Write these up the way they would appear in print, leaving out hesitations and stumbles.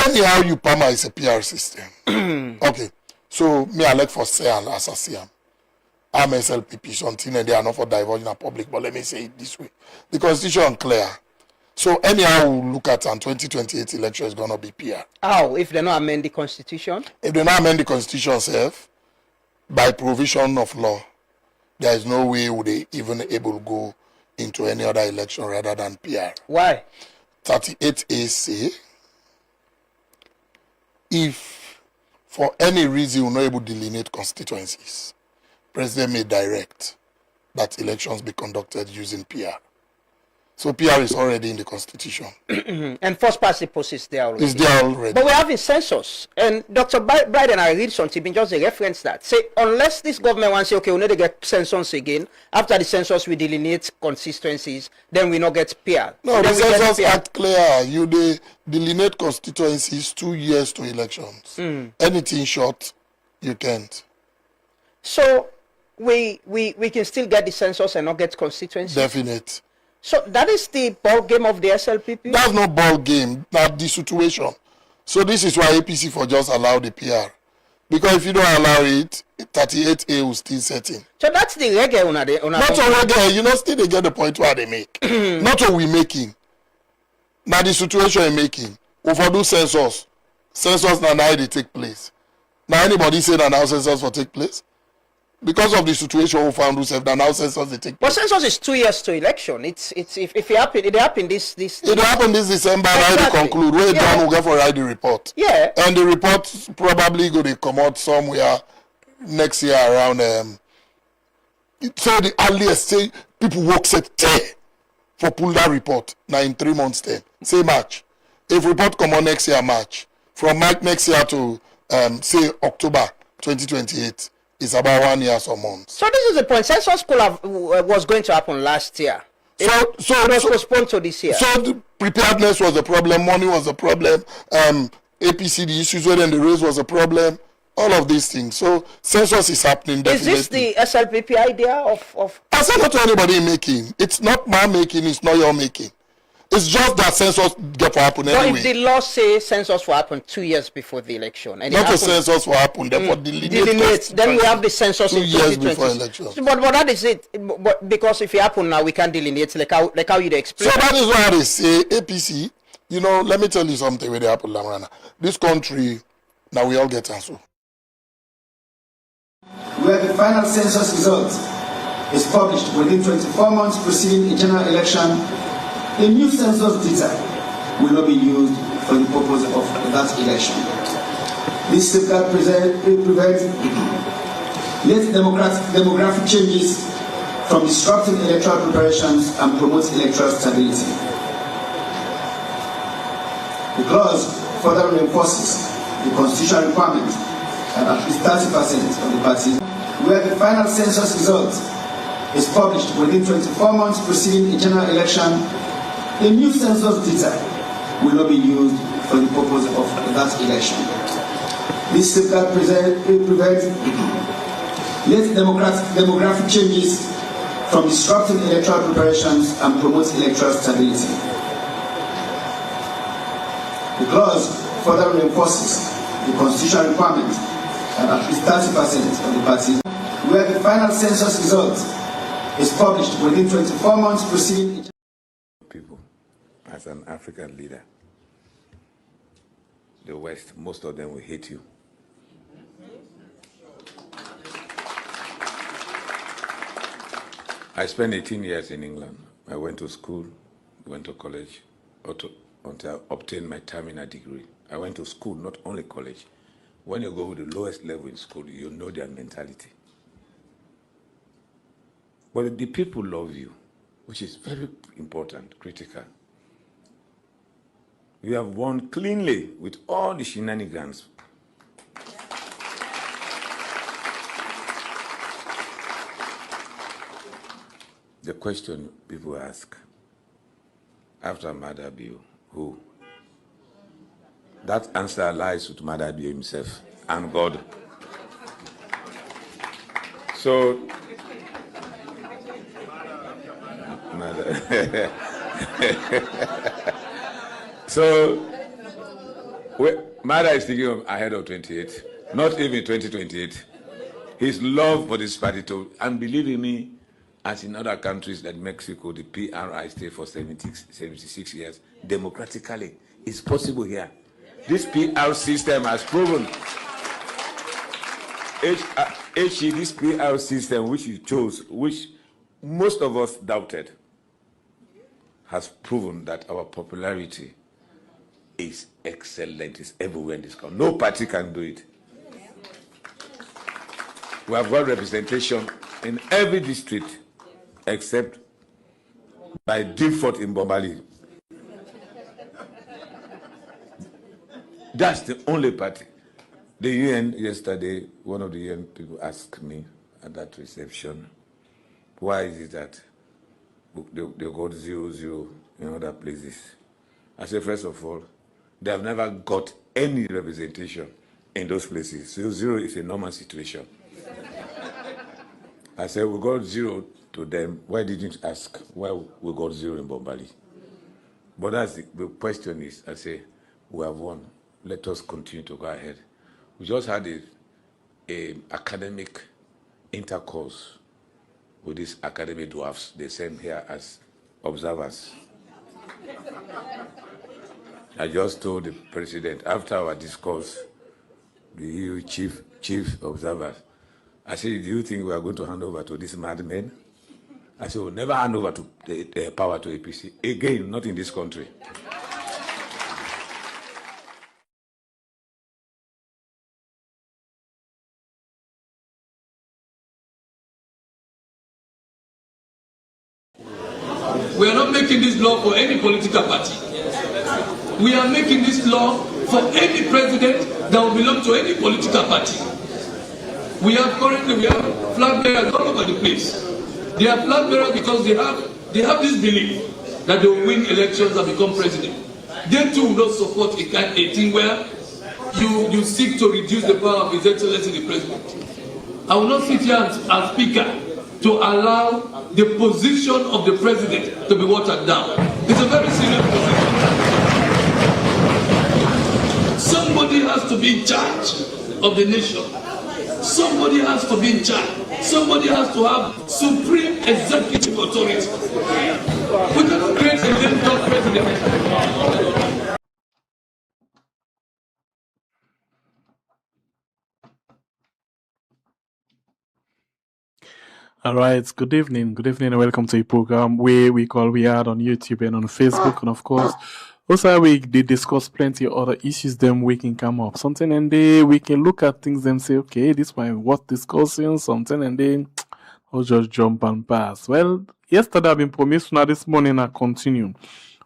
anyhow you PAMA is a PR system. Okay. So me I elect for SEAN as a SEAN. I'm SLPP, something and they are not for diverging the public, but let me say it this way. The constitution clear. So anyhow we look at an 2028 election is gonna be PR. How if they not amend the constitution? If they not amend the constitution self, by provision of law, there is no way would they even able to go into any other election rather than PR. Why? 38A say if for any reason you're not able to delineate constituencies, President may direct that elections be conducted using PR. So PR is already in the constitution. And first past the post is there already. It's there already. But we have a census. And Dr. Biden, I read something, just a reference that. Say, unless this government wants to say, okay, we need to get census again, after the census we delineate constituencies, then we not get PR. No, the Census Act clear. You delineate constituencies 2 years to elections. Anything short, you can't. So we can still get the census and not get constituencies? Definite. So that is the ball game of the SLPP? That's no ball game. That's the situation. So this is why APC for just allow the PR. Because if you don't allow it, 38A will still set in. So that's the reggae. Not all reggae. You know, still they get the point where they make. Not what we making. Now the situation you're making. Over do census. Census now they take place. Now anybody say that now census will take place? Because of the situation we found ourselves, that now census they take place. But census is 2 years to election. It's if it happen this. It happened this December. Exactly. Now they conclude. We're done. We'll get for write the report. Yeah. And the report probably going to come out somewhere next year around. So the earliest say people work set for pull that report. Now in 3 months time, say March. If report come on next year March, from March next year to say October 2028. It's about 1 year or months. So this is the point. Census was going to happen last year. So it was postponed to this year. So the preparedness was the problem. Money was the problem. APC, the issues where then the raise was a problem. All of these things. So census is happening. Definitely. Is this the SLPP idea of? I said not to anybody making. It's not my making. It's not your making. It's just that census get to happen anyway. But if the law says census will happen 2 years before the election, and not a census will happen, therefore delineate. Then we have the census 2 in years 2020. before elections. But that is it. But because if it happen now, we can delineate like how you explain. So that is why they say APC. You know, let me tell you something with the Apple Lamrana. This country now we all get answer. Where the final census result is published within 24 months preceding a general election, a new census data will not be used for the purpose of that election. This safeguard prevents late demographic changes from disrupting electoral preparations and promotes electoral stability. The clause further reinforces the constitutional requirement that at least 30% of the parties, where the final census result is published within 24 months preceding a general election, a new census data will not be used for the purpose of that election. This safeguard prevents late demographic changes from disrupting electoral preparations and promotes electoral stability. The clause further reinforces the constitutional requirement that at least 30% of the parties, where the final census result is published within 24 months preceding people. As an African leader, the West, most of them will hate you. I spent 18 years in England. I went to school, went to college, until I obtained my terminal degree. I went to school, not only college. When you go to the lowest level in school, you know their mentality. But the people love you, which is very important, critical. You have won cleanly with all the shenanigans. The question people ask, after Maada Bio, who? That answer lies with Maada Bio himself and God. So, So, Maada is thinking of ahead of 28, not even 2028. His love for this party, and believe me, as in other countries like Mexico, the PRI stayed for 76 years democratically. It's possible here. This PR system has proven. This PR system which he chose, which most of us doubted, has proven that our popularity is excellent. It's everywhere in this country. No party can do it. We have got representation in every district except by default in Bombali. That's the only party. The UN yesterday, one of the UN people asked me at that reception, why is it that they got 0-0 in other places? I said, first of all, they have never got any representation in those places. 0-0 is a normal situation. I said, we got 0 to them. Why didn't you ask why we got 0 in Bombali? But that's the question is, I say, we have won. Let us continue to go ahead. We just had a academic intercourse with these academic dwarfs. They sent here as observers. I just told the president, after our discourse, the EU chief observers, I said, do you think we are going to hand over to these madmen? I said, we'll never hand over to the power to APC. Again, not in this country. We are not making this law for any political party. We are making this law for any president that will belong to any political party. We have flag bearers all over the place. They are flag bearers because they have this belief that they will win elections and become president. They too will not support a thing where you seek to reduce the power of His Excellency the President. I will not sit here as speaker to allow the position of the president to be watered down. It's a very serious position. Somebody has to be in charge of the nation. Somebody has to be in charge. Somebody has to have supreme executive authority. We cannot create a lame-duck president. All right, good evening, and welcome to the program where we are on YouTube and on Facebook, and of course, also we did discuss plenty of other issues them we can come up something, and then we can look at things and say, okay, this one worth discussing something, and then I'll just jump and pass. Well, yesterday I've been promised now this morning I continue.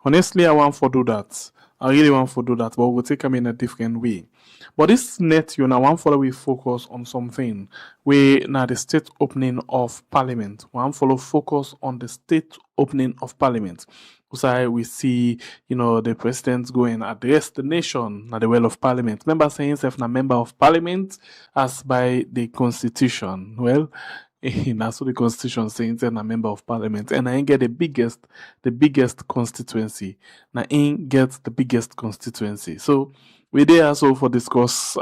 Honestly, I want to do that. I really want to do that, but we'll take them in a different way. But this net, I want follow we focus on something. We now the state opening of Parliament. We want follow focus on the state opening of Parliament. So we see, the president going address the nation at the well of Parliament. Remember saying himself a member of Parliament as by the Constitution. Well, that's what the Constitution says, and a member of Parliament, and I ain't get the biggest constituency. I ain't get the biggest constituency. So we there also for discuss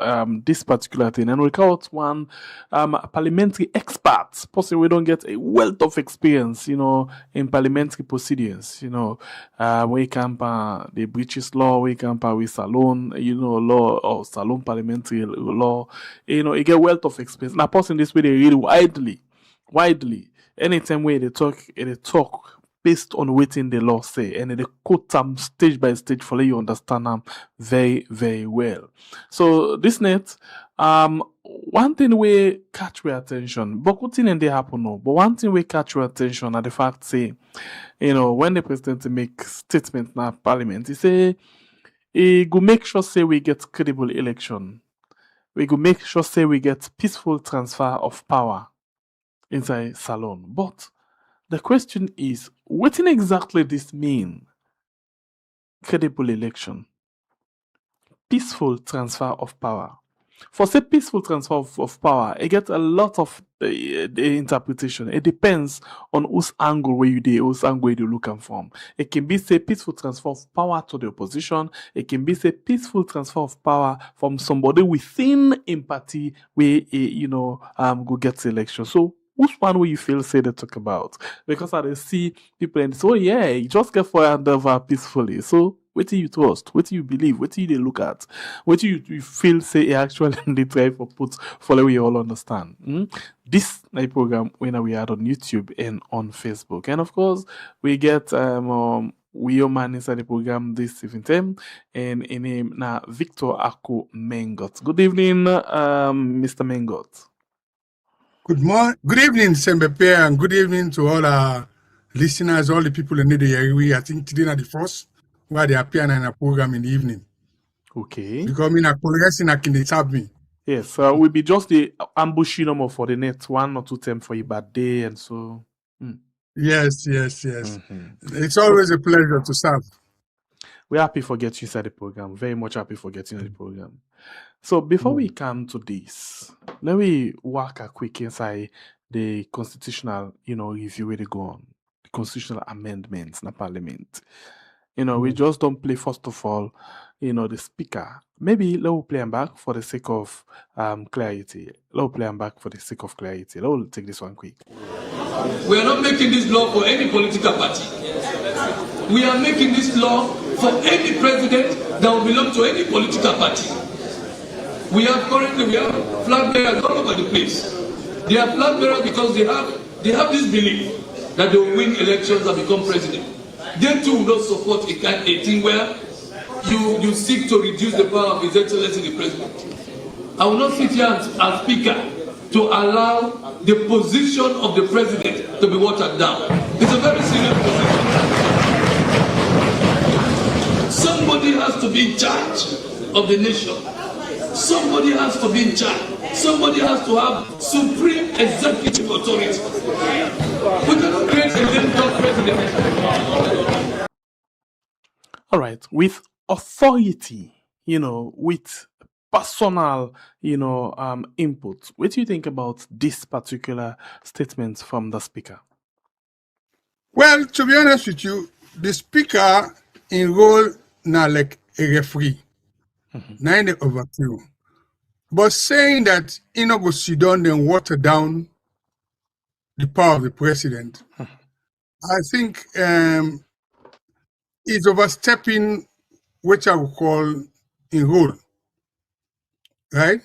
this particular thing, and we call it one parliamentary expert. Possibly we don't get a wealth of experience, in parliamentary proceedings. We camp the British law, we camp with Salon, law or Salon parliamentary law. You get wealth of experience. Now, person this way they read widely. Anytime where they talk based on what the law say, and they quote them stage by stage for you understand them very, very well. So this net, one thing we catch your attention, but what thing they happen no, but one thing we catch your attention are the fact say, when the president make statement in Parliament, he say he go make sure say we get credible election. We go make sure say we get peaceful transfer of power inside Salon. But the question is, what exactly this mean? Credible election, peaceful transfer of power. For say peaceful transfer of power, it gets a lot of the interpretation. It depends on whose angle where you do, whose angle you look and from. It can be say peaceful transfer of power to the opposition. It can be say peaceful transfer of power from somebody within empathy where go get the election. So which one will you feel say they talk about? Because I see people and say, oh yeah, you just get for over peacefully. So what do you trust? What do you believe? What do you look at? What do you feel say actually they try for put follow we all understand? This program when we are on YouTube and on Facebook. And of course we get we your man inside the program this evening and in name now Victor Ako Mengot. Good evening, Mr. Mengot. Good evening, Sembepe, and good evening to all our listeners, all the people in the area. I think today are the first where they appear in a program in the evening. Okay. Because I progressing I can tap me. Yes, we'll be just the ambushing number for the next 1 or 2 times for your bad day and so. Yes. It's always a pleasure to serve. We're happy for getting you inside the program. Very much happy for getting you in the program. So before we come to this, let me walk a quick inside the constitutional, review where they go on. The constitutional amendments in the parliament. We just don't play first of all, the speaker. Maybe let's play them back for the sake of clarity. Let's play them back for the sake of clarity. Let's take this one quick. We are not making this law for any political party. We are making this law for any president that will belong to any political party. We have flag bearers all over the place. They are flag bearers because they have this belief that they will win elections and become president. They too will not support a thing where you seek to reduce the power of His Excellency the President. I will not sit here as speaker to allow the position of the president to be watered down. It's a very serious position. Somebody has to be in charge of the nation. Somebody has to be in charge. Somebody has to have supreme executive authority. We cannot create a limited president. All right, with authority, with personal, input. What do you think about this particular statement from the speaker? Well, to be honest with you, the speaker enrolled now like a referee. Now in the overview. But saying that he not go sit down and water down the power of the president, I think is overstepping what I would call enroll. Right?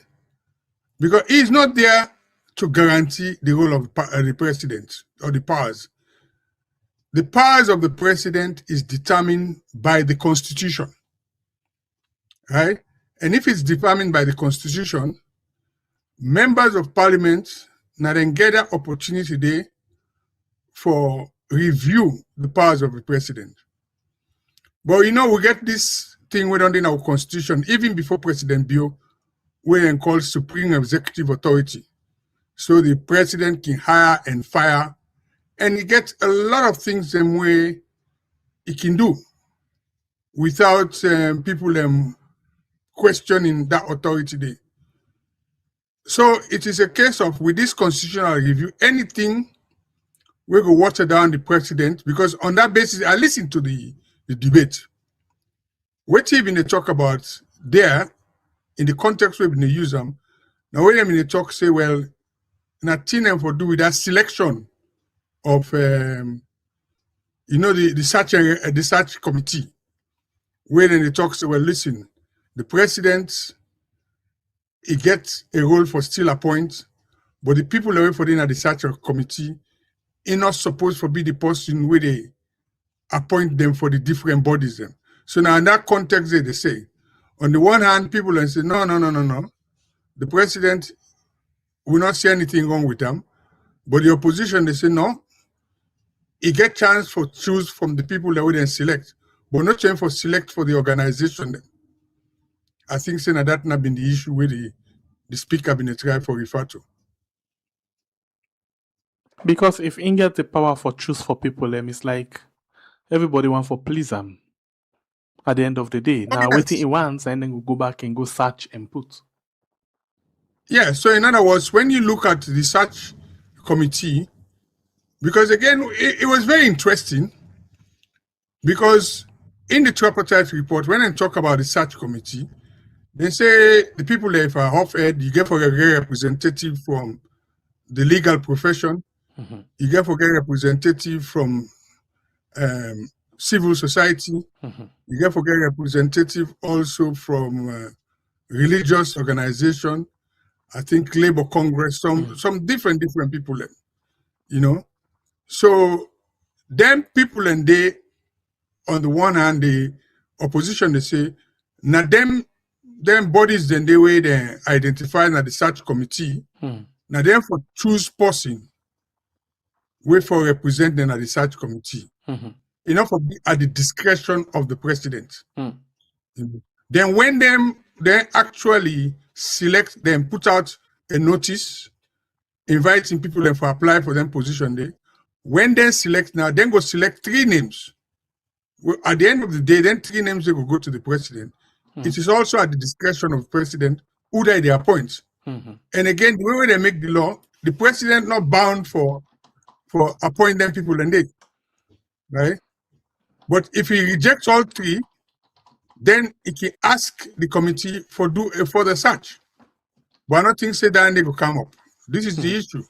Because he's not there to guarantee the role of the president or the powers. The powers of the president is determined by the Constitution. Right? And if it's determined by the Constitution, members of Parliament now then get an opportunity there for review the powers of the president. But we get this thing we don't in our Constitution, even before President Bio, we call Supreme Executive Authority. So the president can hire and fire, and he gets a lot of things the way he can do without people questioning that authority there. So it is a case of, with this constitutional review, anything we go water down the president, because on that basis, I listened to the debate. What even they talk about there, in the context where they use them, now when they talk, say, well, nothing for do with that selection of, the search committee, where they talk, say, well, listen, the president, he gets a role for still appoint, but the people away for the search committee, he not supposed to be the person where they appoint them for the different bodies. Them. So now in that context, they say, on the one hand, people will say, no. The president will not say anything wrong with them. But the opposition, they say, no. He get chance for choose from the people that we then select, but not chance for select for the organization. Then. I think saying that not been the issue where the speaker been tried for refer to. Because if he get the power for choose for people, it's like everybody want for please them. At the end of the day, now waiting he wants, and then we go back and go search and put. Yeah, so in other words, when you look at the search committee, because again, it was very interesting, because in the tripartite report, when they talk about the search committee, they say the people there are off-ed, you get for a representative from the legal profession, you get for a representative from civil society, you get for a representative also from religious organization, I think Labor Congress, some different people, you know. So them people and they, on the one hand, the opposition, they say, now them bodies then they way they identify na the search committee, now them for choose person way for represent them at the search committee. Enough of at the discretion of the president. Then when they actually select them, put out a notice inviting people then for apply for them position there. When they select now, then go select 3 names. Well, at the end of the day, then 3 names they will go to the president. It is also at the discretion of the president who they appoint. And again, the way they make the law, the president not bound for appointing them people and they, right? But if he rejects all 3, then he can ask the committee for a further search. But nothing say that and they will come up. This is the issue.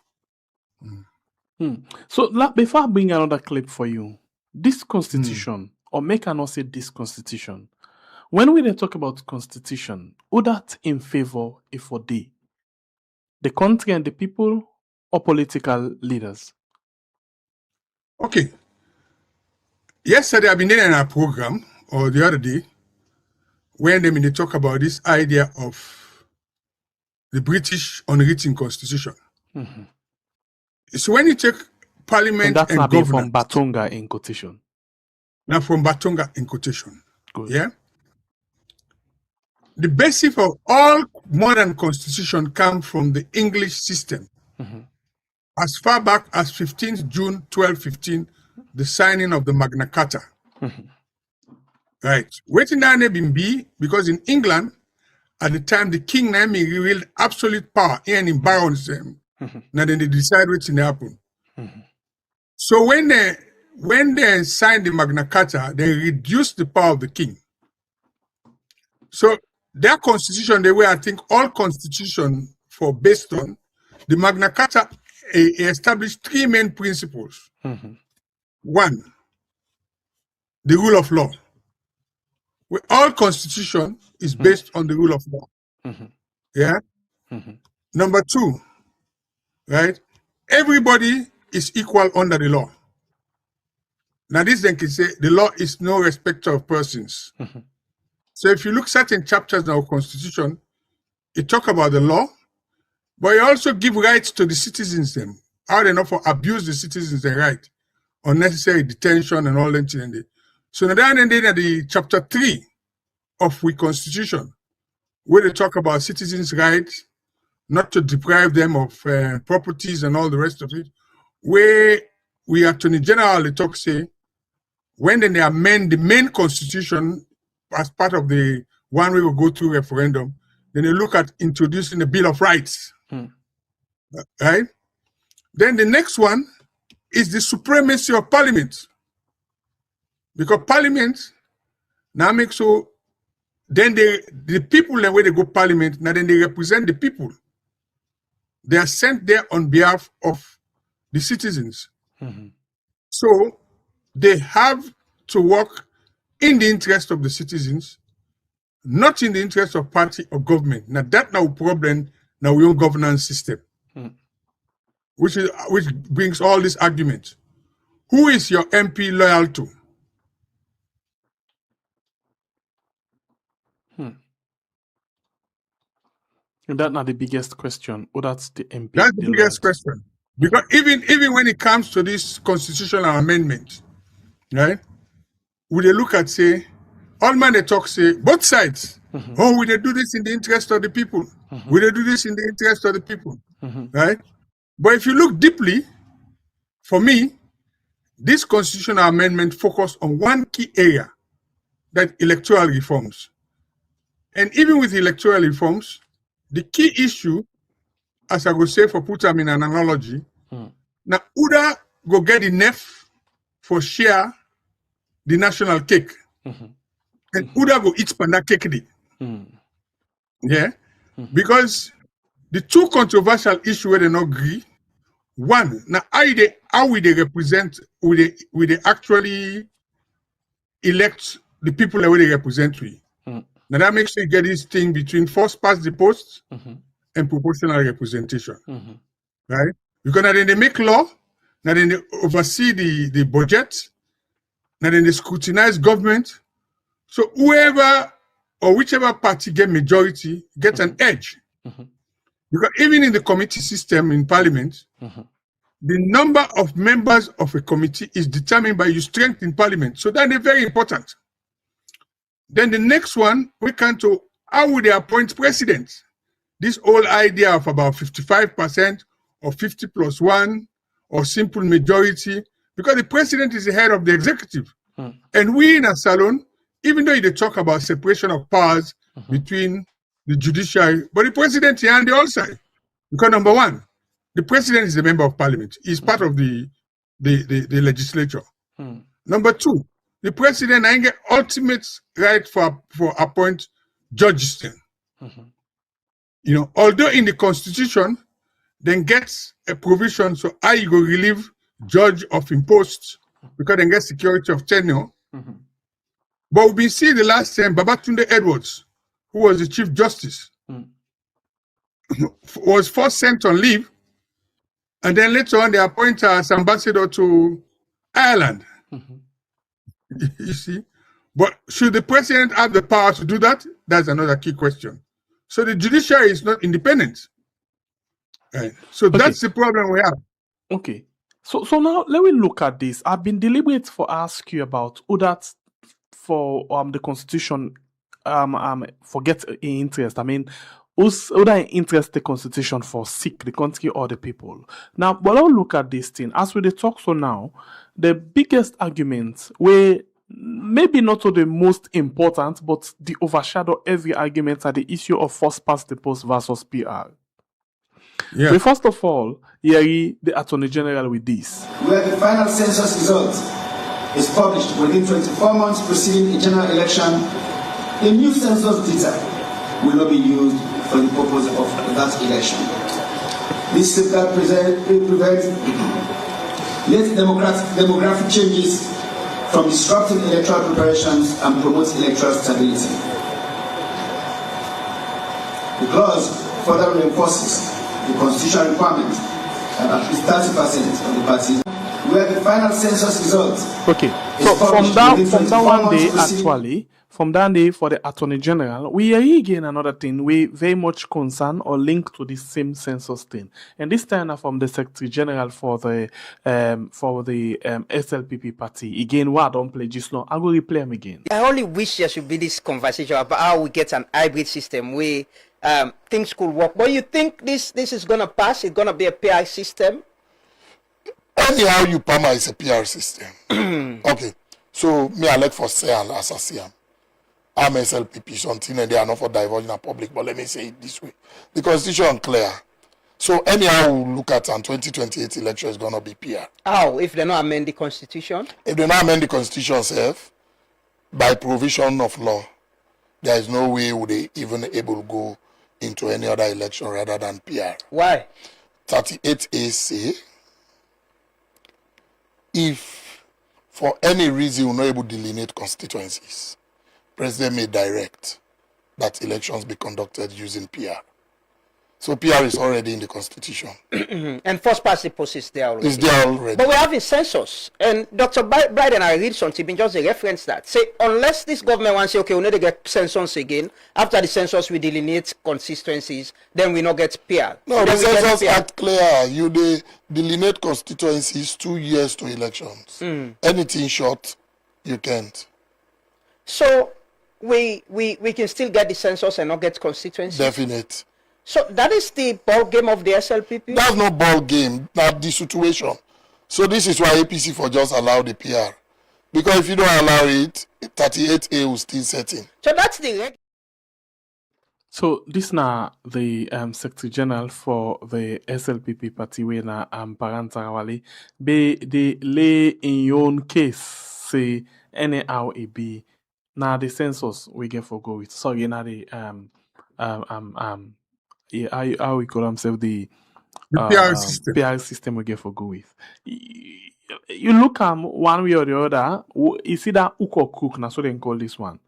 So before I bring another clip for you, this constitution, or make I not say this constitution, when we talk about constitution, who that in favor if for the country and the people or political leaders? Okay. Yesterday I've been in a program, or the other day, when they talk about this idea of the British unwritten constitution. So when you take parliament And that's and not governance, from Batonga in quotation. now from Batonga in quotation, Good. yeah? The basis of all modern constitution come from the English system. As far back as 15th June 1215, the signing of the Magna Carta. Right. Waiting down there been be, because in England, at the time, the king wield absolute power and in barons them. Now then they decide what's in happen. So when they signed the Magna Carta, they reduced the power of the king. So their constitution, the way I think all constitution for based on, the Magna Carta established 3 main principles. 1, the rule of law. All constitution is based on the rule of law. Yeah. Number 2, right? Everybody is equal under the law. Now this then can say the law is no respecter of persons. So if you look certain chapters in our constitution, it talk about the law, but it also give rights to the citizens them. How they not for abuse the citizens their right, unnecessary detention and all that. So now then the chapter 3 of we constitution, where they talk about citizens' rights, not to deprive them of properties and all the rest of it, where we Attorney General they talk say, when then they amend the main constitution as part of the one we will go through referendum, then they look at introducing the Bill of Rights. Right? Then the next one is the supremacy of Parliament. Because Parliament now makes so, then the people and where they go Parliament, now then they represent the people. They are sent there on behalf of the citizens. So they have to work in the interest of the citizens, not in the interest of party or government. Now that now problem now we own governance system, which brings all these arguments. Who is your MP loyal to? And that's not the biggest question. Or that's the MP. That's the biggest question. Because even when it comes to this constitutional amendment, right? We they look at say, all man they talk say, both sides. Oh, we they do this in the interest of the people. We they do this in the interest of the people. Right? But if you look deeply, for me, this constitutional amendment focused on one key area, that electoral reforms. And even with electoral reforms, the key issue as I go say for put them in an analogy, now Uda go get the nef for share the national cake. And Uda go eat panda cake. Yeah? Because the two controversial issues where they not agree, one, now how will they represent, will they actually elect the people that they represent we? Now that makes you get this thing between first past the post and proportional representation. Right? Because now then they make law, now then they oversee the budget, now then they scrutinize government. So whoever or whichever party get majority gets an edge. Because even in the committee system in parliament, the number of members of a committee is determined by your strength in parliament. So that is very important. Then the next one, we come to how would they appoint president? This whole idea of about 55% or 50+1 or simple majority, because the president is the head of the executive. And we in a salon, even though they talk about separation of powers between the judiciary, but the president here on the other side. Because number one, the president is a member of parliament. He's part of the legislature. Number two, the president I get ultimate right for appoint judges. You know, although in the constitution, then gets a provision so I go relieve judge of impost because then get security of tenure. But we've been seeing the last time Babatunde Edwards, who was the Chief Justice, was first sent on leave, and then later on they appoint her as ambassador to Ireland. You see? But should the president have the power to do that? That's another key question. So the judiciary is not independent. Right. So that's the problem we have. Okay. So now let me look at this. I've been deliberate for ask you about that for the constitution forget interest. I mean, other interest the constitution for seek the country or the people. Now, but I'll look at this thing as we talk. So now, the biggest argument where maybe not the most important, but the overshadow every argument are the issue of first past the post versus PR. Yeah. But first of all, the Attorney General with this. Where the final census result is published within 24 months preceding a general election, the new census data will not be used for the purpose of that election. This safeguard prevents late demographic changes from disrupting electoral preparations and promotes electoral stability. The clause further reinforces the constitutional requirement that at least 30% of the parties where the final census result. Okay, so from that day for the Attorney General, we are again another thing we very much concerned or linked to the same census thing, and this time from the Secretary General for the SLPP party. Again, why I don't play just now? I will replay him again. I only wish there should be this conversation about how we get an hybrid system where things could work. But you think this is gonna pass? It's gonna be a PR system? Anyhow, you PAMA is a PR system. Okay, so me I like for say and as I see I'm SLPP something and they are not for diverging the public, but let me say it this way. The constitution clear. So anyhow we look at an 2028 election is gonna be PR. How? If they not amend the constitution? If they not amend the constitution itself, by provision of law, there is no way would they even able to go into any other election rather than PR. Why? 38A say, if for any reason we're not able to delineate constituencies, President may direct that elections be conducted using PR. So PR is already in the constitution. And first past the post is there already. It's there already. But we're having census. And Dr. Biden, I read something, just a reference that. Say, unless this government wants to say, okay, we need to get census again, after the census we delineate constituencies, then we not get PR. No, the census act clear. You delineate constituencies 2 years to elections. Anything short, you can't. So we can still get the census and not get constituencies? Definite. So that is the ball game of the SLPP? That's no ball game. That's the situation. So this is why APC for just allow the PR. Because if you don't allow it, 38A will still set in. So that's the So this na the Secretary General for the SLPP party we na Parantarawali be they lay in your own case say anyhow it be na the census we get for go with. Sorry, na the yeah, how we call themselves the PR system. PR system we get for go with. You look one way or the other, you see that hook or crook, na so they call this one.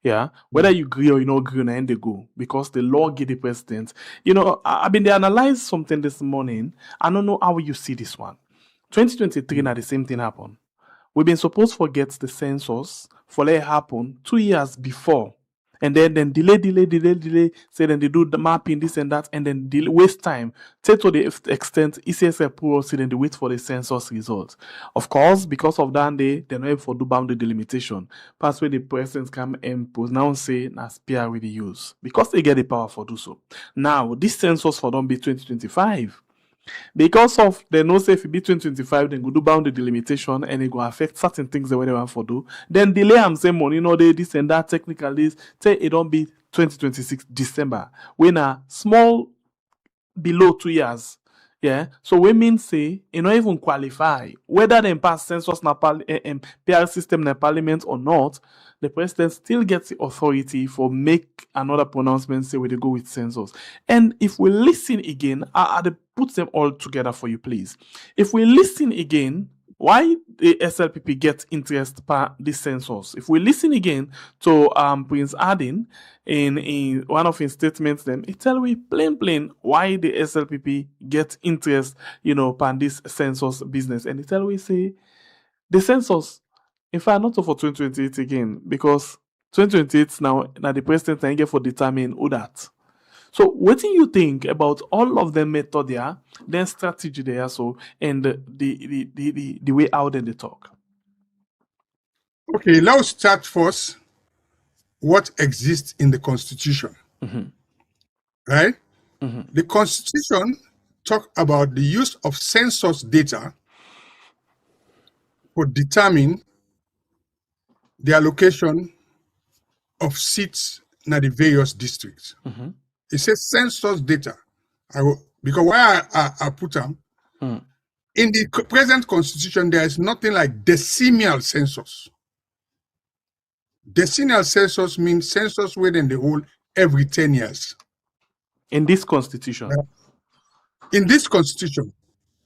Yeah, whether you agree or you not agree, na end they go because the law give the president. You know, I've been they analyze something this morning. I don't know how you see this one. 2023 now the same thing happen. We've been supposed to forget the census for let it happen 2 years before. And then delay. Say then they do the mapping, this and that, and then waste time. Take to the extent ECS approval, then they wait for the census results. Of course, because of that, they're not able to do boundary delimitation. Past where the president can impose now say na spear with the use because they get the power for do so. Now this census for them be 2025. Because of the no say if it be 2025, then go do boundary delimitation and it go affect certain things the way they want for do. Then delay am say money, no they this and that technical this. Say it don't be 2026 December. When a small below 2 years. Yeah. So we mean say you not even qualify whether they pass census na PR system na parliament or not. The president still gets the authority for make another pronouncement say we they go with census. And if we listen again, I put them all together for you, please. If we listen again, why the SLPP get interest per this census? If we listen again to Prince Adin in one of his statements, then it tell we plain why the SLPP get interest, per this census business, and it tell we say the census. In fact, not for 2028 again, because 2028 now the president can get for determine who that. So what do you think about all of the method there, then strategy there, so and the way out and the talk? Okay, let's start first what exists in the Constitution. Right? The Constitution talk about the use of census data for determine the allocation of seats in the various districts. It says census data. Because why I put them in the present Constitution, there is nothing like decimal census. Decimal census means census within the whole every 10 years. In this Constitution? In this Constitution,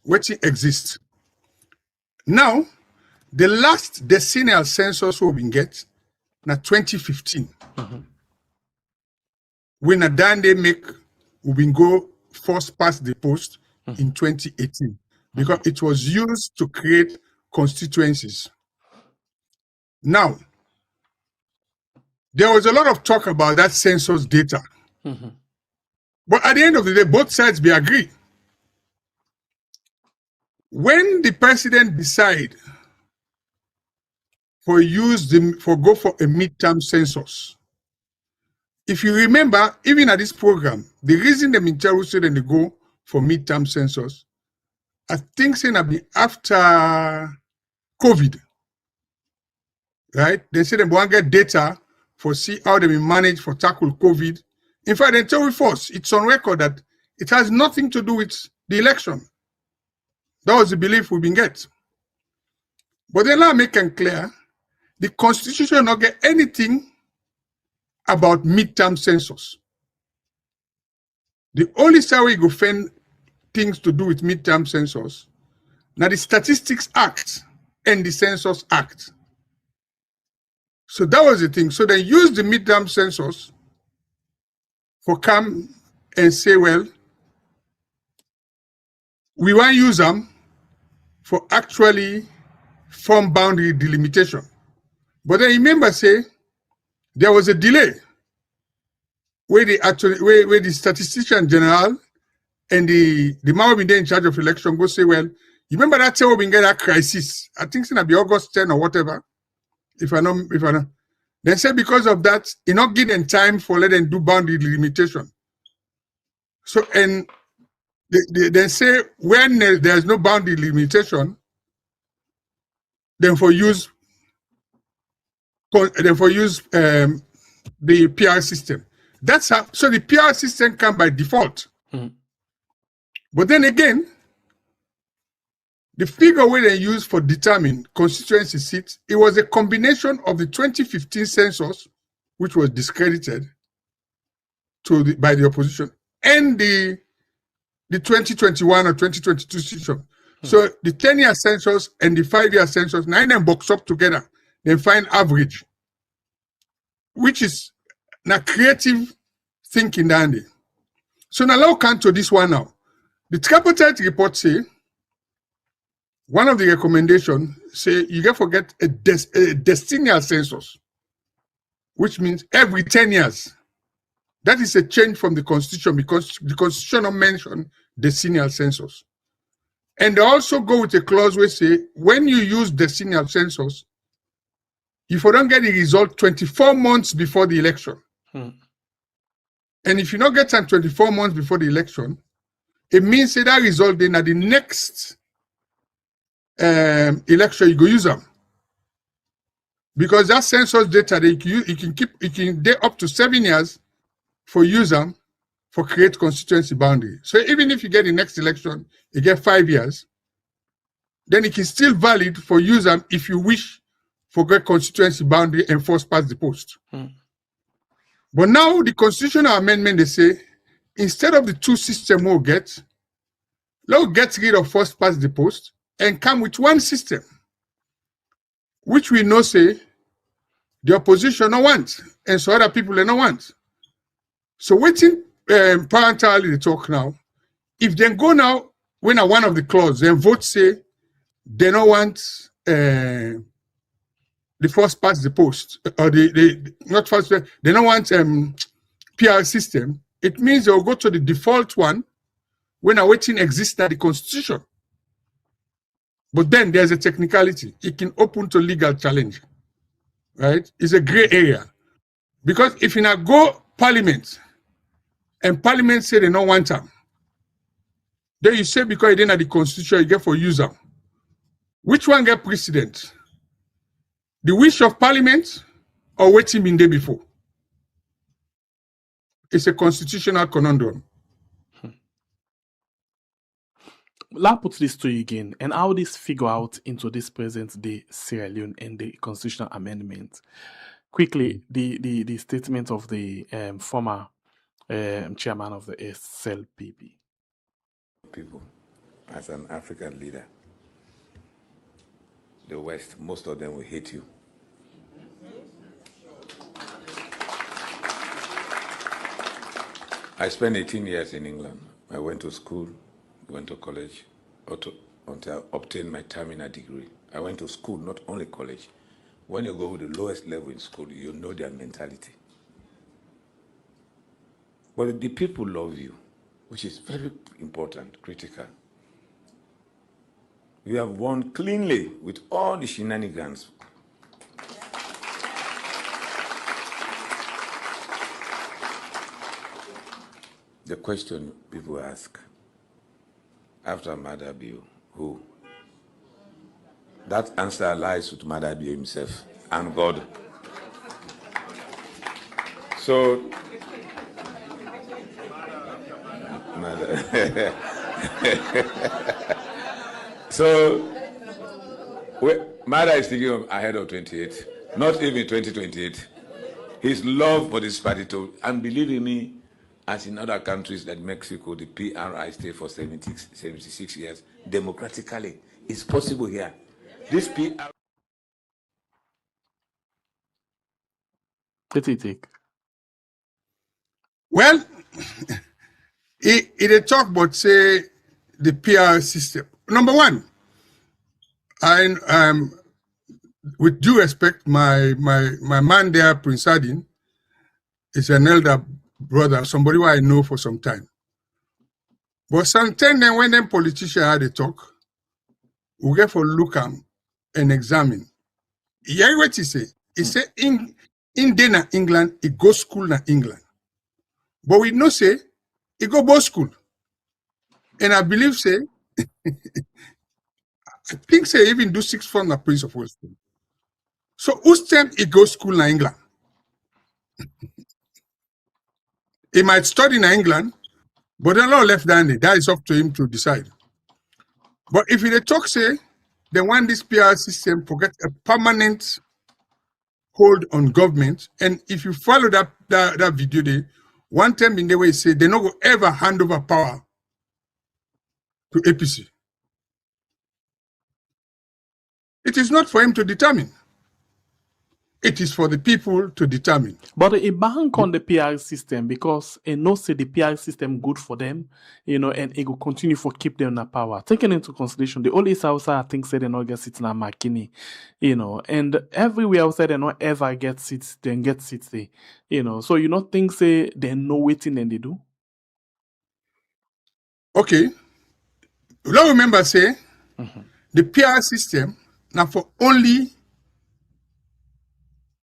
which exists. Now, the last decennial census we been get na 2015. When a dan they make, we been go first past the post in 2018 because it was used to create constituencies. Now, there was a lot of talk about that census data. But at the end of the day, both sides be agree. When the president decide for go for a midterm census, if you remember, even at this program, the reason the military said they go for midterm census, I think saying after COVID, right? They said they want to get data for see how they will manage for tackle COVID. In fact, they tell we first, it's on record that it has nothing to do with the election. That was the belief we've been get. But then now make it clear, the Constitution not get anything about midterm census. The only side we go find things to do with midterm census, now the Statistics Act and the Census Act. So that was the thing. So they used the midterm census for come and say, well, we want to use them for actually form boundary delimitation. But then remember, say, there was a delay where the statistician general and the man who been in charge of election go say, well, you remember that time we get that crisis? I think it's gonna be August 10 or whatever. If I know. Then say because of that, you not give them time for let them do boundary delimitation. So and they say when there's no boundary limitation, then for use the PR system. That's how, so the PR system come by default. But then again, the figure where they use for determine constituency seats, it was a combination of the 2015 census, which was discredited by the opposition, and the 2021 or 2022 session. So the 10-year census and the 5-year census, 9 them box up together, then find average, which is now creative thinking, Dandy. So now let's come to this one now. The tripartite report say, one of the recommendations say you can forget a decennial census, which means every 10 years. That is a change from the constitution because the constitution don't mention decennial census. And they also go with a clause where say when you use decennial census, if you don't get the result 24 months before the election, and if you don't get them 24 months before the election, it means that result then at the next election you go use them, because that census data you can date up to 7 years for use them for create constituency boundary. So even if you get the next election, you get 5 years, then it is still valid for use them if you wish for get constituency boundary enforced past the post. But now the constitutional amendment, they say, instead of the two systems we'll get rid of first past the post and come with one system, which we know say the opposition don't want, and so other people they don't want. So waiting parentality they talk now, if they go now, when one of the clause, then vote say they don't want the first past the post, or not first, they don't want PR system, it means they'll go to the default one when a waiting exists at the constitution. But then there's a technicality. It can open to legal challenge, right? It's a gray area. Because if you now go parliament, and parliament say they don't want them, then you say because it didn't have the constitution, you get for user. Which one get precedent? The wish of parliament or waiting in day before? It's a constitutional conundrum. Let's put this to you again, and how this figure out into this present day Sierra Leone and the constitutional amendment. Quickly, the statement of the former chairman of the SLPP. People, as an African leader, the West, most of them will hate you. I spent 18 years in England. I went to school, went to college, until I obtained my terminal degree. I went to school, not only college. When you go to the lowest level in school, you know their mentality. But the people love you, which is very important, critical. You have won cleanly with all the shenanigans. The question people ask, after Maada Bio, who? That answer lies with Maada Bio himself and God. So, so Maada is thinking ahead of 28, not even 2028. His love for this party, and believe me, as in other countries like Mexico, the PRI stay for 76 years democratically. It's possible here. This PRI. What do you think? Well, it talk about say the PR system. Number one, I with due respect, my man there, Prince Adin, is an elder brother, somebody who I know for some time. But sometimes then when them politicians had a talk, we get for look and examine. You hear what he say? He say in Dana England, he go school na England. But we know say he go both school. And I believe say I think say even do 6th form na Prince of Wales. So whose time he go school na England? He might study in England, but the law left handed. That is up to him to decide. But if they talk, say, they want this PR system to get a permanent hold on government. And if you follow that video, they one time in the way say they not go ever hand over power to APC. It is not for him to determine. It is for the people to determine. But a bank on the PR system because it knows the PR system good for them, and it will continue for keep them in the power. Taking into consideration, the only outside I think say they not get seats in McKinney, and everywhere outside they not ever get seats, then get seats there, So you not think say they know waiting and they do? Okay. Now remember say the PR system now for only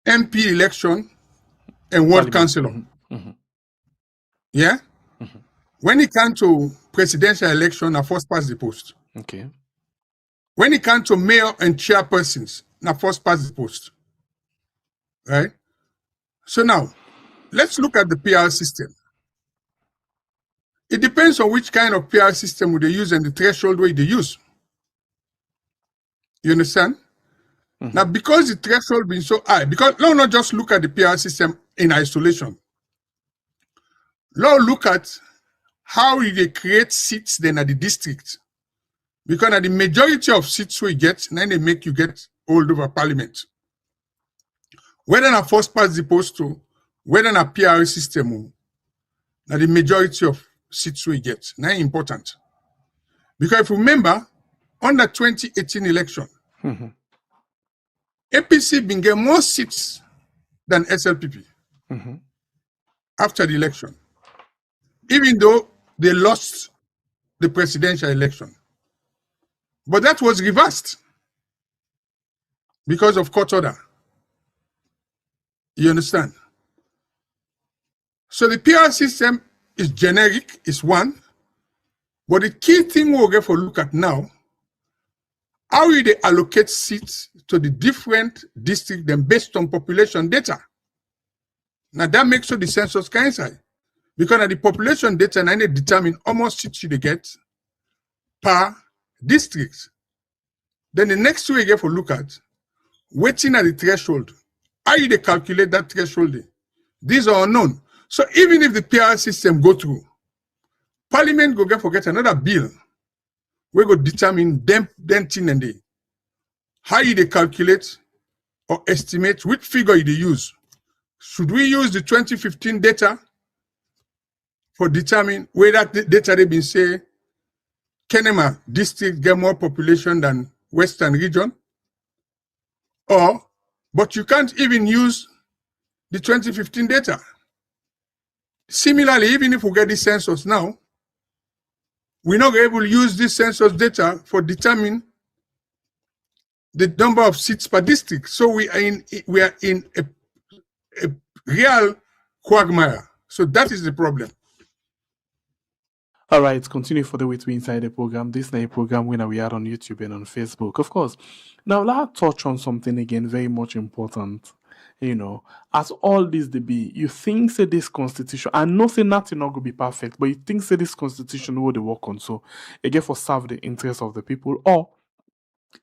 MP election and ward councillor. Yeah? When it comes to presidential election, na first past the post. Okay. When it comes to mayor and chairpersons, na first past the post. Right? So now, let's look at the PR system. It depends on which kind of PR system would they use and the threshold way they use. You understand? Now, because the threshold been so high, because now not just look at the PR system in isolation. Now look at how they create seats then at the district. Because at the majority of seats we get, then they make you get hold over parliament. Whether na first past the post to, whether na PR system, now the majority of seats we get, now important. Because if you remember, under 2018 election, APC been get more seats than SLPP after the election, even though they lost the presidential election. But that was reversed because of court order. You understand? So the PR system is generic, is one, but the key thing we'll get for look at now, how will they allocate seats to the different districts then based on population data? Now that makes sure the census can say. Because at the population data, now they determine how much seats they get per district. Then the next thing we get for look at, waiting at the threshold. How do they calculate that threshold? These are unknown. So even if the PR system go through, Parliament go get another bill. We go determine them thing and they. How you they calculate or estimate which figure you they use. Should we use the 2015 data for determine where that data they been say Kenema district get more population than Western region? Or, but you can't even use the 2015 data. Similarly, even if we get the census now, we're not able to use this census data for determine the number of seats per district. So we are in a real quagmire. So that is the problem. All right, continue for the way to inside the program. This is a program when we are on YouTube and on Facebook, of course. Now, let's touch on something again very much important. As all this they be, you think say this constitution, I know say nothing not gonna be perfect, but you think say this constitution will they work on so again for serve the interest of the people, or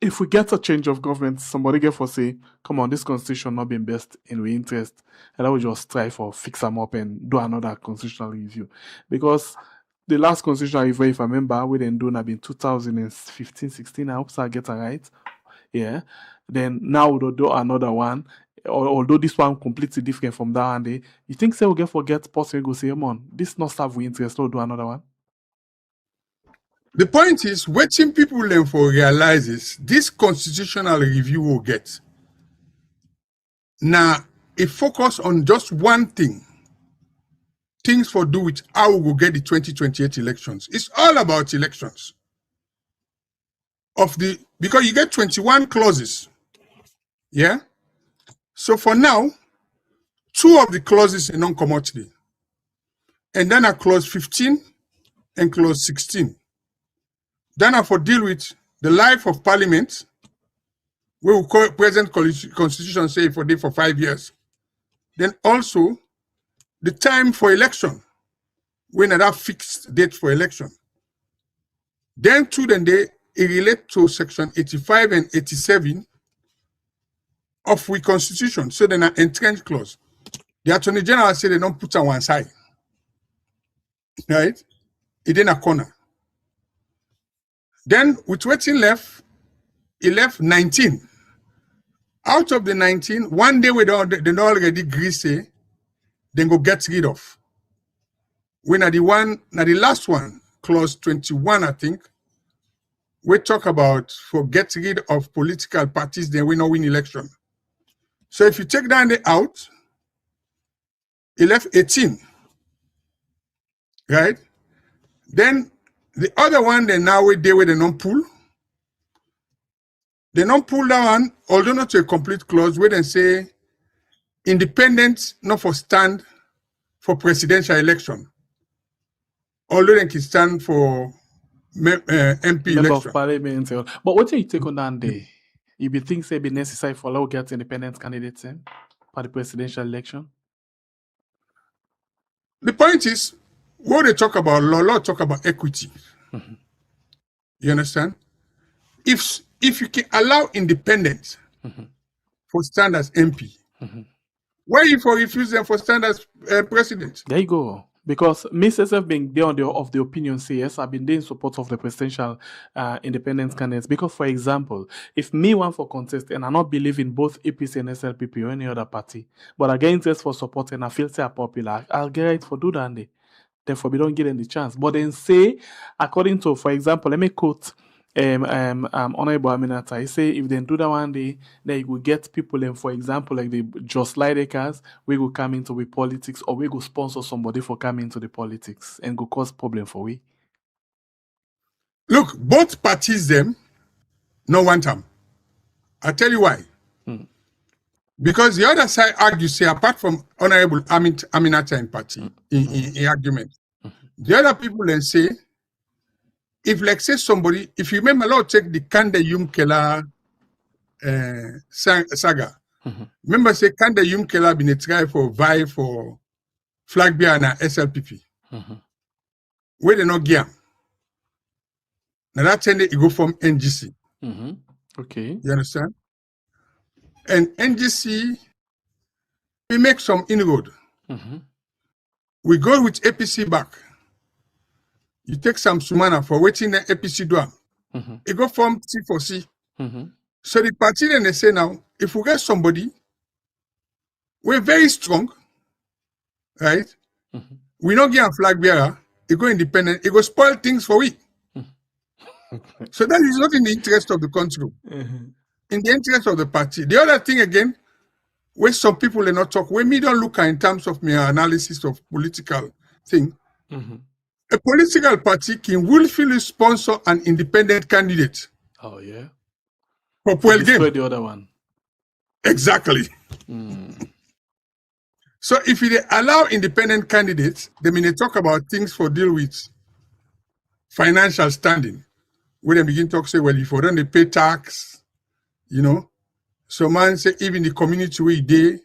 if we get a change of government, somebody get for say, come on, this constitution not being best in our interest, and I will just try for fix them up and do another constitutional review. Because the last constitutional review, if I remember, we didn't do have been 2015, 16. I hope so I get it right. Yeah. Then now we'll do another one. Although this one completely different from that one day, you think say we'll get forget possibly go say, come on, this not serve we interest, we'll do another one. The point is, waiting people learn for realizes this constitutional review will get. Now, it focus on just one thing. Things for do with how we will get the 2028 elections. It's all about elections. Because you get 21 clauses. Yeah? So for now, 2 of the clauses are non-commodity. And then a clause 15 and clause 16. Then I for deal with the life of parliament, we will call present constitution say for 5 years. Then also the time for election. when that fixed date for election. Then to then they relate to section 85 and 87 of we constitution. So then an entrenched clause. The Attorney General said they don't put on one side. Right? It in a corner. Then with waiting left, he left 19. Out of the 19, one day they don't already agree say, then go get rid of. When at the last one, clause 21, I think, we talk about for get rid of political parties, then we not win election. So if you take down the out, he left 18. Right? Then the other one, then now we deal with the non-pull. The non-pull that one, although not to a complete clause, we then say independent not for stand for presidential election. Although they can stand for MP Member election. of Parliament. But what do you take on that day? You be think say be necessary for allow get independent candidates for the presidential election? The point is, what they talk about law talk about equity. You understand? If you can allow independence for stand as MP, why you for refuse them for stand as president? There you go. Because me myself being there of the opinion say yes, I've been there in support of the presidential independent candidates. Because for example, if me want for contest and I not believe in both APC and SLPP or any other party, but I get interest for support and I feel say I'm popular, I'll get it for do that. Therefore, we don't get any chance. But then say, according to, for example, let me quote Honorable Aminata. He say if they do that one day, then you will get people in, for example, like the Just Lidekers, we will come into the politics, or we will sponsor somebody for coming into the politics and go cause problem for we. Look, both parties them no want them. I'll tell you why. Because the other side argues, say, apart from Honorable Aminata in party, in argument, the other people then say, if like say somebody, if you remember, Lord, take the Kande Yumkela saga. Remember, say Kande Yumkela been a try for vie for flag bearer and SLPP. Where they not get. Now that time they go from NGC. Okay. You understand? And NGC, we make some inroad. We go with APC back. You take some Sumana for waiting the APC do. It go from C4C. So the party then they say now, if we get somebody, we're very strong, right? We not get a flag bearer, it go independent, it go spoil things for we. So that is not in the interest of the country. In the interest of the party. The other thing again, where some people are not talk, when me don't look at in terms of my analysis of political thing, a political party can willfully sponsor an independent candidate. Oh yeah. For well game. The other one. Exactly. So if they allow independent candidates, they mean they talk about things for deal with financial standing. Where they begin to talk, say, well, if we don't they pay tax, you know. So man say even the community we dey,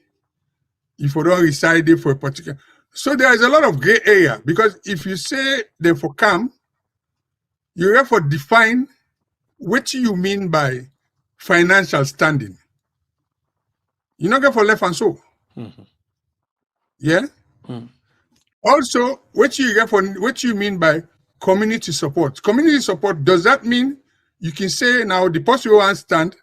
if we don't reside there for a particular. So there is a lot of gray area because if you say they for come, you have to define what you mean by financial standing. You not get for left and so. Yeah. Also, what you mean by community support? Community support, does that mean you can say now the person who wants stand,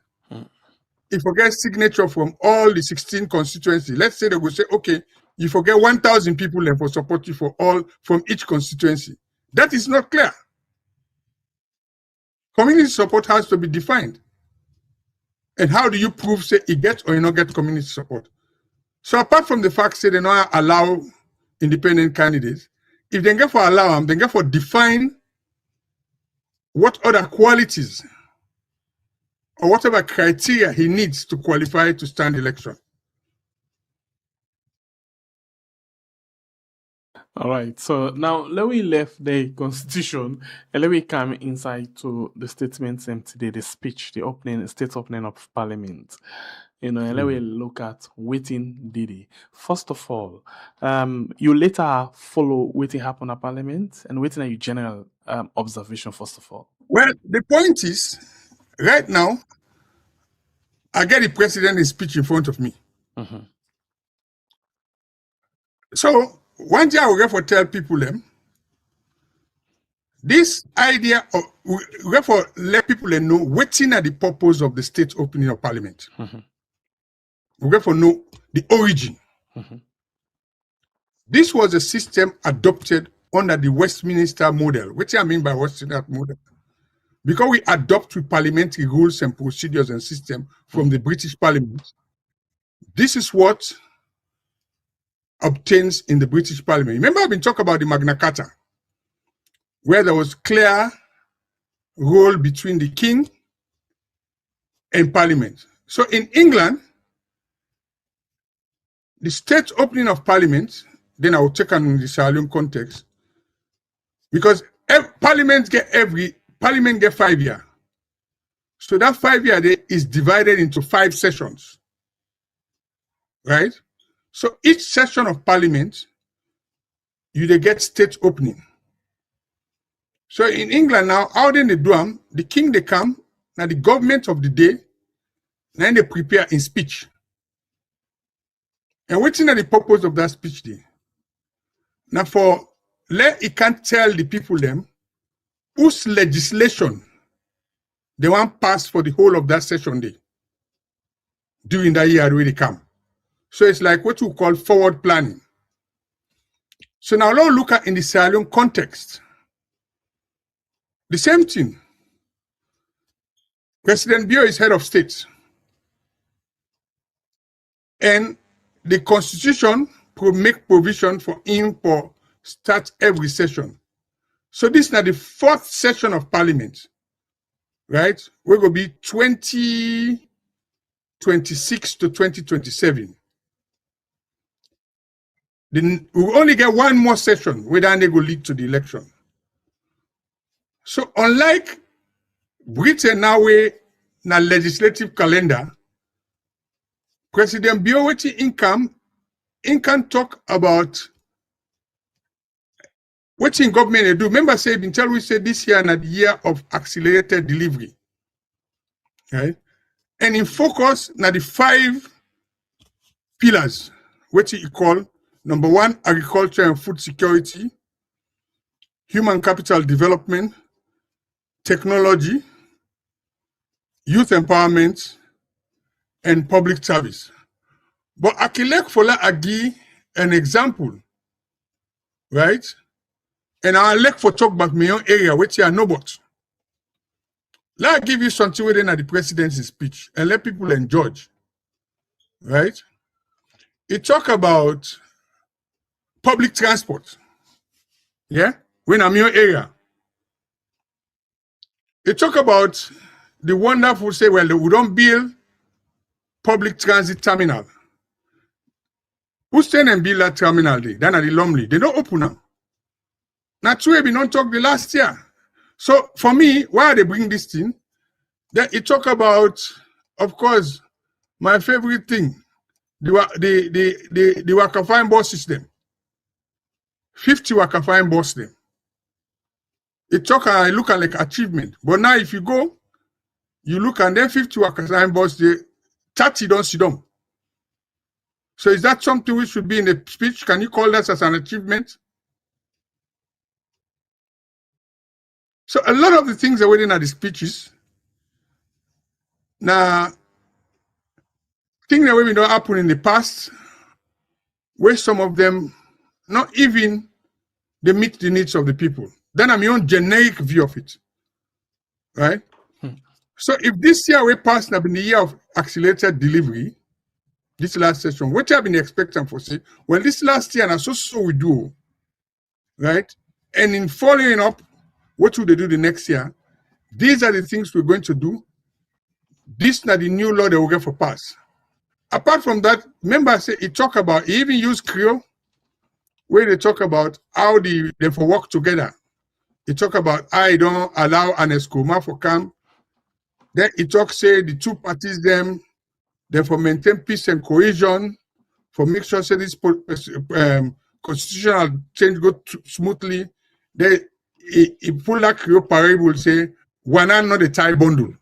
if you get signature from all the 16 constituencies, let's say they will say, okay, you forget 1,000 people and for support you for all from each constituency. That is not clear. Community support has to be defined. And how do you prove, say, you get or you not get community support? So apart from the fact, say, they not allow independent candidates, if they get for allow them, they get for define what other qualities or whatever criteria he needs to qualify to stand election. All right. So now let we left the constitution and let we come inside to the statements today, the speech, the state opening of parliament. and let we look at waiting Didi. First of all, you later follow waiting happen at Parliament and waiting at your general observation. First of all, Well, the point is, right now, I get the president's speech in front of me. So one thing I will therefore tell people them, this idea of we therefore let people know waiting at the purpose of the state opening of Parliament. We therefore know the origin. This was a system adopted under the Westminster model. What I mean by Westminster model? Because we adopt with parliamentary rules and procedures and system from the British Parliament. This is what obtains in the British Parliament. Remember, I've been talking about the Magna Carta, where there was clear role between the king and Parliament. So in England, the state opening of Parliament, then I will take on in the Sierra Leone context, because Parliament get 5 years. So that 5 year day is divided into 5 sessions, right? So each session of Parliament, you they get state opening. So in England now, how they do them, the king they come, now the government of the day, then they prepare in speech. And what's in the purpose of that speech day? Now it can't tell the people them whose legislation they want pass for the whole of that session day during that year where they come. So it's like what we call forward planning. So now let's look at in the Sierra Leone context. The same thing. President Bio is head of state. And the constitution make provision for him for start every session. So this is now the 4th session of Parliament, right? We're going to be 2026 to 2027. Then we only get one more session where they go lead to the election. So unlike Britain now we na legislative calendar, President Bio income talk about what in government they do. Remember say until we say this year na the year of accelerated delivery. Right? And in focus na the 5 pillars, what you call number 1, agriculture and food security, human capital development, technology, youth empowerment, and public service. But Akilek Fola Agi an example, right? And I'll like for talk about my own area, which are no but. Let me give you something within the president's speech and let people enjoy, right? He talk about public transport, yeah? When I'm in your area. He talk about the wonderful say, well, we don't build public transit terminal. Who stand and build that terminal day? Then at the Lumley. They don't open now. Now, true, we don't talk the last year. So for me, why they bring this thing? Then he talk about, of course, my favorite thing, the Wakafine bus system. 50 Wakafine bus them. It talk and I look at like achievement. But now if you go, you look and then 50 Wakafine bus, the 30 don't sit down. So is that something which should be in the speech? Can you call that as an achievement? So a lot of the things are waiting at the speeches. Now, things that maybe don't happen in the past, where some of them not even they meet the needs of the people. Then I'm your own generic view of it, right? So if this year we passed have been the year of accelerated delivery, this last session, what have been expecting for say, well, this last year and so we do, right? And in following up, what will they do the next year? These are the things we're going to do. This is not the new law that we'll get for pass. Apart from that, remember I said he even use Creole, where they talk about how they for work together. He talk about I don't allow an escoma for camp. Then he say the 2 parties them then for maintain peace and cohesion, for make sure say this constitutional change go smoothly, they pull that Creole parable say, one are not a tie bundle.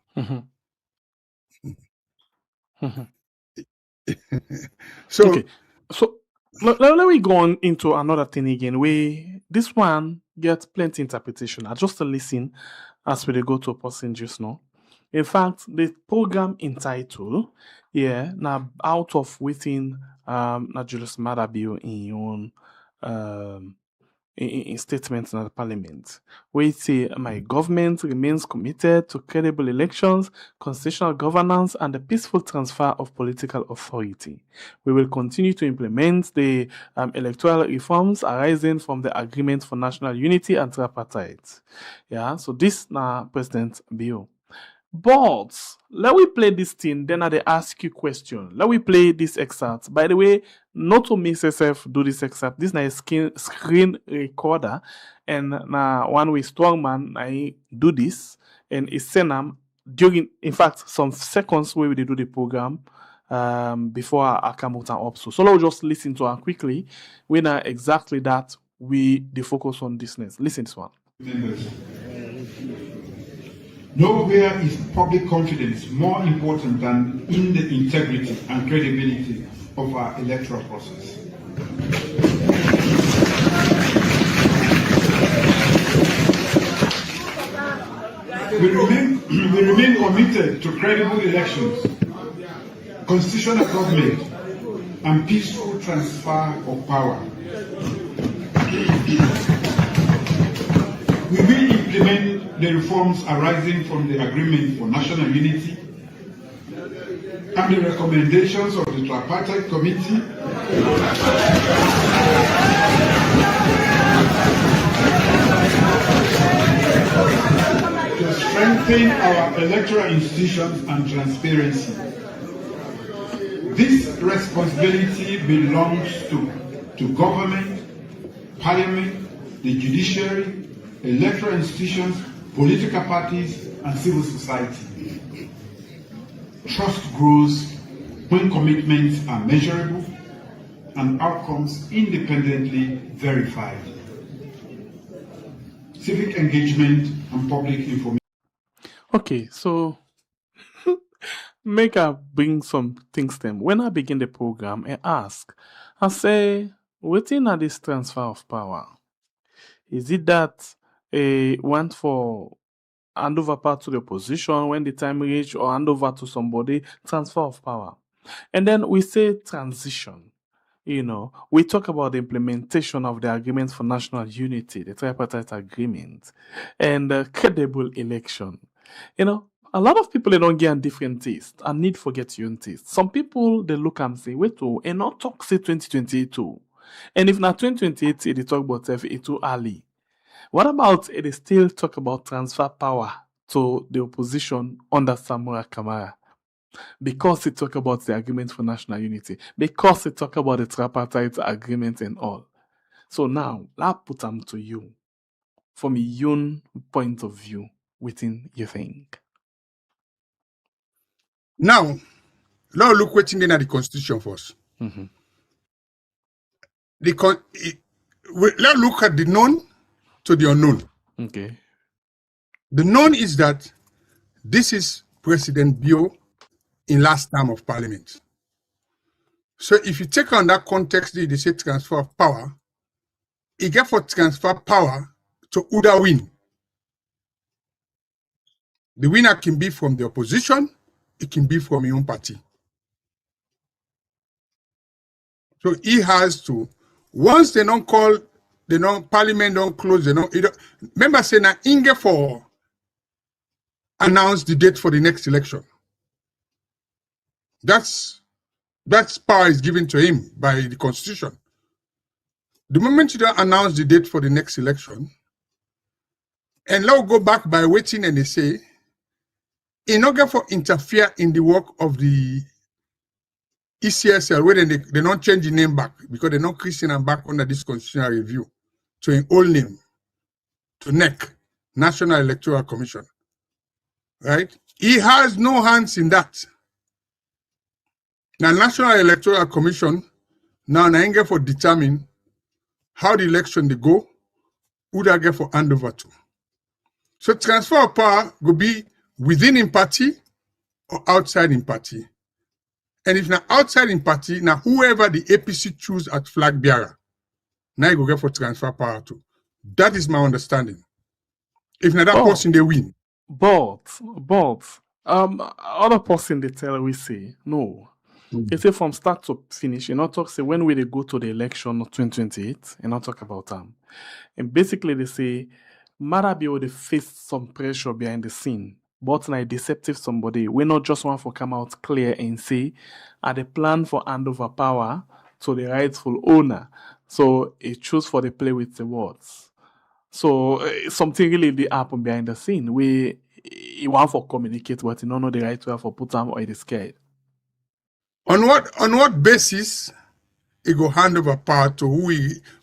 So okay, so let me go on into another thing again. This one gets plenty interpretation. I just listen as we go to a person just now. In fact, the program entitled, now out of within Julius Maada Bio in your own in statements in the parliament, where it say my government remains committed to credible elections, constitutional governance, and the peaceful transfer of political authority. We will continue to implement the electoral reforms arising from the agreement for national unity and tripartite. Yeah, so this now President Bio. But let we play this thing, then they ask you question. Let we play this excerpt. By the way, not to make yourself do this excerpt. This is a screen recorder, and now one way strong man I do this, and it's send them during, in fact, some seconds where we do the program before I come out and up. So let's just listen to her quickly. We know exactly that we the focus on this next. Listen to this one. Members. Nowhere is public confidence more important than in the integrity and credibility of our electoral process. We remain committed to credible elections, constitutional government, and peaceful transfer of power. We will implement the reforms arising from the Agreement for National Unity and the recommendations of the Tripartite Committee to strengthen our electoral institutions and transparency. This responsibility belongs to government, parliament, the judiciary, electoral institutions, political parties, and civil society. Trust grows when commitments are measurable and outcomes independently verified. Civic engagement and public information. Okay, so make I bring some things them. When I begin the program, I say, waiting at this transfer of power. Is it that want for hand over part to the opposition when the time reach, or hand over to somebody, transfer of power? And then we say transition. We talk about the implementation of the agreement for national unity, the tripartite agreement, and credible election. A lot of people, they don't get a different taste and need forget your own taste. Some people, they look and say, wait, and not talk say 2022. And if not 2028, they talk about it too early. What about they still talk about transfer power to the opposition under Samura Kamara? Because they talk about the agreement for national unity, because they talk about the tripartite agreement and all. So now, I'll put them to you from your own point of view, within you think. now, let's look what's in the Constitution first. Mm-hmm. Let's look at the known to the unknown. Okay. The known is that this is President Bio in last term of parliament. So if you take on that context, they say transfer of power, it get for transfer power to either win. The winner can be from the opposition, it can be from your own party. So he has to, once they don't call, parliament don't close, remember saying that Inge for announce the date for the next election. That's power is given to him by the Constitution. The moment you don't announce the date for the next election, and now go back by waiting and they say, in order for interfere in the work of the ECSL, where they don't change the name back because they're not Christian and back under this constitutional review to an old name, to NEC, National Electoral Commission. Right? He has no hands in that. Now, National Electoral Commission now get for determine how the election they go, who they get for handover to. So transfer of power will be within in party or outside in party. And if not outside in party, now whoever the APC choose as flag bearer, now you go get for transfer power to. That is my understanding. If not that person they win. But other person they tell we say no. They say from start to finish, you know, talk say when we they go to the election of 2028, you know, talk about them. And basically they say Maada Bio they face some pressure behind the scene. But now deceptive somebody, we not just want to come out clear and say the plan for handover power to the rightful owner. So it choose for the play with the words. So something really did happen behind the scene. We want for communicate what you don't know the right way for put them or it is scared. On what basis it go hand over power to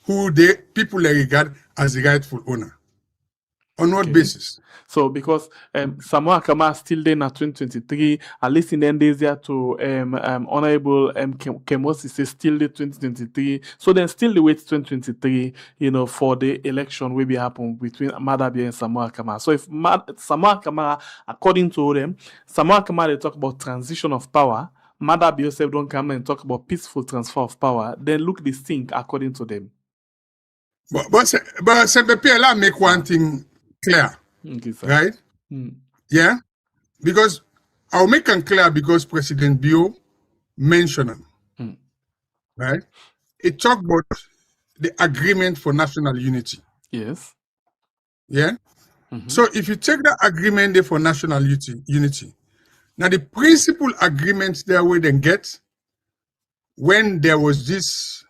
who the people they regard as the rightful owner? On what basis? So because Samoa Kama still there in 2023, at least in the end days there to Honorable Kemosi say still there 2023. So then still the wait 2023, you know, for the election will be happen between Maada Bio and Samoa Kama. So if Samoa Kama, according to them, Samoa Kama they talk about transition of power. Maada Bio self don't come and talk about peaceful transfer of power. Then look the sync according to them. But Sempepe make one thing clear, Okay, right? Yeah, because I'll make it clear because President Bio mentioned them, right? It talked about the agreement for national unity. Yes. Yeah. So if you take that agreement there for national unity, now the principal agreement there we then get when there was this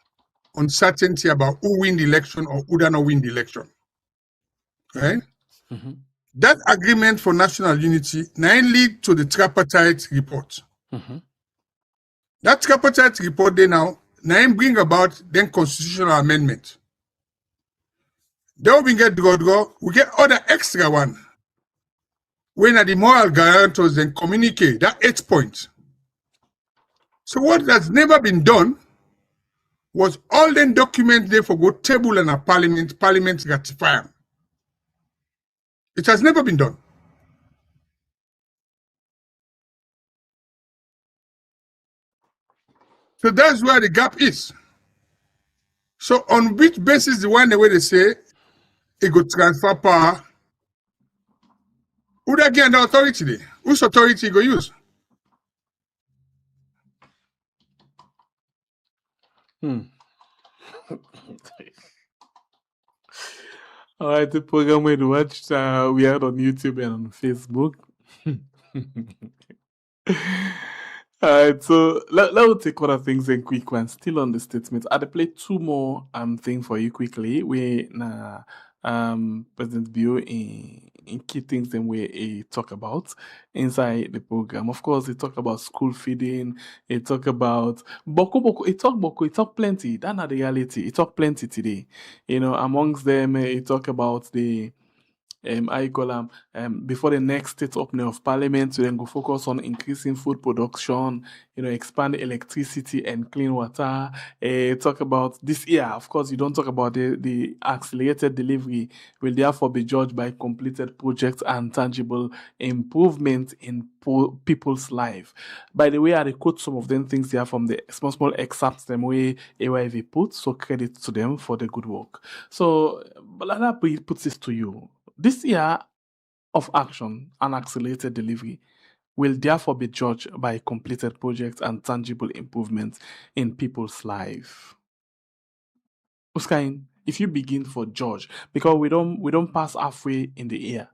uncertainty about who win the election or who don't win the election, right? That agreement for national unity now lead to the tripartite report. That tripartite report they now bring about then constitutional amendment. Then we get we get other extra one. When the moral guarantors then communicate that 8 points. So what has never been done was all then document there for go table and a parliament ratify them. It has never been done. So that's where the gap is. So on which basis the one the way they say it go transfer power? Who that get the authority there? Whose authority go use? All right, the program we watched, we are on YouTube and on Facebook. All right, so let's take other things in quick ones. Still on the statement. I'll play two more things for you quickly. We President Bio in key things then we talk about inside the program. Of course, he talk about school feeding. He talk about boko. He talk plenty. That's not the reality. He talk plenty today. You know, amongst them, he talk about the I call them before the next state opening of parliament, we then go focus on increasing food production, you know, expand electricity and clean water. Talk about this year, of course, you don't talk about the accelerated delivery will therefore be judged by completed projects and tangible improvement in people's life. By the way, I quote some of them things there from the small excerpts them way AYV put, so credit to them for the good work. So Balala puts this to you. This year of action and accelerated delivery will therefore be judged by completed projects and tangible improvements in people's life. Uskain, if you begin for judge, because we don't pass halfway in the year,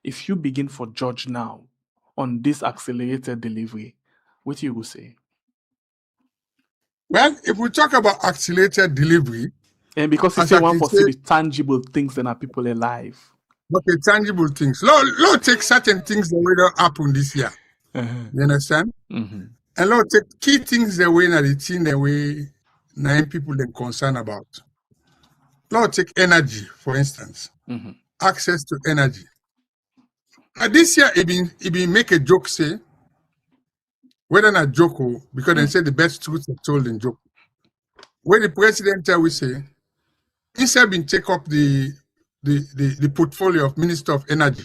if you begin for judge now on this accelerated delivery, what you will say? Well, if we talk about accelerated delivery, and because you say one for see the tangible things that are people alive. Okay, tangible things. Lord take certain things that will not happen this year. You understand? And Lord take key things that way that the thing that we 9 people then concerned about. Lord take energy, for instance. Access to energy. This year it been make a joke say whether not Joko, because they say the best truth are told in Joko. Where the president will say, instead of take up the portfolio of Minister of Energy,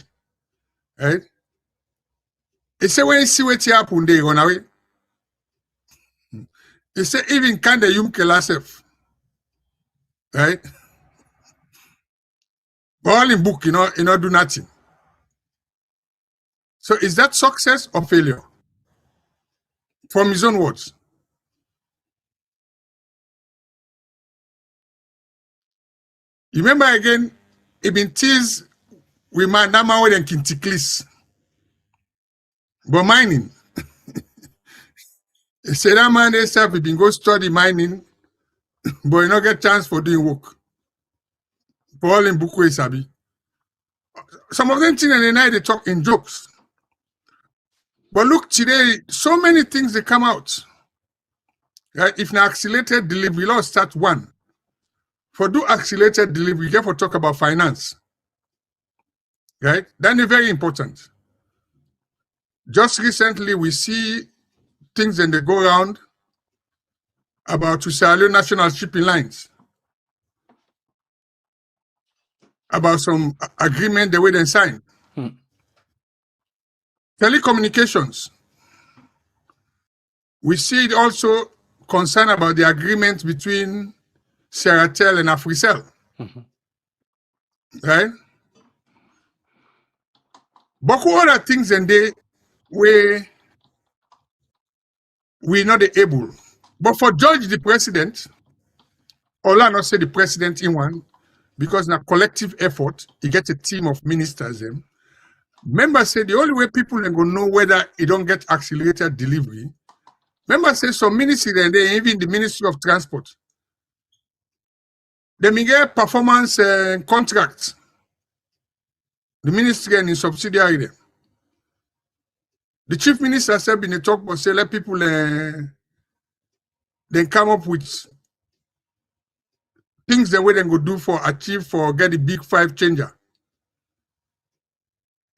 right? He say when you see what happen, they run away. He say even can the young kill herself, right? But all in book, you know, do nothing. So is that success or failure? From his own words. You remember again, he been teased with man that man with Kintiklis. But mining. He said that man himself he been go study mining, but he not get chance for doing work. For all in book way sabi. Some of them things in the night they talk in jokes. But look today, so many things they come out. Right? If an accelerated delivery, let's start one. For do accelerated delivery, therefore talk about finance. Right? That is very important. Just recently, we see things and they go around about Sierra Leone national shipping lines. About some agreement the way they sign. Telecommunications. We see it also concern about the agreement between Sierra and Africell. Right? But what other things and they where we're not able. But for judge the president, or not say the president in one, because in a collective effort, he gets a team of ministers. Members say the only way people are going to know whether you don't get accelerated delivery. Members say some ministry and they even the Ministry of Transport. They may get performance contracts. The ministry and the subsidiary there. The chief minister said in the talk, but say let people then come up with things the way they go do for achieve for get the big five changer.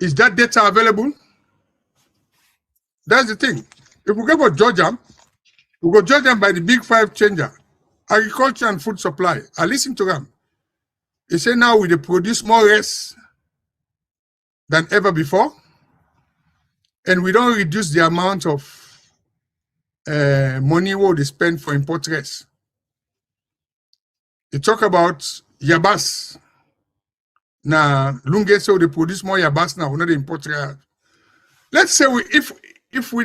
Is that data available? That's the thing. If we go for Georgia, we go judge them by the big five changer, agriculture and food supply. I listen to them. They say now we produce more rice than ever before, and we don't reduce the amount of money what they spend for import rice. They talk about yabas. Now, Lunge so they produce more yabas now, we not import rice. Let's say if we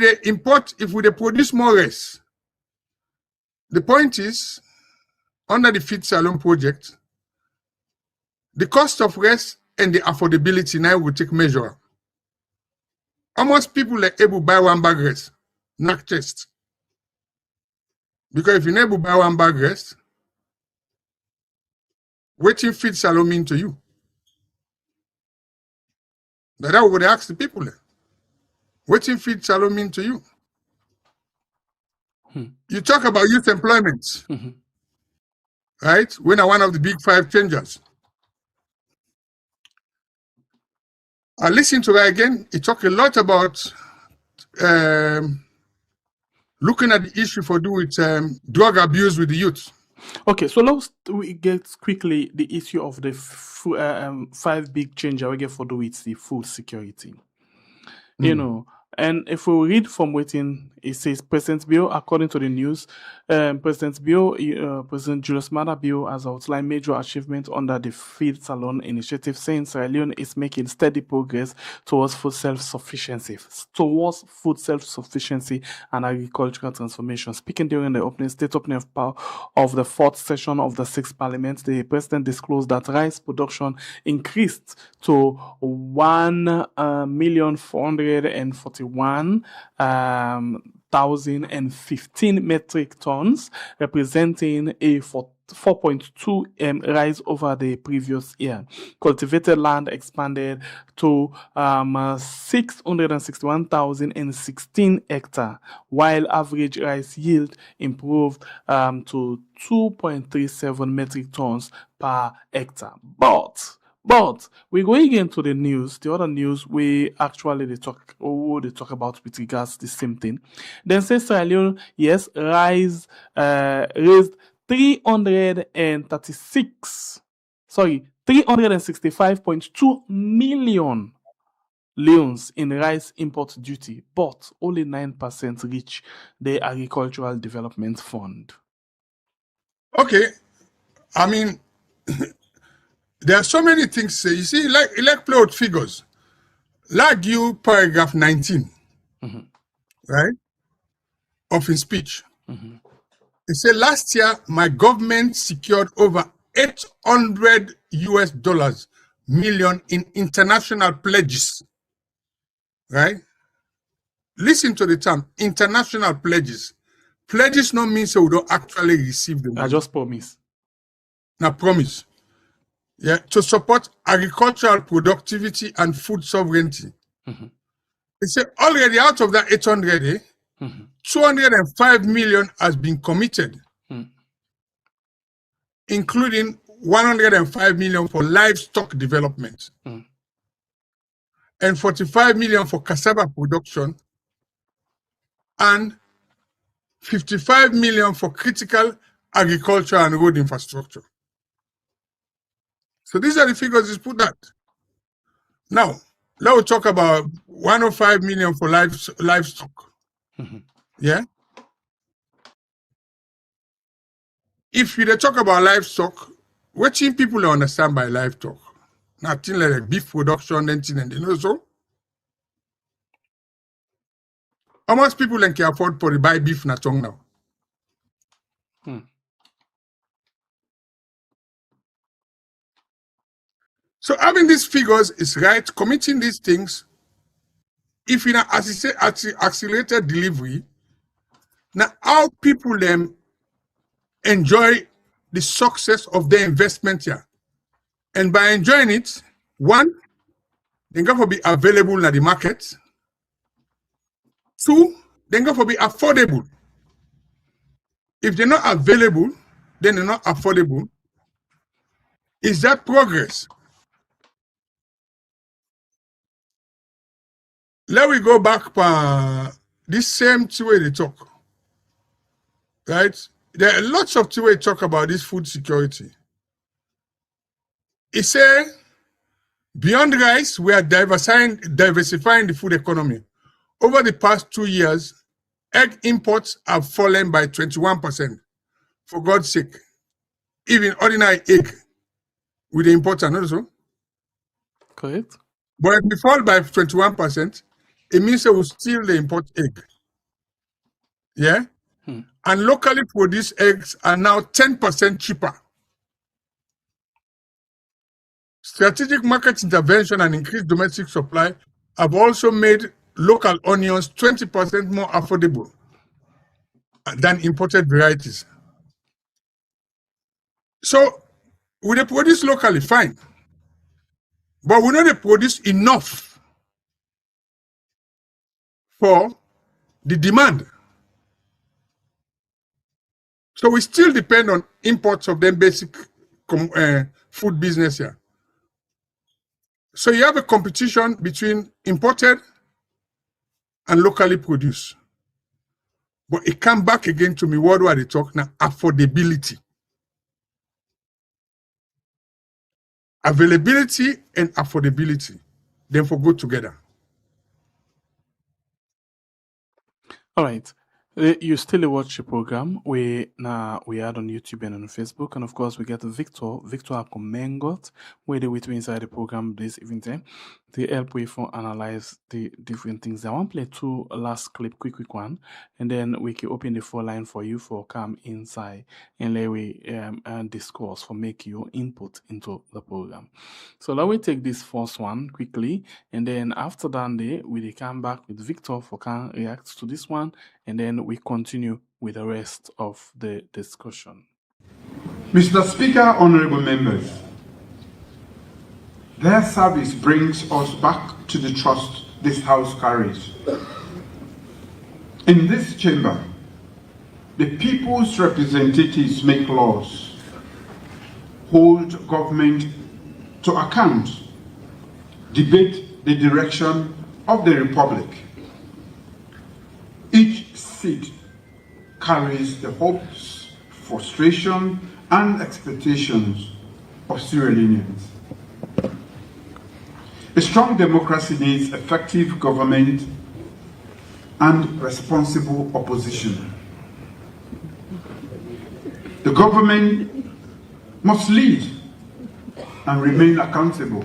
produce more rice, the point is, under the Feed Salon project, the cost of rice and the affordability now will take measure. Almost people are able to buy one bag rice, not chest. Because if you're able to buy one bag rice, what you Feed Salon mean to you? That would ask the people. What you Feed Salon mean to you? You talk about youth employment, right? When are one of the big five changers. I listened to her again. He talked a lot about looking at the issue for do with drug abuse with the youth. Okay, so let's get quickly the issue of the five big changes we get for do with the food security. You know, and if we read from within, it says President Bio, according to the news, President Julius Maada Bio has outlined major achievements under the Feed Salon initiative, saying Sierra Leone is making steady progress towards food self-sufficiency and agricultural transformation. Speaking during the state opening of the fourth session of the sixth parliament, the president disclosed that rice production increased to 1,441,015 metric tons, representing a 4.2 rise over the previous year. Cultivated land expanded to 661,016 hectares, while average rice yield improved to 2.37 metric tons per hectare. But But we going into the news, the other news we actually they talk about with regards to the same thing. Then says Sierra Leone, yes, raised 365.2 million leones in rice import duty, but only 9% reach the Agricultural Development Fund. Okay, I mean, there are so many things to say. You see, like play with figures. Like you, paragraph 19, right, of his speech. He said, last year, my government secured over $800 million in international pledges, right? Listen to the term, international pledges. Pledges no means we don't actually receive the money. I just promise. Now, promise. Yeah, to support agricultural productivity and food sovereignty. They say already out of that 800, 205 million has been committed, including 105 million for livestock development and 45 million for cassava production and 55 million for critical agriculture and road infrastructure. So these are the figures he's put at. Now, let's talk about 105 million for livestock. Yeah? If we talk about livestock, what people understand by livestock? Nothing like beef production, anything, and you know so. How much people can afford to buy beef na tongue now? So having these figures is right, committing these things, if in an accelerated delivery, now how people enjoy the success of their investment here. And by enjoying it, one, they're going to be available in the market. Two, they're going to be affordable. If they're not available, then they're not affordable. Is that progress? Let me go back to this same way they talk. Right? There are lots of way talk about this food security. It says, beyond rice, we are diversifying the food economy. Over the past 2 years, egg imports have fallen by 21%. For God's sake, even ordinary egg with the importer, not so. Correct. But if we fall by 21%, it means that we still the import egg. Yeah? And locally produced eggs are now 10% cheaper. Strategic market intervention and increased domestic supply have also made local onions 20% more affordable than imported varieties. So, we they produce locally, fine. But we know they produce enough for the demand. So we still depend on imports of them basic food business here. So you have a competition between imported and locally produced. But it comes back again to me, what do I talk now? Affordability. Availability and affordability, then for go together. All right. You still watch the program. We are on YouTube and on Facebook, and of course we get Victor Ako Mengot, where they with me inside the program this evening. They help we for analyze the different things. I want to play two last clip, quick one, and then we can open the phone line for you for come inside and let we discourse for make your input into the program. So let me take this first one quickly, and then after that we come back with Victor for can react to this one, and then we continue with the rest of the discussion. Mr. Speaker, honorable members, their service brings us back to the trust this House carries. In this chamber, the people's representatives make laws, hold government to account, debate the direction of the Republic. Each seat carries the hopes, frustration, and expectations of Sierra Leoneans. A strong democracy needs effective government and responsible opposition. The government must lead and remain accountable.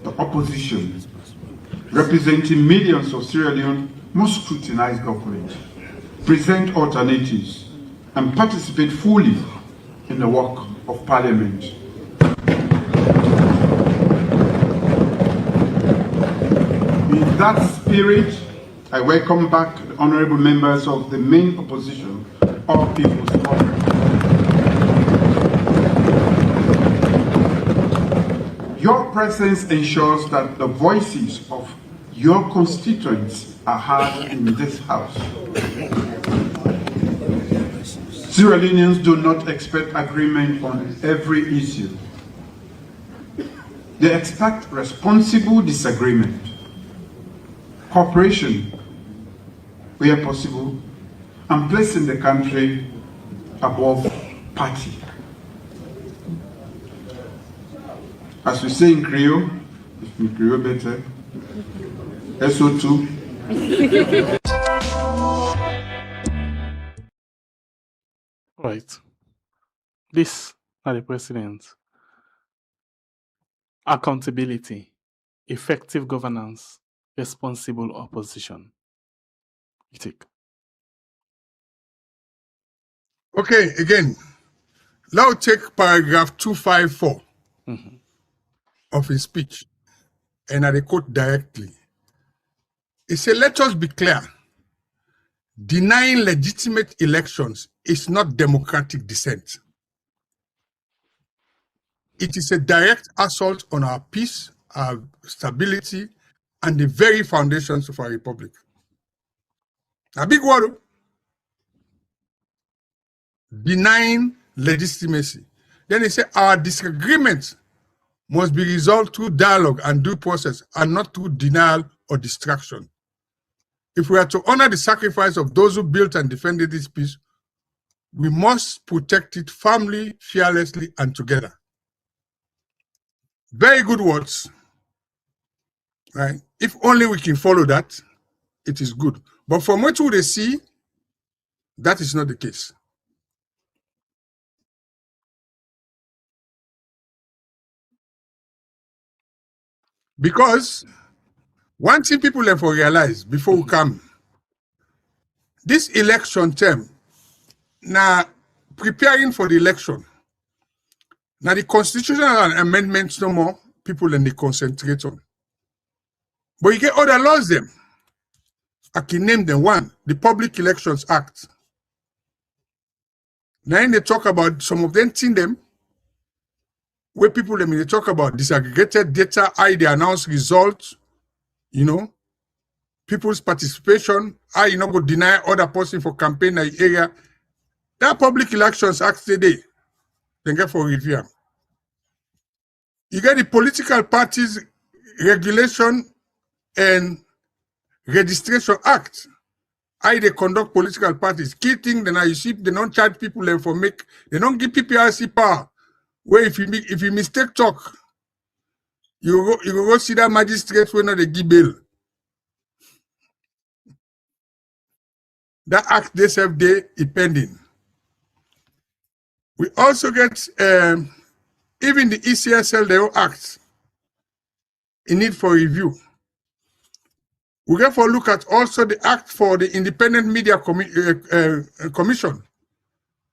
The opposition, representing millions of Sierra Leone, must scrutinize government, present alternatives, and participate fully in the work of Parliament. In that spirit, I welcome back the honorable members of the main opposition of People's Party. Your presence ensures that the voices of your constituents are heard in this House. Sierra Leoneans do not expect agreement on every issue. They expect responsible disagreement, cooperation where possible, and placing the country above party. As we say in Creole, if in Creole better, SO2. Right. This are the president. Accountability, effective governance, responsible opposition. You take. Okay, again, now take paragraph 254 of his speech, and I quote directly. He said, let us be clear. Denying legitimate elections is not democratic dissent. It is a direct assault on our peace, our stability, and the very foundations of our republic. A big word. Denying legitimacy. Then he said, our disagreements must be resolved through dialogue and due process, and not through denial or distraction. If we are to honor the sacrifice of those who built and defended this peace, we must protect it firmly, fearlessly, and together. Very good words, right? If only we can follow that, it is good. But from what they see, that is not the case. Because one thing people have to realize before we come, this election term, now preparing for the election, now the constitutional amendments no more, people and they concentrate on. But you get other laws them. I can name them. One, the Public Elections Act. Now they talk about some of them thing them, where people they talk about disaggregated data, how they announce results, you know, people's participation, how you not go deny other person for campaign in the area. That Public Elections Act today, they get for review. You get the Political Parties Regulation and Registration Act. How they conduct political parties. Key thing, then you see, they don't charge people for make, they don't give PPRC power. Where if you mistake talk, you go see that magistrate when they give bail. That act they serve day is pending. We also get even the ECSL, their own act in need for review. We get for look at also the act for the Independent Media Commission.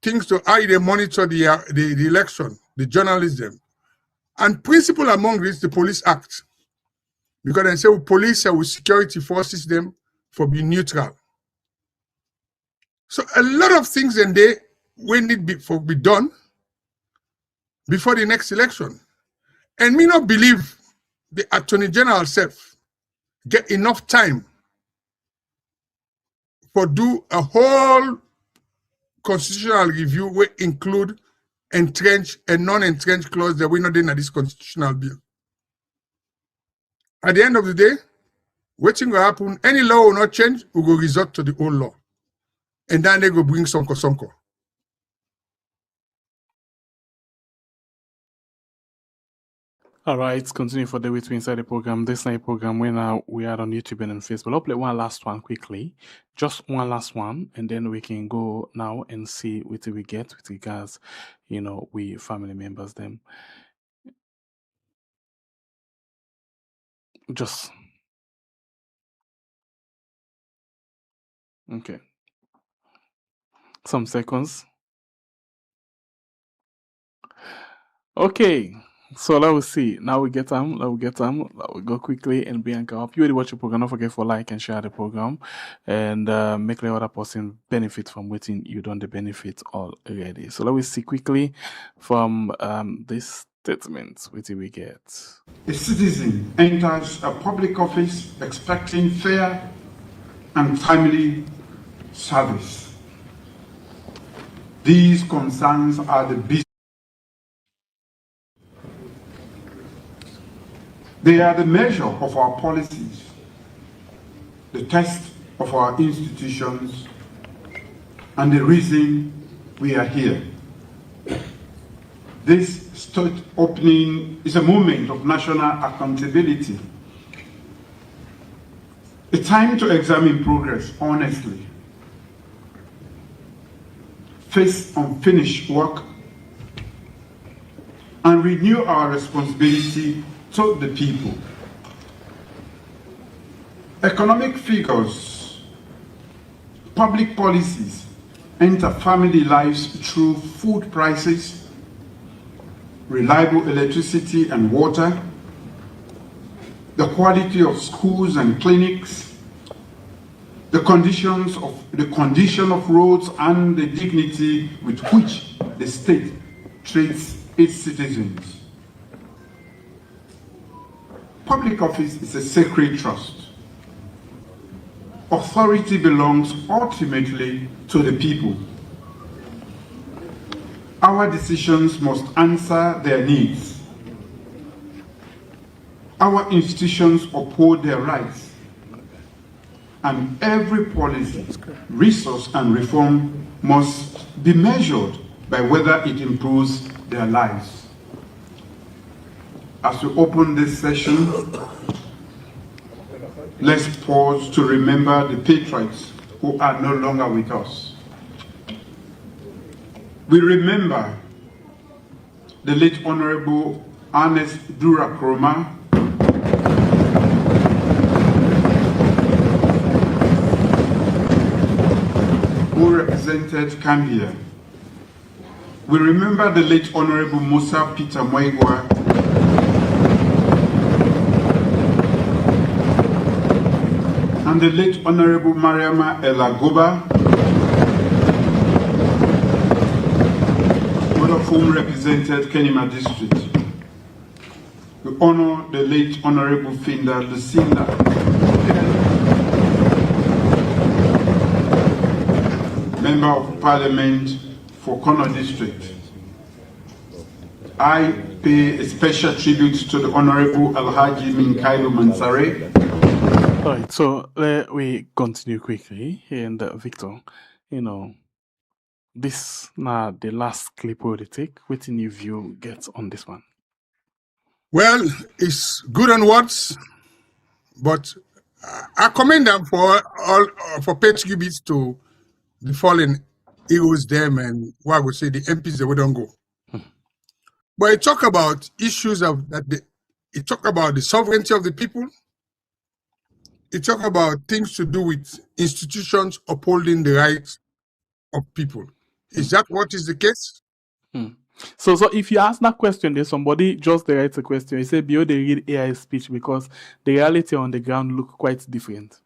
Things to how they monitor the election, the journalism. And principle among this, the Police Act. Because they say we police and we security forces them for being neutral. So a lot of things in there will need to be done before the next election. And me not believe the Attorney General self get enough time for do a whole constitutional review will include entrenched and non-entrenched clause that we're not in this constitutional bill. At the end of the day, waiting will happen, any law will not change, we will resort to the old law. And then they go bring sonko. All right, continue for the way to inside the program. This night program, we are on YouTube and on Facebook. I'll play one last one quickly, just one last one, and then we can go now and see what we get with regards, we family members them. Just okay, some seconds. Okay. So let us see. Now we get them. Now we go quickly and Bianca. If you already watch the program, don't forget for like and share the program, and make the other person benefit from what you don't the benefit already. So let us see quickly from this statement what we get. A citizen enters a public office expecting fair and timely service. These concerns are the business. They are the measure of our policies, the test of our institutions, and the reason we are here. This state opening is a moment of national accountability, a time to examine progress honestly, face unfinished work, and renew our responsibility to the people. Economic figures, public policies enter family lives through food prices, reliable electricity and water, the quality of schools and clinics, the condition of roads, and the dignity with which the state treats its citizens. Public office is a sacred trust. Authority belongs ultimately to the people. Our decisions must answer their needs. Our institutions uphold their rights. And every policy, resource, and reform must be measured by whether it improves their lives. As we open this session, let's pause to remember the patriots who are no longer with us. We remember the late Honorable Ernest Dura Kroma, who represented Cambia. We remember the late Honorable Musa Peter Moigwa, and the late Honorable Mariama Elagoba, both of whom represented Kenima District. We honor the late Honorable Finda Lucinda, Member of Parliament for Kono District. I pay a special tribute to the Honorable Alhaji Minkailu Mansare. All right, so we continue quickly. And Victor, this now the last clip we take. What new view gets on this one? Well, it's good on words, but I commend them for paying tribute to the fallen heroes, them, and what I would say the MPs that we don't go. But it talk about issues it talk about the sovereignty of the people. It talk about things to do with institutions upholding the rights of people. Is that what is the case? So if you ask that question, there's somebody just writes a question. He said, "Bio, they read AI speech because the reality on the ground look quite different."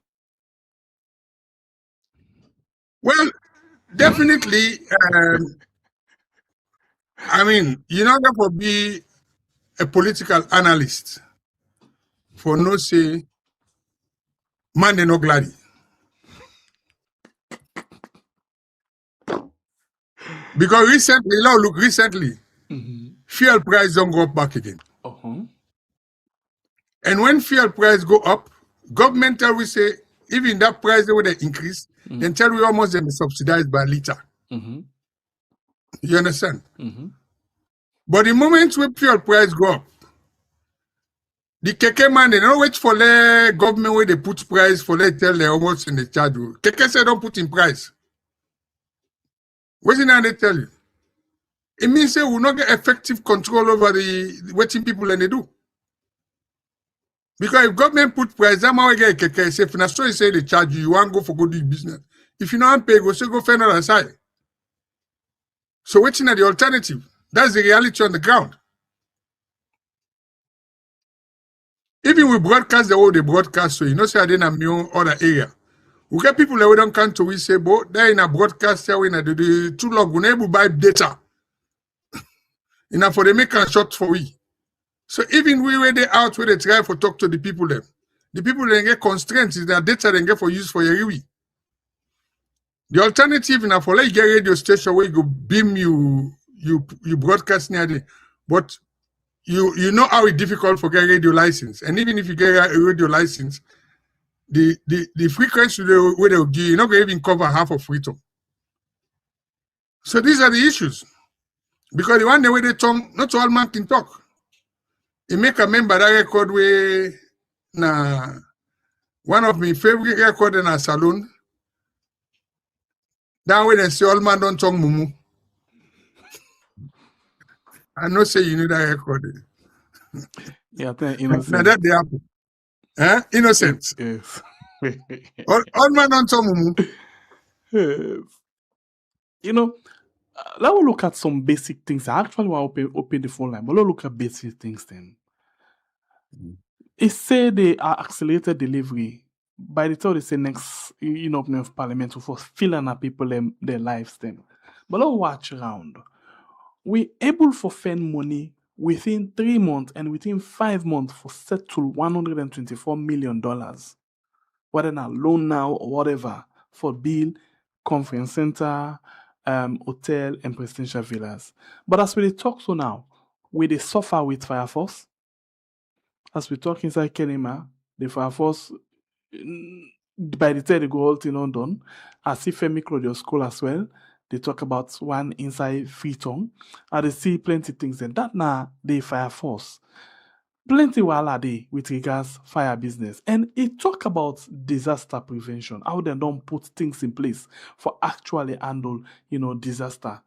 Well, definitely. I mean, you're not going to be a political analyst for no say, man, they no glad. Because recently, now look, fuel price don't go up back again. And when fuel price go up, government tell we say, even that price they will increase, then tell we almost them subsidized by liter. You understand? But the moment when fuel price go up, the keke man, they don't wait for the government where they put price for they tell they almost in the charge. Keke say don't put in price. What's in there they tell you? It means they will not get effective control over the waiting people and they do. Because if government put price, that man will get keke. Say, if na so say they charge you, you want to go for go do business. If you don't pay, go say go find another side. So waiting at the alternative. That's the reality on the ground. Even we broadcast the way they broadcast, so you know, say I didn't have my own other area. We get people that we don't come to, we say, but they're in a broadcast here, we in the too long, we never buy data. Enough for they make a shot for we. So even we where they out, where they try for talk to the people them they get constraints, is their data they get for use for your we. The alternative now for let you get radio station where you go beam you broadcast near there. But you know how it's difficult for get radio license. And even if you get a radio license, the frequency where they'll give you're not going to even cover half of Freetown. So these are the issues. Because the one the way they talk, not all man can talk. He make a member that record where one of my favorite record in a salon. That way they say all man don't talk mumu. I know say you know that record. Yeah, I think innocent. Now that they happen. Innocent. Yes. all man don't talk mumu. Yes. You know, let's look at some basic things. I actually want to open the phone line, but let's look at basic things then. It say they are accelerated delivery. By the time they say next, opening of parliament, for filling up people their lives then. But let's watch around. We able to spend money within 3 months and within 5 months for settle $124 million. Whether a loan now or whatever for bill, conference center, hotel and presidential villas. But as we talk so now, we they suffer with Fire Force. As we talk inside Kenema, the Fire Force, by the time they go all in London, I see Femi Claudio School as well. They talk about one inside Freetown. And they see plenty things. And that now, they Fire Force. Plenty while are they with regards fire business. And it talk about disaster prevention. How they don't put things in place for actually handle, disaster.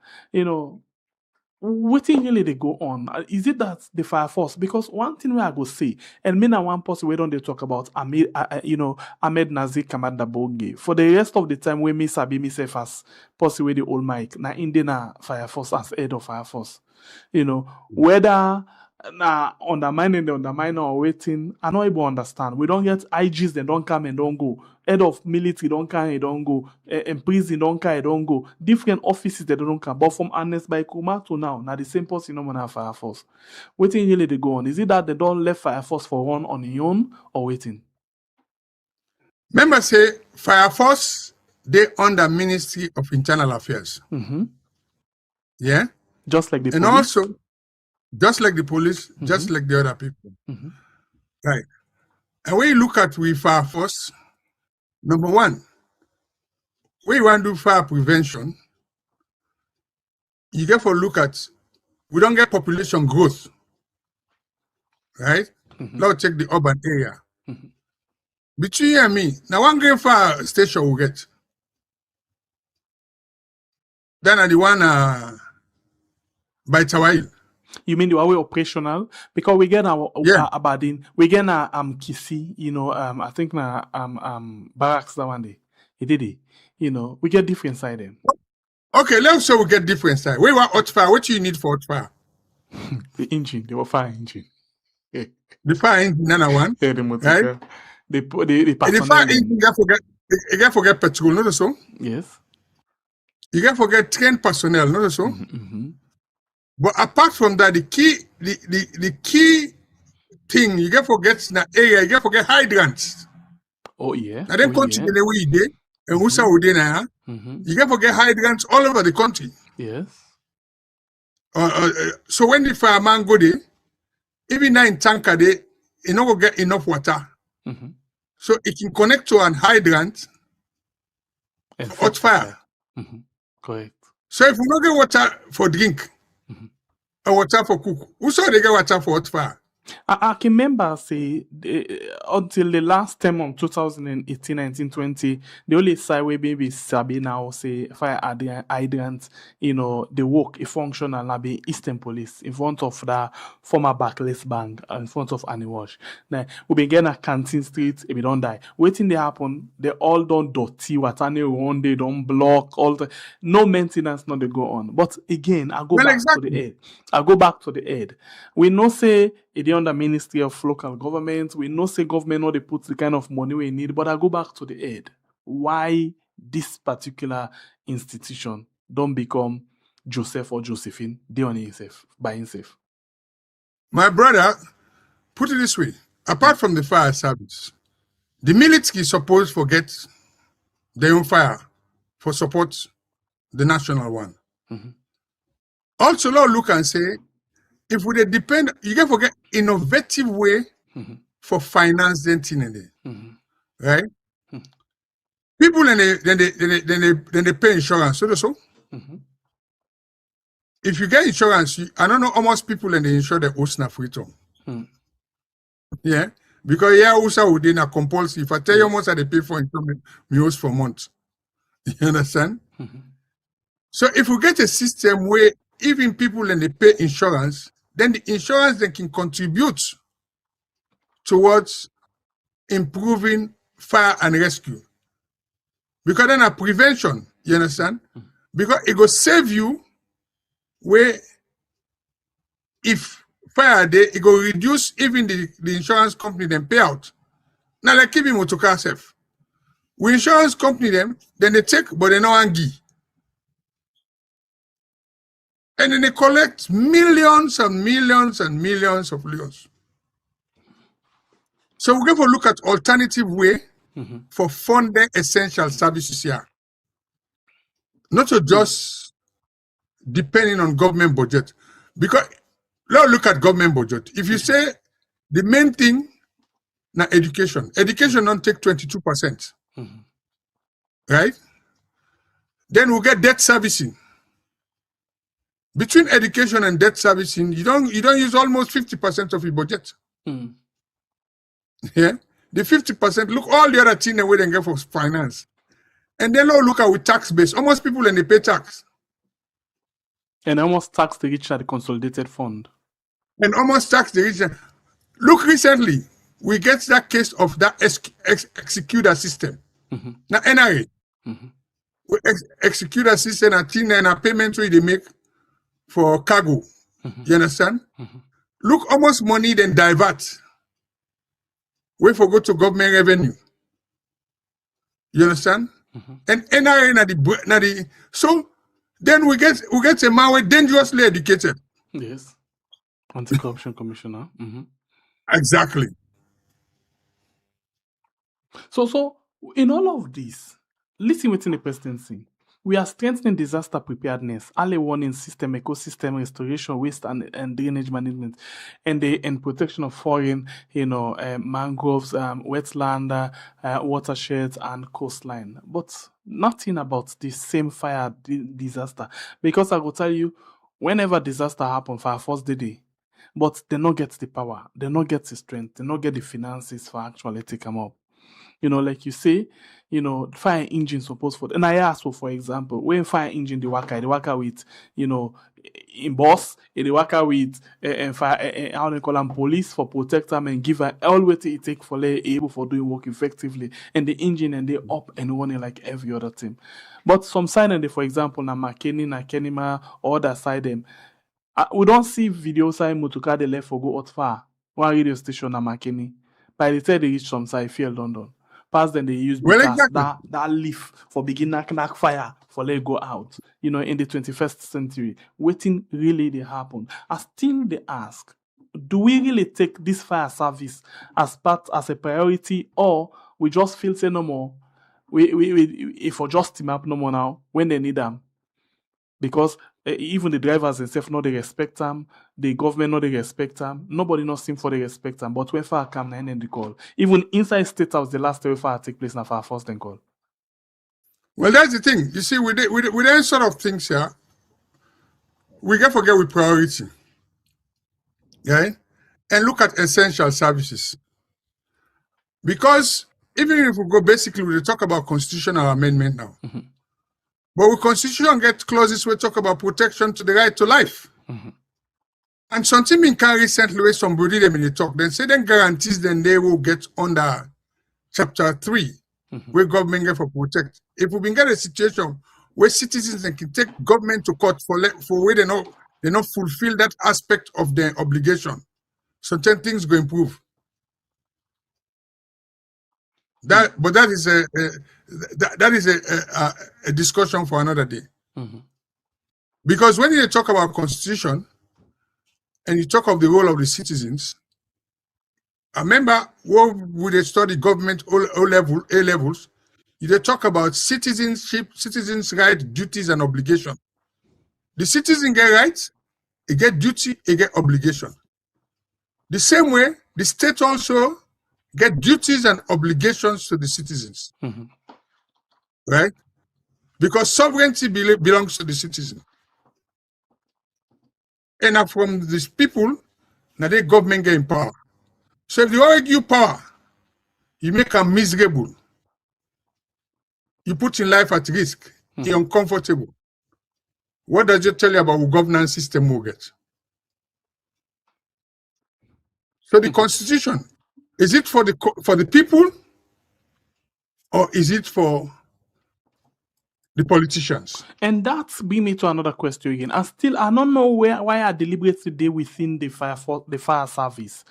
What really they go on? Is it that the Fire Force? Because one thing where I go say, and me and one person we don't they talk about Ahmed Nazir Kamanda Bonge. For the rest of the time, when me sabi myself as possibly the old mic, na Indiana Fire Force as head of Fire Force. Whether undermining the underminer or waiting, I not able to understand. We don't get IGs, they don't come and don't go. Head of military don't come and don't go. In prison don't come and don't go. Different offices they don't come. But from Ernest by Kuma to now the same person no Fire Force. Waiting really they go on. Is it that they don't left Fire Force for one on their own or waiting? Remember say Fire Force they under Ministry of Internal Affairs. Yeah? Just like the and police. Also just like the police, just like the other people. Right. And when you look at we Fire Force, number one, when you want to do fire prevention, you get to look at, we don't get population growth. Right? Let's check the urban area. Between you and me, now one great fire station we get. Then the one by Tawai. You mean the way operational? Because we get our Aberdeen, we get Kisi, I think barracks that one day. He did it. We get different side then. Okay, let's say we get different side. We want hot fire. What do you need for hot fire? The engine, the fire engine. The fire engine, another one. Yeah, the motor. Right? The fire engine, you can forget petrol, not so? Yes. You can forget trained personnel, not so? But apart from that, the key thing you get forget in that area, you get forget hydrants. Oh yeah. Now them country the way you did, and who's out there now, you get forget hydrants all over the country. Yes. So when the fireman go there, even now in tanker there, he not go get enough water. Mm-hmm. So it can connect to an hydrant And for hot fire. Mm-hmm. Correct. So if we don't get water for drink, or water for cook, who saw they get water for hot fire? I can remember, say, until the last term of 2018, 19, 20, the only side where baby Sabi now say fire hydrant, they work, a functional, now be Eastern Police in front of the former Barclays Bank, in front of Annie Wash. Now, we begin at Canteen Street, if we don't die. Waiting they happen, they all don't dirty, what any one, they don't block, all the, no maintenance, not they go on. But again, I go Well, back exactly. to the head. I go back to the head. We know say it under Ministry of Local Government. We know say government know they put the kind of money we need, but I go back to the head. Why this particular institution don't become Joseph or Josephine, they on himself, by himself? My brother, put it this way, apart from the fire service, the military is supposed to forget their own fire for support the national one. Mm-hmm. Also, now look and say, if we depend, you can forget innovative way for finance then thing in there, right? People then they pay insurance. So if you get insurance, I don't know how much people and they insure their own snap return. Yeah, because also would in a compulsory. If I tell you how much they pay for insurance, me for months. You understand? So if we get a system where even people and they pay insurance, then the insurance then can contribute towards improving fire and rescue. Because then a prevention, you understand? Because it will save you where if fire day, it will reduce even the insurance company then payout. Now they keep him to car safe. We insurance company them, then they take, but they no give. And then they collect millions and millions and millions of loans. So we're going to look at alternative way for funding essential services here. Not to just depending on government budget. Because let's look at government budget. If you say the main thing now education don't take 22%. Right? Then we'll get debt servicing. Between education and debt servicing, you don't use almost 50% of your budget. Yeah, the 50%, look all the other things that we then get for finance. And then look at with tax base. Almost people and they pay tax. And almost tax the rich at the consolidated fund. And almost tax the rich. Look recently, we get that case of that executor system. Now NRA. We execute a system and a payment way they make for cargo. You understand? Look how much money then divert. We forgot to government revenue. You understand? And NRA na the so then we get a man who dangerously educated. Yes. Anti-corruption commissioner. Exactly. So in all of this, listen within the presidency. We are strengthening disaster preparedness, early warning system, ecosystem restoration, waste and drainage management, and protection of foreign, mangroves, wetland, watersheds, and coastline. But nothing about the same fire disaster, because I will tell you, whenever disaster happens for our first day, but they not get the power, they not get the strength, they not get the finances for actually take them up. Like you say, fire engine supposed for, and I ask for example, when fire engine they work with, in boss, they work with fire, how they call them, police for protect them and give her all what it take for they able for doing work effectively, and the engine and they up and running like every other team. But some side and they, for example, na McKinney, na Kenima, or other side them, we don't see video side motocar they left for go out far. One radio station na McKinney. By the time they reach some side field London. Past then they use exactly. that leaf for begin knock fire for let go out. In the 21st century, waiting really they happen. I still they ask, do we really take this fire service as a priority, or we just feel say no more? We if we just team up no more now when they need them? because even the drivers themselves no they respect them, the government no they respect them, nobody not seem for they respect them. But when far come na end the call, even inside State House, the last time far take place na far first then call. Well, that's the thing. You see, with any sort of things here, we can forget with priority, right? And look at essential services. Because even if we go basically, we talk about constitutional amendment now. But with constitution get clauses we talk about protection to the right to life. And something in can recently where somebody them in the talk, then say then guarantees then they will get under chapter 3, where government get for protect. If we can get a situation where citizens can take government to court for where they not fulfill that aspect of their obligation, certain things go improve. But that is a discussion for another day. Because when you talk about constitution and you talk of the role of the citizens, I remember when they study government A levels, they talk about citizenship, citizens' rights, duties, and obligation. The citizen get rights, he get duty, he get obligation. The same way, the state also get duties and obligations to the citizens, right? Because sovereignty belongs to the citizen. And now from these people, now the government get in power. So if they already give you power, you make them miserable. You put in life at risk. You're uncomfortable. What does it tell you about the governance system we'll get? So the constitution, is it for the people or is it for the politicians? And that brings me to another question again. And still, I don't know why I deliberately they within the fire service.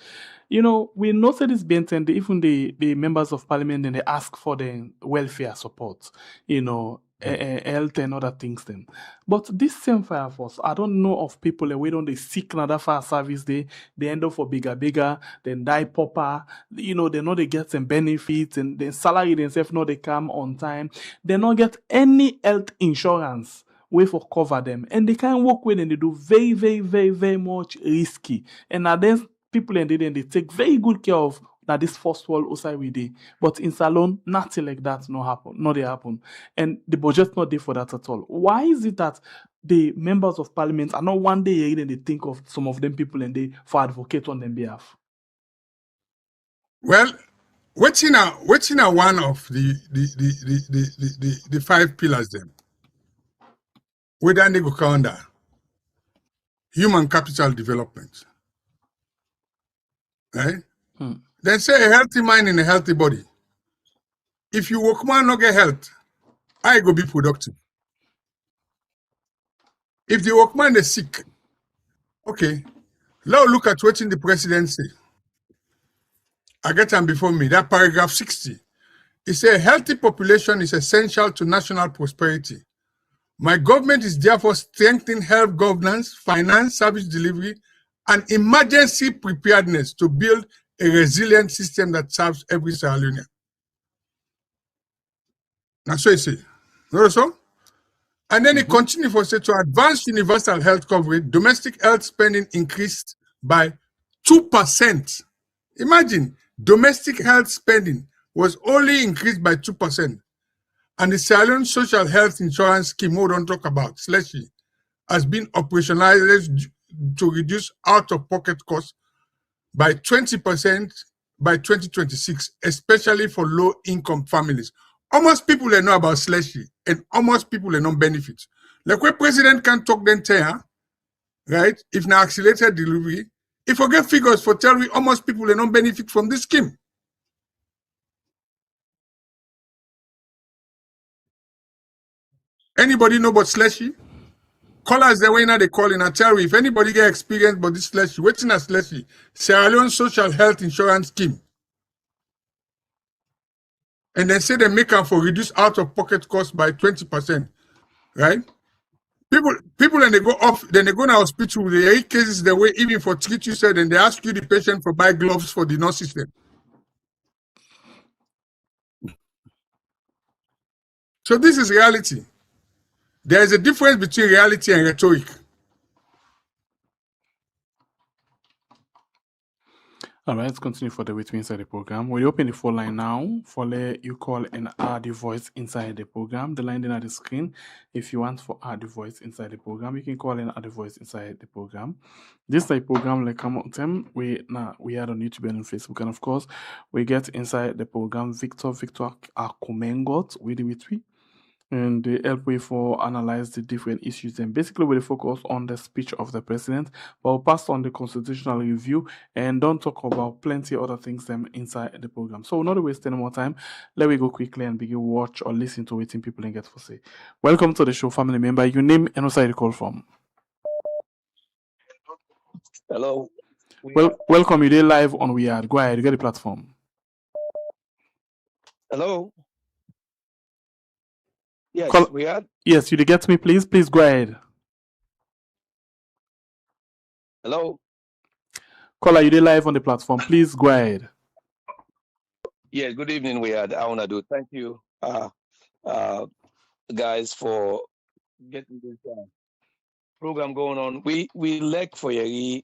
You know, we noted this Benton, even the members of parliament, then they ask for the welfare support, you know, health and other things then. But this same fire force, I don't know of people that we don't they seek another fire service, they end up for bigger, then die proper, you know, they know they get some benefits and the salary themselves know they come on time. They not get any health insurance way for cover them. And they can't work with and they do very, very, very, very much risky. And now then people and they take very good care of that this first world outside we day. But in Salon, nothing like that no they happen. And the budget's not there for that at all. Why is it that the members of parliament are not one day and they think of some of them people and they for advocate on their behalf? Well, what's in one of the 5 pillars then? Whether they go under human capital development. Right? Then say a healthy mind in a healthy body. If you work man not get health, I go be productive. If the workman is sick, okay, now look at what in the president say. I get them before me, that paragraph 60. It says a healthy population is essential to national prosperity. My government is therefore strengthening health governance, finance, service delivery, and emergency preparedness to build a resilient system that serves every Sierra Leonean. That's what it says. Notice so? And then it continues for say to advance universal health coverage, domestic health spending increased by 2%. Imagine, domestic health spending was only increased by 2%. And the Sierra Leone Social Health Insurance Scheme, we don't talk about, SLESHI, has been operationalized to reduce out-of-pocket costs by 20% by 2026, especially for low-income families. Almost people they know about SLESHI, and almost people they know benefits. Like where president can talk then tell, right? If now accelerated delivery, if we get figures for tell we almost people they don't benefit from this scheme. Anybody know about SLESHI? Call us the way now they call in and tell you if anybody get experience about this SLESHI. What's in a SLESHI? Sierra Leone Social Health Insurance Scheme. And then say they make them for reduce out-of-pocket costs by 20%. Right? People and they go off, then they go to hospital, they hate cases the way even for treat you said, and they ask you the patient for buy gloves for the nurse system. So this is reality. There is a difference between reality and rhetoric. All right, let's continue for the way to inside the program. We open the phone line now. For you call and add your voice inside the program. The line then at the screen. If you want to add the voice inside the program, you can call and add the voice inside the program. This type program like come on them. We are on YouTube and on Facebook, and of course we get inside the program Victor Ako Mengot with we. And they help we for analyze the different issues. And basically, we focus on the speech of the president, but we'll pass on the constitutional review and don't talk about plenty of other things them inside the program. So, not to waste any more time, let me go quickly and begin watch or listen to what people and get for say. Welcome to the show, family member. Your name and also you call from. Hello. Welcome. You did live on We Are. Go ahead, you get the platform. Hello. Yes, We Are. Yes, you did get me, please. Please go ahead. Hello. Caller, you did live on the platform. Please go ahead. Yes, good evening, We Are. I want to do. Thank you, guys, for getting this program going on. We lack for when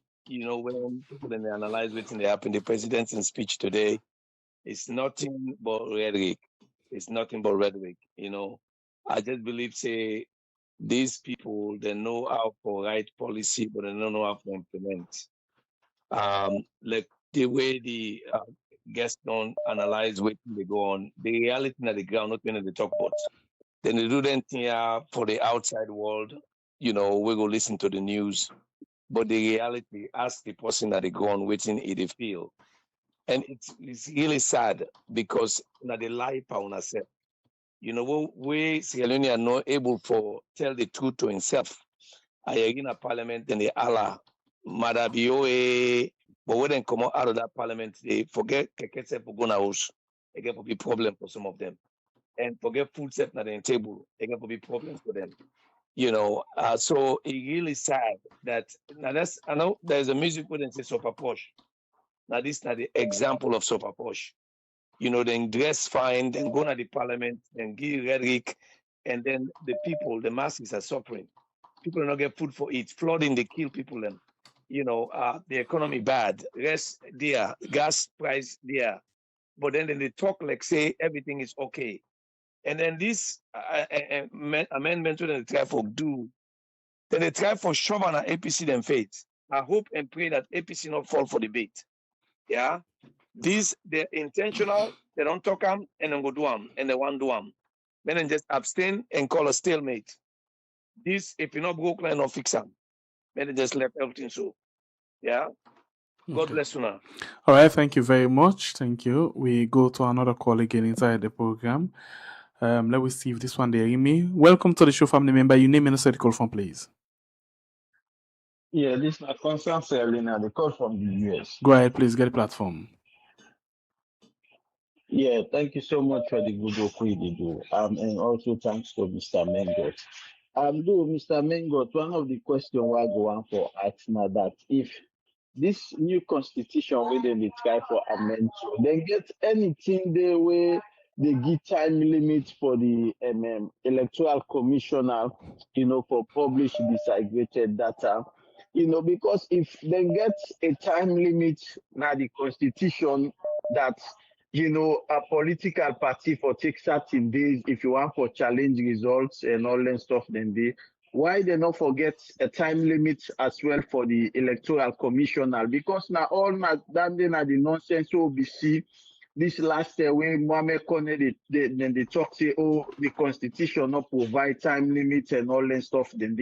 people then analyze what's happened. The president's speech today is nothing but rhetoric. It's nothing but rhetoric. I just believe, say, these people, they know how to write policy, but they don't know how to implement. Like the way the guests don't analyze what they go on, the reality on the ground, not when they talk about. Then they do them here for the outside world, we go listen to the news. But the reality, ask the person that they go on waiting they feel. And it's really sad because they lie on ourselves. We Sierra Leone are not able to tell the truth to himself. I in a parliament and the Allah Maada Bio, but when they come out of that parliament, they forget keketse for go na house. It get to be problem for some of them. And forget food set at the table, it get to be problem for them. So it's really sad that I know there's a music where they say super posh. Now this is not the example of super posh. Then dress fine, then go to the parliament, then give rhetoric, and then the people, the masses are suffering. People are not get food for it. Flooding, they kill people. Then, the economy bad. Rest there, gas price there. But then they talk like say everything is okay. And then this amendment when they try for do, then they try for shove on APC them faith. I hope and pray that APC not fall for the bait. Yeah. They're intentional, they don't talk them, and then go do them, and they want do them. Then just abstain and call a stalemate. This, if you're not broke, then not fix them. Then they just left everything so. Yeah? God bless you now. All right, thank you very much. Thank you. We go to another call again inside the program. Let me see if this one they hear me. Welcome to the show, family member. Your name and the call from, please. Yeah, this is my concern, Sierra Leone. They call from the US. Go ahead, please. Get the platform. Yeah, thank you so much for the good work we do. And also thanks to Mr. Mengot. Mr. Mengot, one of the questions I go on for asking that if this new constitution where they try for amend to, they get anything there where they give time limit for the electoral commissioner, for publish disaggregated data. Because if they get a time limit now the constitution that a political party for take certain days if you want for challenge results and all that stuff, then why they not forget a time limit as well for the electoral commissioner? Because now all that the nonsense we see this last year when Mohamed Kone they talk say, oh, the constitution not provide time limits and all that stuff, then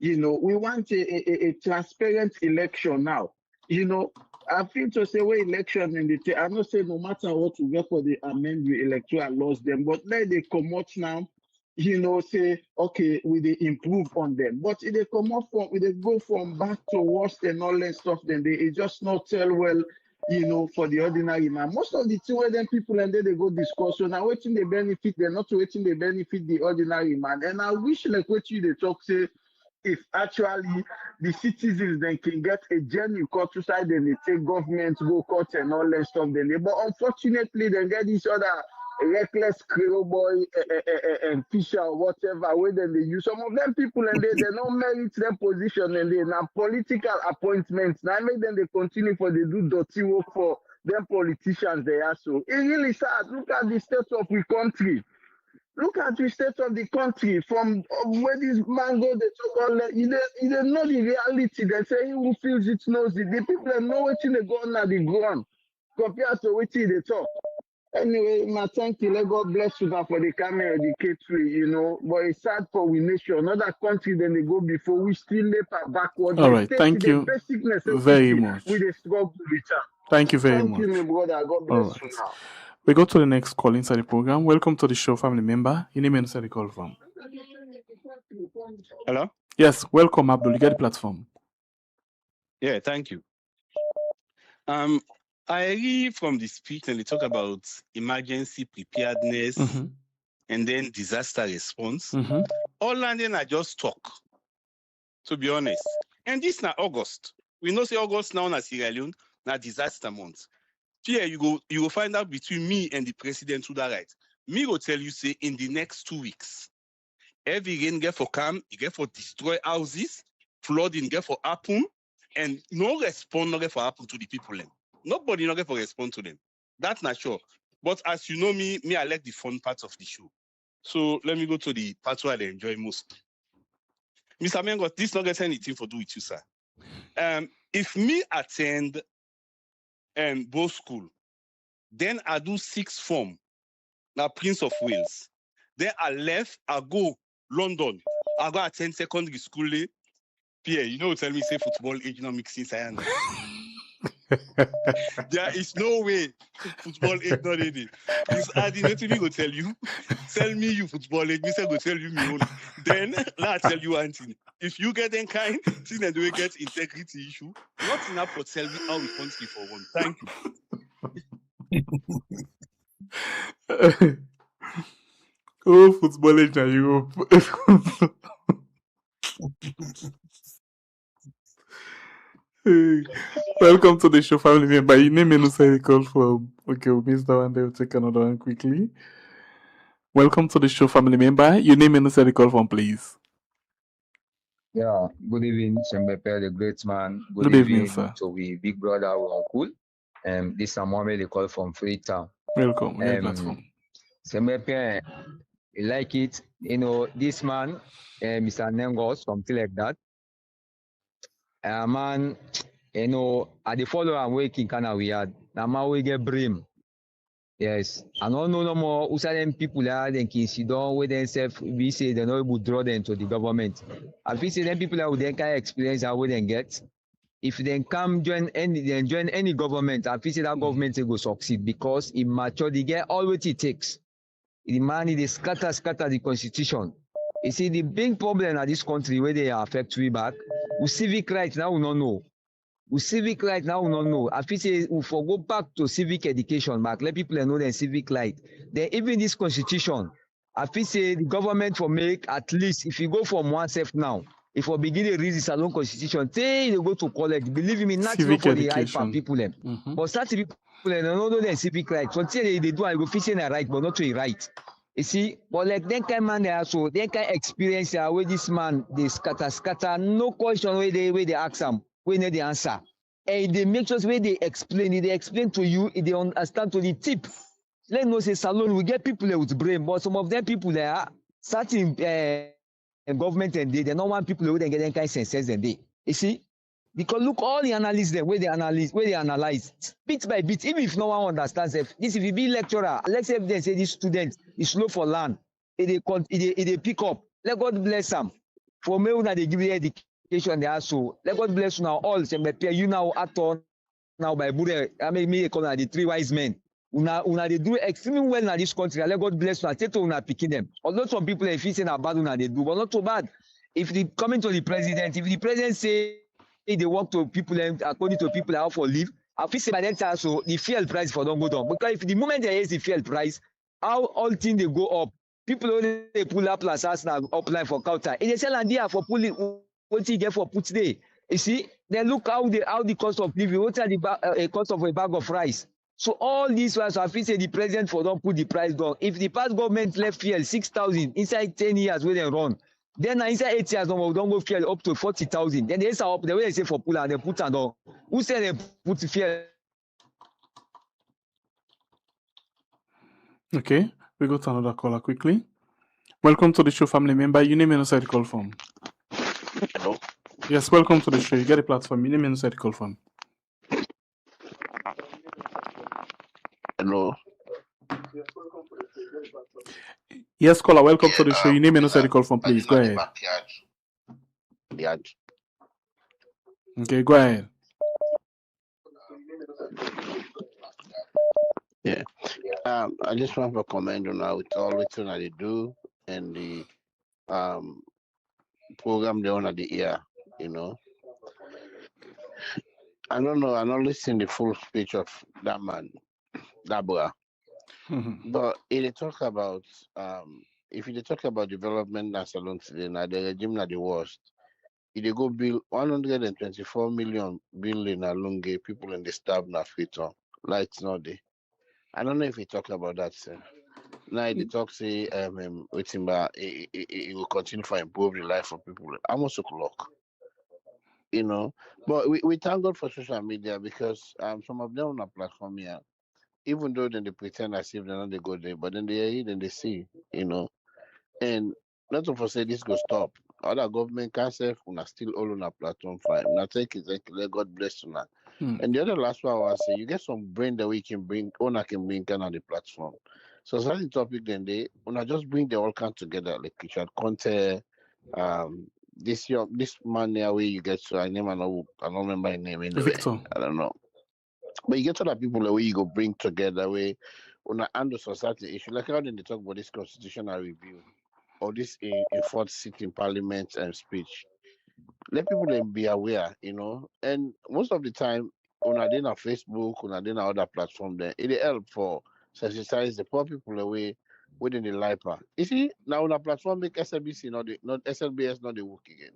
we want a transparent election now. I feel to say we election in the I not say no matter what we get for the amend the electoral laws them, but let they come out now, say okay, we they improve on them. But if they come out from they go from back to worse and all that stuff, then they just not tell well, for the ordinary man. Most of the two where them people and then they go discuss. So now waiting they benefit, they're not waiting they benefit the ordinary man. And I wish like what you they talk say if actually the citizens then can get a genuine countryside, then they take government, go court and all that stuff, then but unfortunately they get this other reckless Creole boy and Fisher or whatever way then they use. Some of them people and they don't merit their position and they now political appointments. Now make them they continue for they do dirty work for them politicians they are so. It really sad. Look at the state of the country. Look at the state of the country from where this man go, they talk all that. You don't know the reality. They say he who feels it knows it. The people that know what they go on at the ground compared to what they talk. Anyway, my thank you. Let God bless you now for the camera educatory, you know. But it's sad for we nation. Another country than they go before, we still leap backward. All right, thank you basic very much. We the struggle with her. Thank you very much. Thank you, my brother. God bless you now. We go to the next call inside the program. Welcome to the show, family member. Your name and inside the call from. Hello? Yes, welcome, Abdul. You get the platform. Yeah, thank you. I read from the speech and they talk about emergency preparedness and then disaster response. All and then I just talk, to be honest. And this now August. We know say August now na Sierra Leone, na disaster month. Here you go find out between me and the president who that right. Me go tell you say in the next 2 weeks, every rain get for come, it get for destroy houses, flooding get for happen, and no response no get for happen to the people them. Nobody not get for respond to them. That's not sure. But as you know me I like the fun part of the show. So let me go to the part where I enjoy most. Mr. Mengot, this not get anything to do with you, sir. If me attend both school, then I do 6th form, now Prince of Wales. Then I left, I go London. I go attend secondary school. Pierre, you know, tell me say football age not mixing science. There is no way football age not in it. Because I didn't go tell you. Tell me you football age, me say go tell you me own. Then let I tell you one thing. If you get them kind, thing and we get integrity issue, not enough for tell me how we country for one. Thank you. Oh, football age in Europe. Welcome to the show, family member. Your name and say the call from. Okay, we'll miss that one. They'll take another one quickly. Welcome to the show, family member. Your name and say the call from, please. Yeah, good evening, Sembepe, the great man. Good evening, sir. So we big brother, we are cool. This is Mohammed, the call from Freetown. Welcome. Platform. Sembepe, you like it? You know, this man, Mr. Nengos, something like that. Man, you know, at the follow and waking kind of we had. Now man we get brim. Yes. I don't know no more who say them people are then can sit down with themselves. We say they're not able to draw them to the government. I feel say them people are with them kind of experience how we then get. If they come join any government, I feel say that government will succeed because it mature they get all what it takes. The man they scatter the constitution. You see the big problem at this country where they affect we back. With civic rights now we don't know. With civic rights now we don't know. I feel say we for go back to civic education back. Let people know their civic right. Then even this constitution, I feel say the government for make at least if you go from oneself now, if we begin to read this alone constitution, say you go to college, believe me, not for the right for people them. But certain people they don't know their civic rights. So they do I go feel say right, but not to a right. You see, but like then kind man they also they can experience where this man they scatter no question where they ask them where they answer. And they make sure where they explain to you, they understand to the tip. Let me say salon we get people with brain, but some of them people they are certain government and they don't want people who then get them kind of senses and they. You see, because look all the analysts there where they analyze bit by bit, even if no one understands it. This if you be lecturer, let's say they say this student is slow for learn, they pick up. Let God bless them. For me, when they give you education, they are so. Let God bless you now all. You now act on now by Buddha. I mean, me call the 3 wise men. Una they do extremely well in this country. Let God bless you. I tell you, una picking them. Although some people if you say na bad, una they do, but not so bad. If they coming to the president, if the president say they work to people and according to people out for leave, I feel say by that time so the fuel price for don't go down. Because if the moment there is the fuel price, how all things they go up, people only they pull up plus us now upline for counter. If they sell and there for pulling what you get for put today. You see, then look how the cost of living, what are the cost of a bag of rice. So all these ones, I feel say the president for don't put the price down. If the past government left fuel 6,000 inside 10 years where they run, then inside 8 years, we don't go fuel up to 40,000. Then they say up the way they say for pull and they put and down. Who said they put fuel? Okay, we go to another caller quickly. Welcome to the show, family member. Your name and inside the call form. Hello. Yes, welcome to the show. You get a platform. Your name and inside the call form. Hello. Yes, caller, welcome to the show. Your name and inside the call form, please. Go ahead. Backyard. Okay, go ahead. Yeah. I just want to comment on how it's all written that they do and the program they on at the year, you know. I don't know, I don't listen the full speech of that man, that boy. But if they talk about development as alone today, now the regime are the worst. If they go build 124 million building along people in the staff na fit on, lights not there. I don't know if he talk about that, sir. Now they talk say waiting but it will continue to improve the life of people. Almost o'clock. You know. But we thank God for social media because some of them on a platform here, even though then they pretend as if they're not they go there, but then they hear it and they see, you know. And not to say this go stop. Other government can say una still all on a platform fine. Now thank you, let God bless you now. And the other last one I want to say, you get some brain that we can bring, owner can bring kind of the platform. So that's the topic then they una just bring the all kind together, like Richard Conte, this man there where you get to I don't remember his name anyway. Victor. I don't know. But you get other people the way you go bring together where una handle society issue. Like how then they talk about this constitutional review or this in fourth seat in parliament and speech. Let people then be aware, you know. And most of the time, on a dinner Facebook, on a dinner other platform, there it help for sensitize the poor people away within the LIPA. You see, now on a platform make SLBC not SLBS not the work again.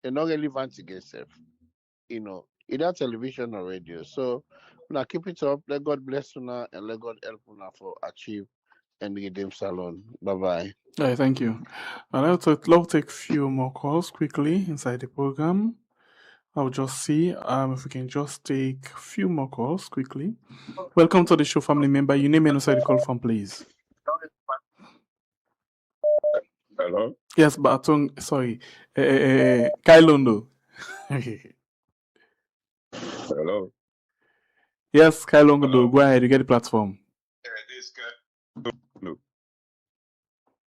They're not relevant against self, you know, either television or radio. So now keep it up. Let God bless you now and let God help you now for achieve and redeem salon. Bye bye. All right, thank you. And I'll take a few more calls quickly inside the program. I'll just see if we can just take a few more calls quickly. Welcome to the show, family member. Your name and inside the call form, please. Hello? Yes, Batung, sorry. Kailondo. Hello? Yes, Kailondo, go ahead, you get the platform.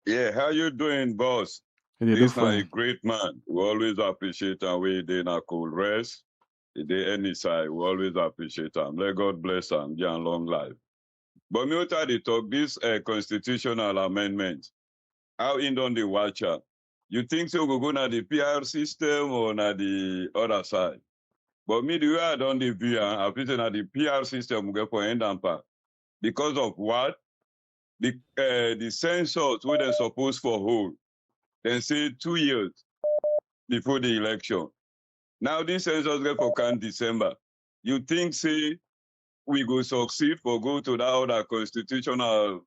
Yeah, how you doing, boss? Yeah, This is a great man. We always appreciate him. We did a cool rest. They any side, we always appreciate him. Let God bless him, give him long life. But me try to talk this constitutional amendment. How in on the watcher? You think so we go na the PR system or na the other side? But me the way I done the view, I think na the PR system we go for end and part. Because of what? The census where they're supposed for hold, then say 2 years before the election. Now this census get for can December. You think say we go succeed for go to that other constitutional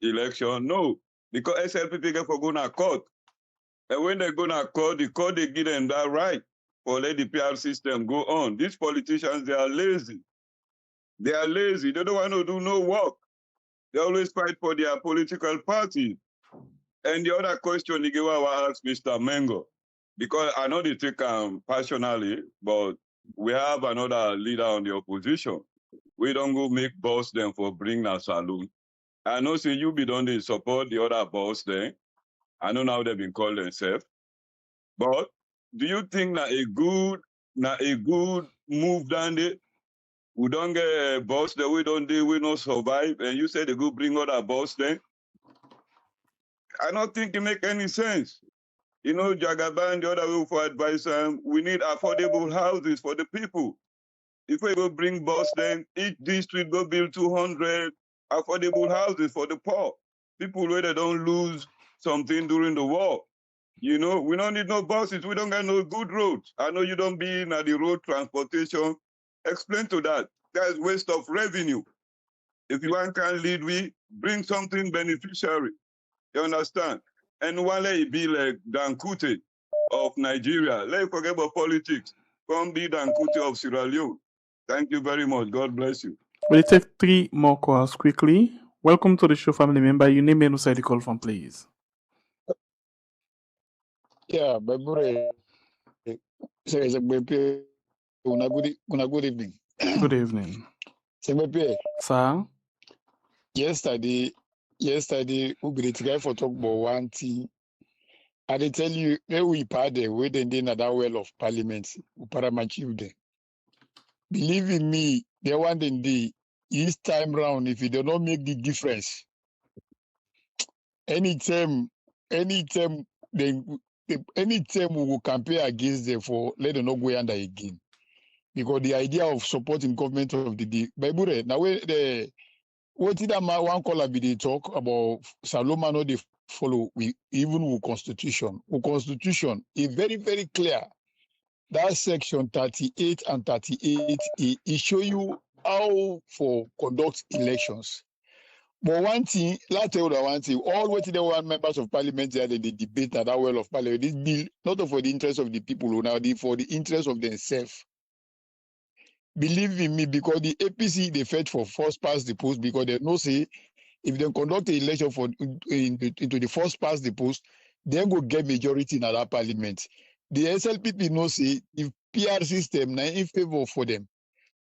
election? No, because SLPP get for go na court. And when they go na court, the court they give them that right for let the PR system go on. These politicians, they are lazy. They are lazy. They don't want to do no work. They always fight for their political party. And the other question I will ask Mr. Mengo, because I know they take passionately, but we have another leader on the opposition. We don't go make boss them for bring a saloon. I know say you be done they support the other boss then. I know now they've been called themselves. But do you think that a good move down there? We don't get a boss that we don't do, we not survive, and you say they go bring other boss then? I don't think it make any sense. You know, Jagaban, the other way for advice, we need affordable houses for the people. If we go bring boss, then each district go build 200 affordable houses for the poor. People where they don't lose something during the war. You know, we don't need no buses. We don't got no good roads. I know you don't be in the road transportation. Explain to that. That's waste of revenue. If you want can lead, we bring something beneficiary. You understand? And one lay be like Dankute of Nigeria. Let's forget about politics. Come be Dankute of Sierra Leone. Thank you very much. God bless you. We'll take 3 more calls quickly. Welcome to the show, family member. Your name and who the call from, please. Yeah, but good evening. Good evening. Sir? Yesterday, we be the guy for talk about one thing. I dey tell you, when we part there, we then another well of parliament, we paramachieve them. Believe in me, the one then this time round, if you do not make the difference, anytime they anytime we will campaign against them for let them not go under again. Because the idea of supporting government of the day, Bible now what did that one caller be they talk about Saloma no they follow we even with constitution. With constitution is very, very clear. That section 38 and 38 it show you how for conduct elections. But one thing, let's tell you one thing, all what the one members of parliament there they debate at that well of parliament, this bill, not for the interest of the people, now for the interest of themselves. Believe in me, because the APC they fought for first past the post because they know say if they conduct the election for into the first past the post, they go get majority in that parliament. The SLPP know say if PR system now in favor for them,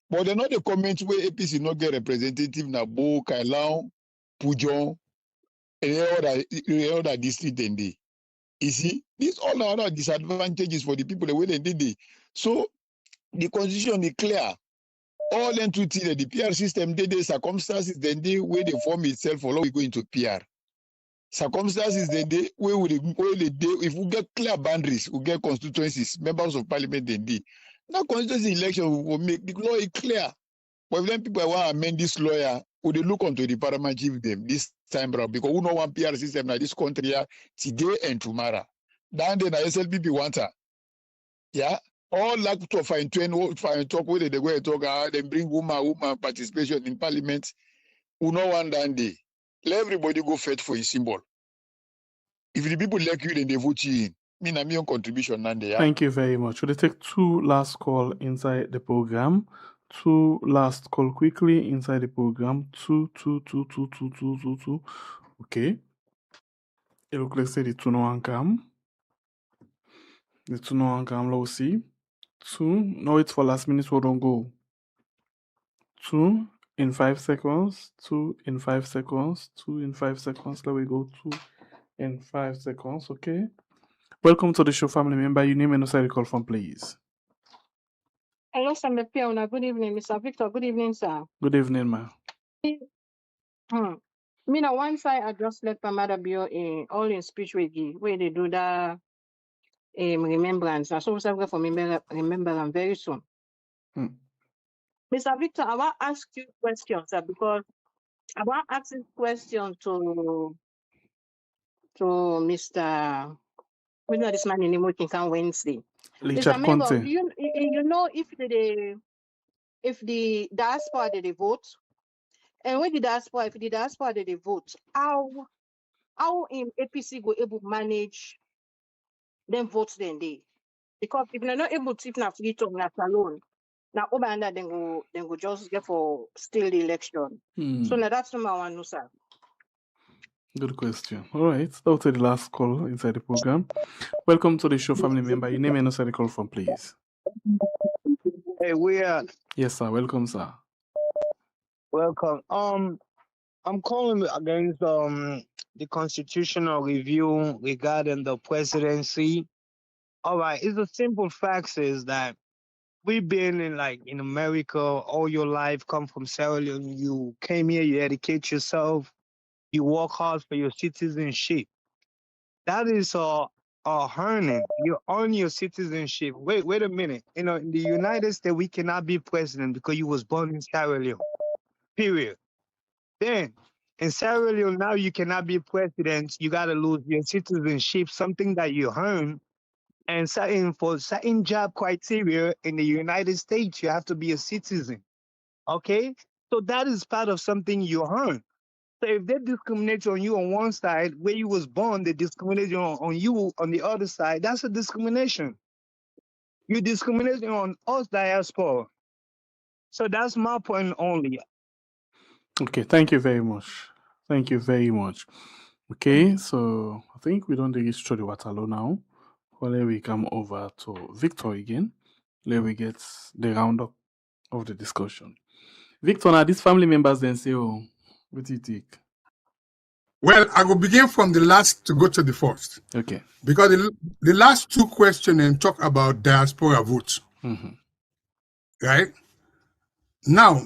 but they know the comment where APC not get representative na Bo, Kailan, Pujon, and other district and they. You see, these all are disadvantages for the people the way they did it. So the constitution is clear. All entity the PR system, they circumstances, then they where they form itself for long we go into PR. Circumstances, then they where if we get clear boundaries, we get constituencies, members of parliament, then they. Now constituency election will make the law clear. But if then people want to amend this lawyer, would they look onto the paramount chief them this time around because we know one PR system now this country here today and tomorrow. Then the SLPP want her. Yeah. All like to find talk whether they go and talk, then bring woman participation in parliament. Who no one that day. Let everybody go fight for a symbol. If the people like you, then they vote you in. Me na me own contribution nande. Yeah? Thank you very much. We'll take 2 last call inside the program. 2 last call quickly inside the program. 2. Okay. It looks like say the 2 no one come. The 2 no one come. Let's see. 2. No, it's for last minute. We don't go. 2 in 5 seconds. 2 in 5 seconds. 2 in 5 seconds. Let we go 2 in 5 seconds. Okay. Welcome to the show, family member. Your name and who the call from, please. Hello, Mr. Piona. Good evening, Mr. Victor. Good evening, sir. Good evening, ma. Me na one side I just let Maada Bio all in speech where they do that remembrance. I saw something for remember them very soon. Mr. Victor, I want to ask you questions, sir, because I want to ask this question to Mr. We know this man in the working on Wednesday. Richard Mr. Mengo, Conte. you know if the diaspora they vote, and when if the diaspora they vote, how in APC go able to manage them votes then they? Because if they're not able to if not free talk not alone, now over and then go just get for still the election. So now that's number one, no sir. Good question. All right, that was the last call inside the program. Welcome to the show, family member. Your name and who the call from, please. Hey, we are. Yes, sir. Welcome, sir. Welcome. I'm calling against the constitutional review regarding the presidency. All right, it's the simple facts is that we've been in America all your life, come from Sierra Leone, you came here, you educate yourself, you work hard for your citizenship. That is earning. You earn your citizenship. Wait a minute. In the United States, we cannot be president because you was born in Sierra Leone. Period. Then in Sierra Leone, now you cannot be president. You got to lose your citizenship, something that you earn. And for certain job criteria in the United States, you have to be a citizen. Okay? So that is part of something you earn. So if they discriminate on you on one side, where you was born, they discriminate on you on the other side, that's a discrimination. You discriminate on us diaspora. So that's my point only. Okay, thank you very much. Thank you very much. Okay, so I think we don't reach through the Waterloo now. Well, let we come over to Victor again. Let we get the roundup of the discussion. Victor, now these family members then say, oh, what do you think? Well, I will begin from the last to go to the first. Okay. Because the last two questions talk about diaspora votes. Mm-hmm. Right? Now,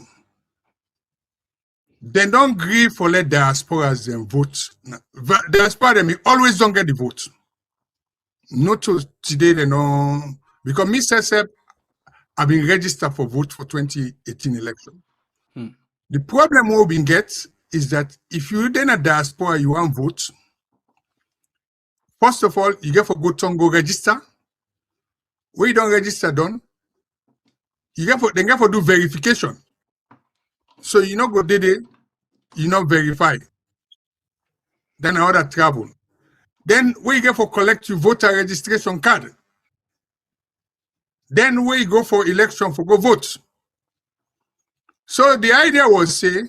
they don't agree for let diasporas them vote. Diaspora them always don't get the vote. Not to today they know, because me said I've been registered for vote for 2018 election. Hmm. The problem we've been get is that if you then a diaspora you want vote, first of all, you get for go to go register. When you don't register done, you get for then get for do verification. So you not go there, you not verify. Then another travel. Then where you get for collect your voter registration card. Then where you go for election for go vote. So the idea was say,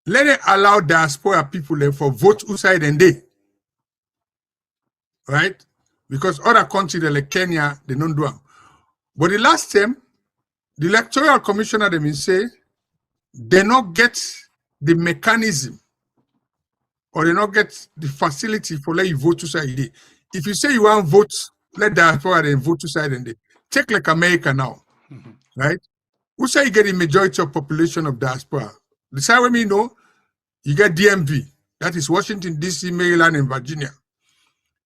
let it allow diaspora people for vote outside and they. Right? Because other countries like Kenya, they don't do them. But the last time, the Electoral Commissioner they say, they not get the mechanism or they not get the facility for let you vote outside day. If you say you want vote, let diaspora then vote outside and they. Take like America now. Mm-hmm. Right? Who say you get the majority of population of diaspora? The side way me know, you get DMV, that is Washington, D.C., Maryland, and Virginia.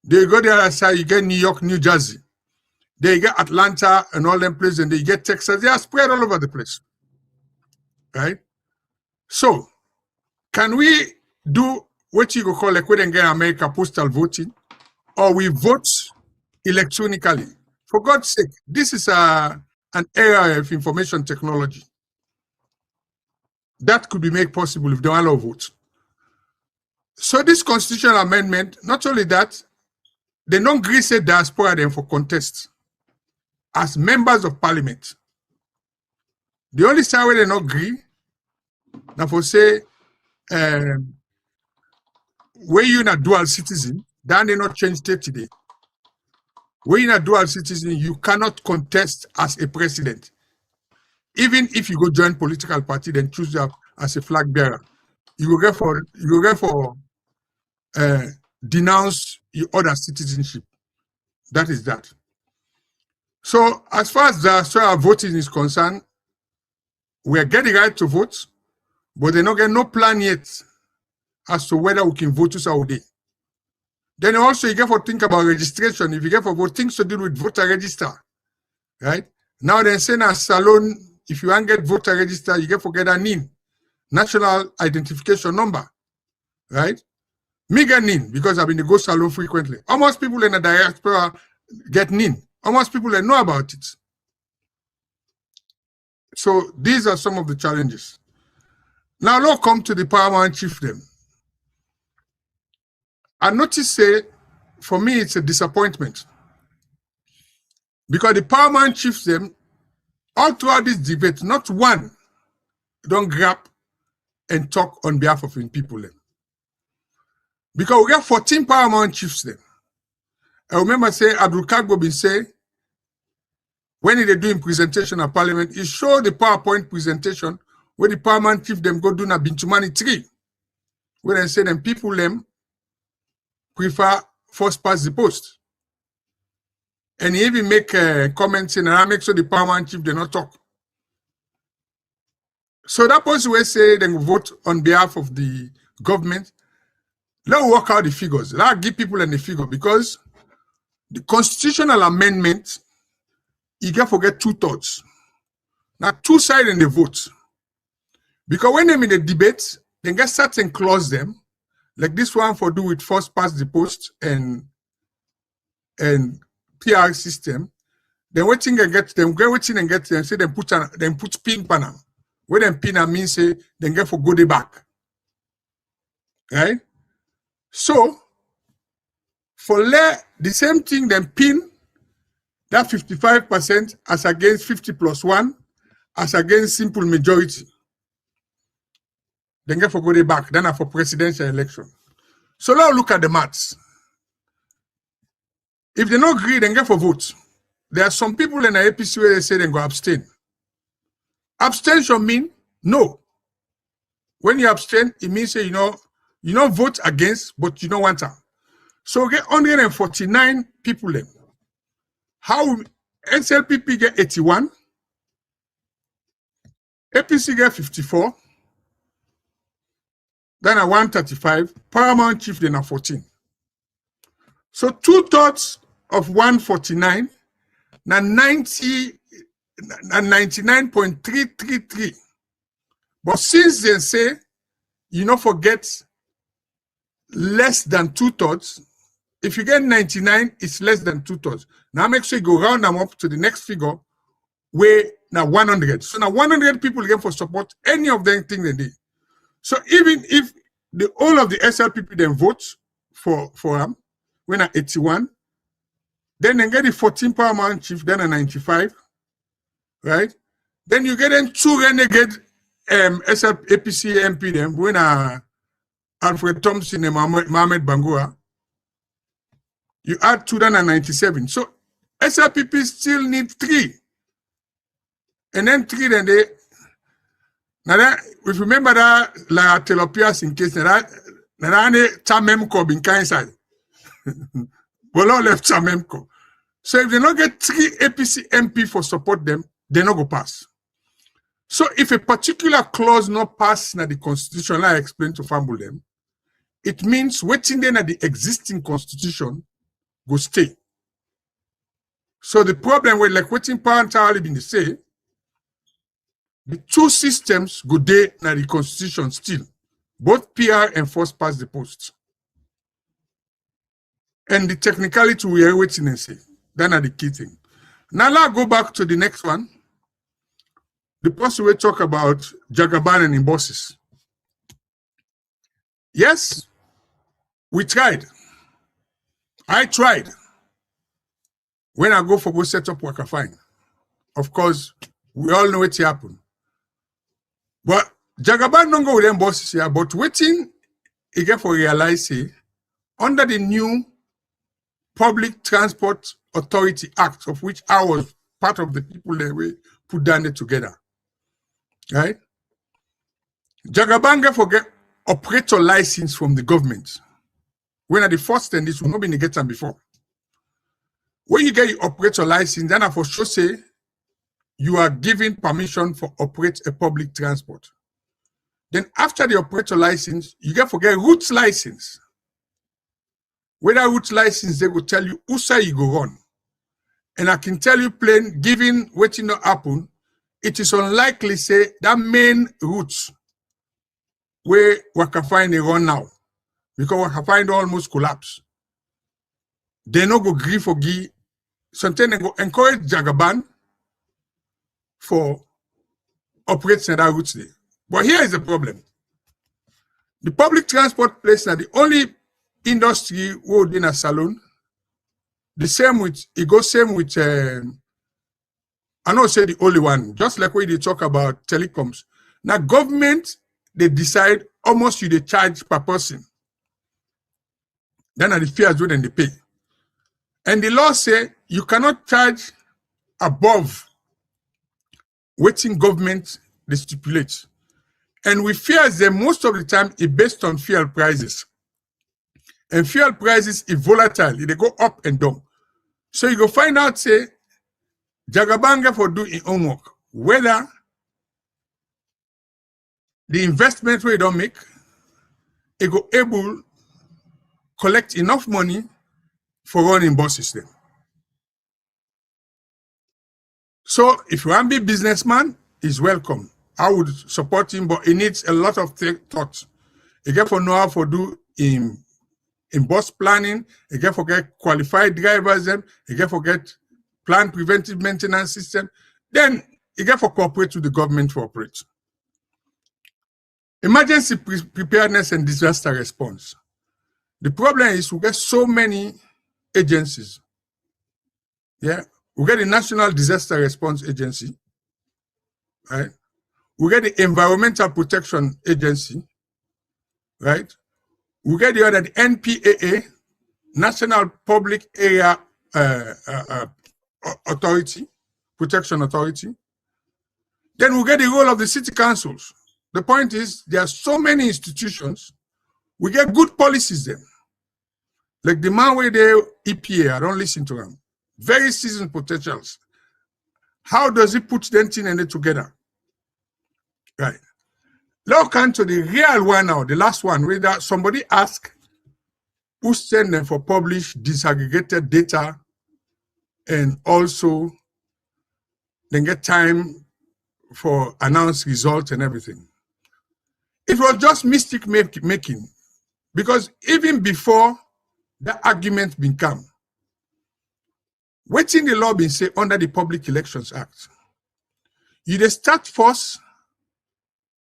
They go the other side, you get New York, New Jersey. They get Atlanta and all them places, and they get Texas. They are spread all over the place. Right? So, can we do what you call like when get America postal voting, or we vote electronically? For God's sake, this is an area of information technology that could be made possible if they allow votes. So this constitutional amendment, not only that, they don't agree say diaspora them for contest as members of parliament. The only side where they not agree, now for say, where you're not dual citizen, then they not change state today. Where you're not dual citizen, you cannot contest as a president. Even if you go join political party, then choose up as a flag bearer. You will get for denounce your other citizenship. That is that. So as far as the voting is concerned, we are getting right to vote, but they not get no plan yet as to whether we can vote to our day. Then also you get for think about registration. If you get for vote things to do with voter register, right? Now they're saying a salon, if you want get voter register, you get for get a NIN, national identification number, right? Me get NIN because I've been to go salon frequently. Almost people in the diaspora get NIN. Almost people that know about it. So these are some of the challenges. Now let's come to the paramount chiefdom. I notice say, for me, it's a disappointment. Because the paramount chiefdom, all throughout this debate, not one don't grab and talk on behalf of the people. Because we have 14 paramount chiefdom. I remember say Abdul Kagbo been say, when they doing presentation at parliament, he showed the PowerPoint presentation where the paramount chief them go do na Bintumani 3. Where they say them people them prefer first past the post. And he even make comments in and I make sure the paramount chief they not talk. So that person will say they will vote on behalf of the government. Let's work out the figures. Let's give people the figure because the constitutional amendment, you can forget 2/3. Now, two sides in the vote. Because when they're in the debate, they get certain clause them, like this one for do with first past the post and PR system. Then waiting and get them, get waiting and get them, say they put pin panel. When them pin and mean say, then get for go the back. Right? So, for the same thing, then pin that 55% as against 50 plus 1, as against simple majority. Then get for go the back, then for presidential election. So now look at the maths. If they not agree, then get for vote. There are some people in the APC where they say they go abstain. Abstention mean no. When you abstain, it means say, you know vote against, but you don't want to. So we get 149 people then. How SLPP get 81, APC get 54, then a 135, Paramount Chief then a 14. So 2/3 of 149, now 99.333. But since they say, forget less than 2/3, if you get 99, it's less than 2/3. Now make sure you go round them up to the next figure, where now 100. So now 100 people get for support any of them thing they did. So even if the all of the SLPP then vote for them, when at 81, then they get the 14 Paramount Chief, then a 95, right? Then you get them 2 renegade APC MP them, when Alfred Thompson and Mohamed Bangura. You add 297. So SLPP still need 3. And then 3, then they. Now that, if you remember that, la telopias in case, that Chamemko bin inside. Bolo left Chamemko. So if they not get 3 APC MP for support them, they not go pass. So if a particular clause not pass na the constitution, like I explained to Famble them, it means waiting then at the existing constitution go stay. So the problem with like waiting parental been the say, the 2 systems go there na the constitution still. Both PR and first past the post. And the technicality we are waiting and say. That's the key thing. Now let's go back to the next one. The person we talk about Jagaban and bosses. Yes, we tried. I tried. When I go for go set up work, I find. Of course, we all know what happened. But Jagaban don't go with them bosses here, but waiting again for realize say, under the new Public Transport Authority Act, of which I was part of the people that we put down there together. Right? Jagaban get operator license from the government. When at the first and this will not be negated before. When you get your operator license, then I for sure say you are given permission for operate a public transport. Then after the operator license, you get route license. With that route license, they will tell you who say you go run. And I can tell you plain, given what you know happen, it is unlikely say that main routes where we can find a run now. Because we can find almost collapse. They no go agree for give. Sometimes they go encourage Jagaban for operating that routes there. But here is the problem. The public transport place are the only industry who in a salon. The same with, it goes same with, I don't say the only one, just like when they talk about telecoms. Now government, they decide almost you they charge per person. Then are the fares when they pay. And the law say you cannot charge above waiting government they stipulate. And we fear them most of the time is based on fuel prices. And fuel prices is volatile, they go up and down. So you go find out, say, Jagabanga for doing homework, whether the investment we don't make, it go able collect enough money for running buses then. So if you want to be a businessman, he's welcome. I would support him, but he needs a lot of thought. He get for know how to do in bus planning, he get for get qualified drivers, he get for get plan preventive maintenance system, then he get for cooperate with the government for operate. Emergency preparedness and disaster response. The problem is we get so many agencies. Yeah, we get the National Disaster Response Agency, right? We get the Environmental Protection Agency, right? We get the other, the NPAA, National Public Area Authority, Protection Authority. Then we get the role of the city councils. The point is, there are so many institutions. We get good policies there. Like the man with the EPA, I don't listen to him. Very seasoned potentials. How does he put them in it together? Right. Now come to the real one now, the last one, where somebody asked who send them for publish disaggregated data and also then get time for announced results and everything. It was just mistake making, because even before the argument been come, waiting the law been say under the Public Elections Act, you dey start first,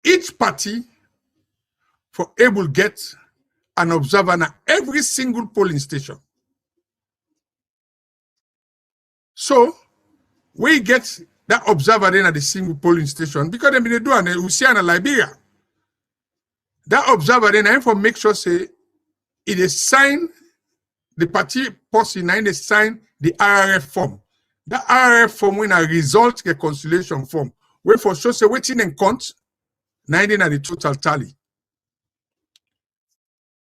each party for able get an observer at every single polling station. So we get that observer then at the single polling station because they do and we see in Liberia. That observer then I for make sure say it is sign the party person and they sign the RRF form. The RRF form when a result reconciliation form. Wait for sure say waiting and count 19 at the total tally.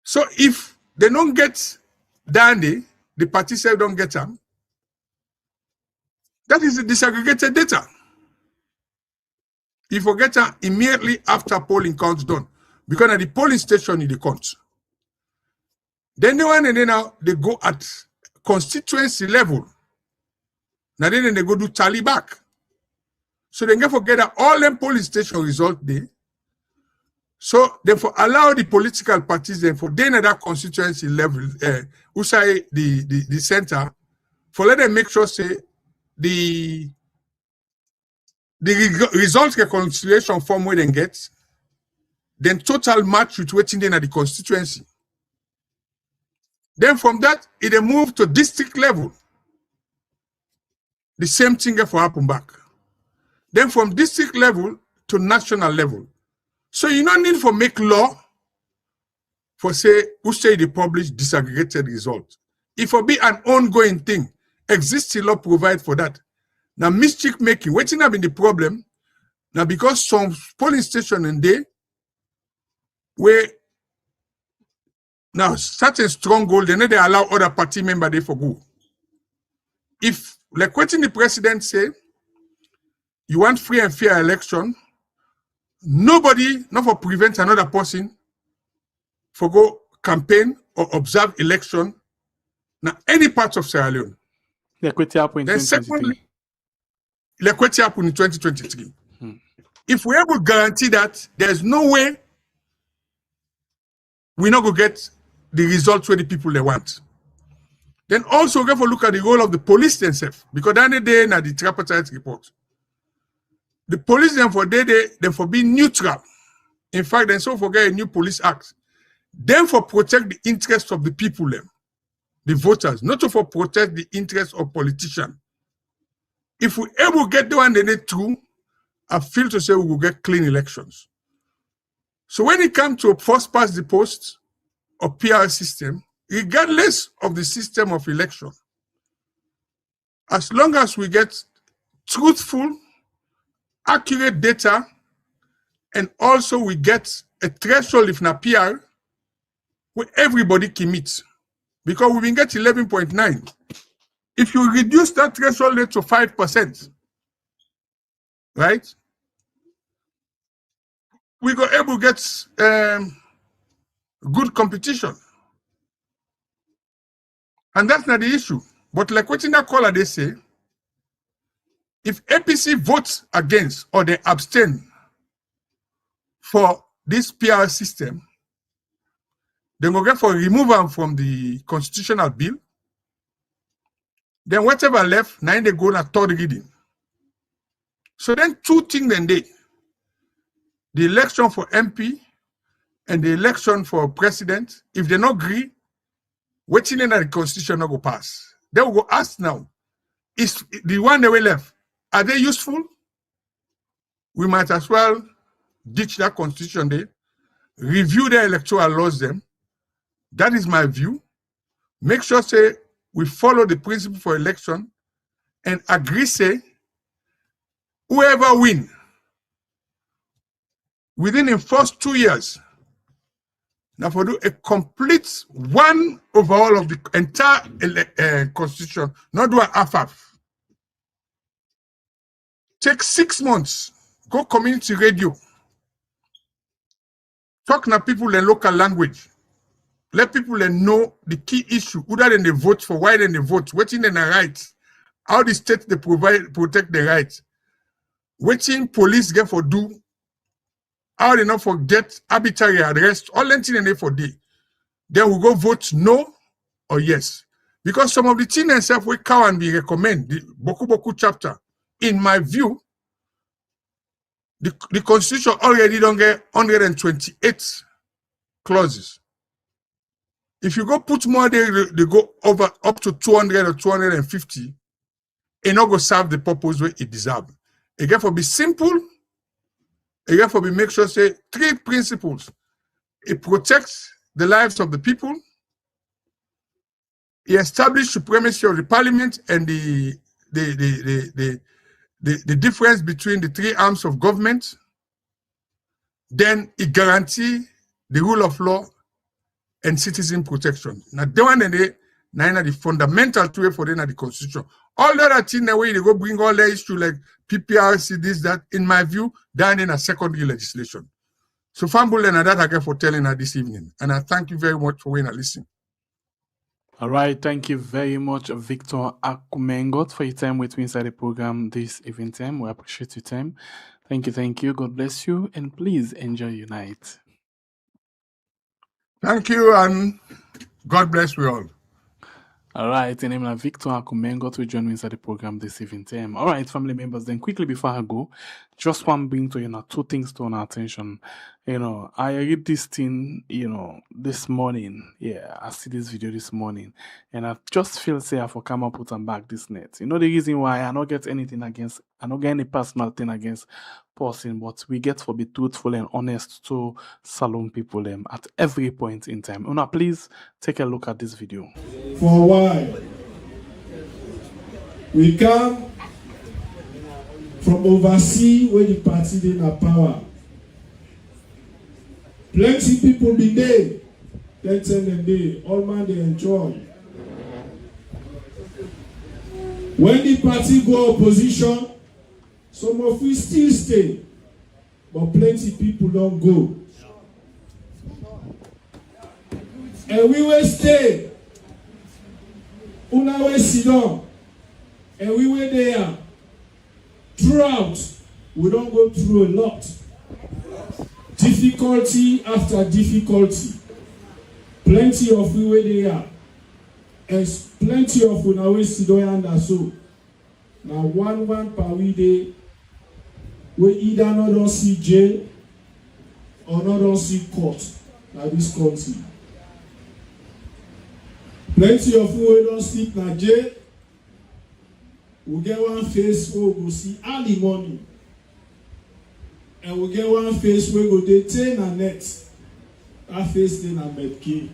So if they don't get dandy, the party say don't get them. That is the disaggregated data. You forget them immediately after polling counts done. Because at the polling station, they count. Then the one and then now they go at constituency level. Now then they go do tally back. So they never forget that all them polling station result there. So therefore allow the political parties then for then at that constituency level, who say the center, for let them make sure say the result reconciliation form where they get, then total match with waiting then at the constituency. Then from that, it move to district level. The same thing for happen back. Then from district level to national level. So you don't need for make law for say who say they publish disaggregated result. If it be an ongoing thing, existing law provide for that. Now mischief making, waiting have been the problem. Now because some polling station in there where now certain stronghold, then they allow other party member there for go. If like what the president say, you want free and fair election, nobody not for prevent another person for go campaign or observe election now any part of Sierra Leone. Then secondly, like what happened in 2023. If we able to guarantee that there's no way we're not going to get the results where the people they want. Then also we have to look at the role of the police themselves, because that day na the tripartite report. The police then for being neutral. In fact, then so forget a new police act. Then for protect the interests of the people, the voters, not to for protect the interests of politicians. If we able to get the one they need through, I feel to say we will get clean elections. So when it comes to first past the post or PR system, regardless of the system of election, as long as we get truthful, accurate data, and also we get a threshold if not PR, where everybody can meet. Because we can get 11.9. If you reduce that threshold rate to 5%, right? We go able to get good competition. And that's not the issue. But like what in that caller they say, if APC votes against or they abstain for this PR system, they will get for removal from the constitutional bill. Then whatever left, now they go on a third reading. So then two things then they. The election for MP and the election for president, if they not agree, waiting in the constitution not go pass. They will go ask now, is the one they will left, are they useful? We might as well ditch that constitution there, review the electoral laws them. That is my view. Make sure say we follow the principle for election and agree say whoever win within the first 2 years, now for do a complete one overall of the entire constitution, not do an half. Take 6 months, go community radio, talk to people in local language, let people know the key issue, other than they vote for, why then they vote, waiting in the rights, how the state they protect the rights, waiting police get for do, how they not forget arbitrary arrest, all that thing they for day. Then we go vote no or yes. Because some of the things themselves we can be recommend, the Boku chapter, in my view, the constitution already don't get 128 clauses. If you go put more there, they go over up to 200 or 250, it not go serve the purpose where it deserves. It get for be simple, it get for be make sure say 3 principles. It protects the lives of the people, it establishes supremacy of the parliament and the difference between the 3 arms of government, then it guarantees the rule of law and citizen protection. Now, the one and the fundamental way for them the constitution. All the other things, the way they go bring all the issue like PPRC, this, that, in my view, down in a secondary legislation. So, Fambul and that I get for telling her this evening. And I thank you very much for when I listen. All right, thank you very much, Victor Ako Mengot, for your time with me inside the program this evening time. We appreciate your time. Thank you. God bless you, and please enjoy your night. Thank you, and God bless you all. All right, the name is Victor Ako Mengot to join me inside the program this evening time. All right, family members, then quickly before I go, just one bring to 2 things to our attention. I read this thing, this morning. Yeah, I see this video this morning, and I just feel say I for come up with and back this net. The reason why I don't get anything against, I don't get any personal thing against person, but we get to be truthful and honest to Salon people at every point in time. Una, please take a look at this video. For a while, we come from overseas where the party in a power. Plenty people be there, then tell them they all man they enjoy. When the party go opposition, some of we still stay, but plenty people don't go. And we will stay. Una will sit down. And we were there. Throughout, we don't go through a lot. Difficulty after difficulty. Plenty of we were there. And plenty of una will sit down and so. Now one per week day, we either not don't see jail or not don't see court in this country. Plenty of who don't sleep in jail, we get one face where we go see early morning. And we get one face where we go detain a net. That face then a medkey.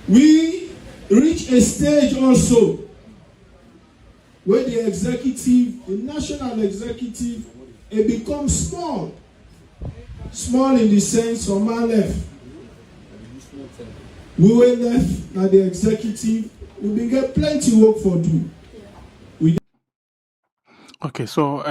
We reach a stage also where the executive, the national executive, it becomes small. Small in the sense of man left. We were left, now the executive, we will get plenty work for do. Okay, so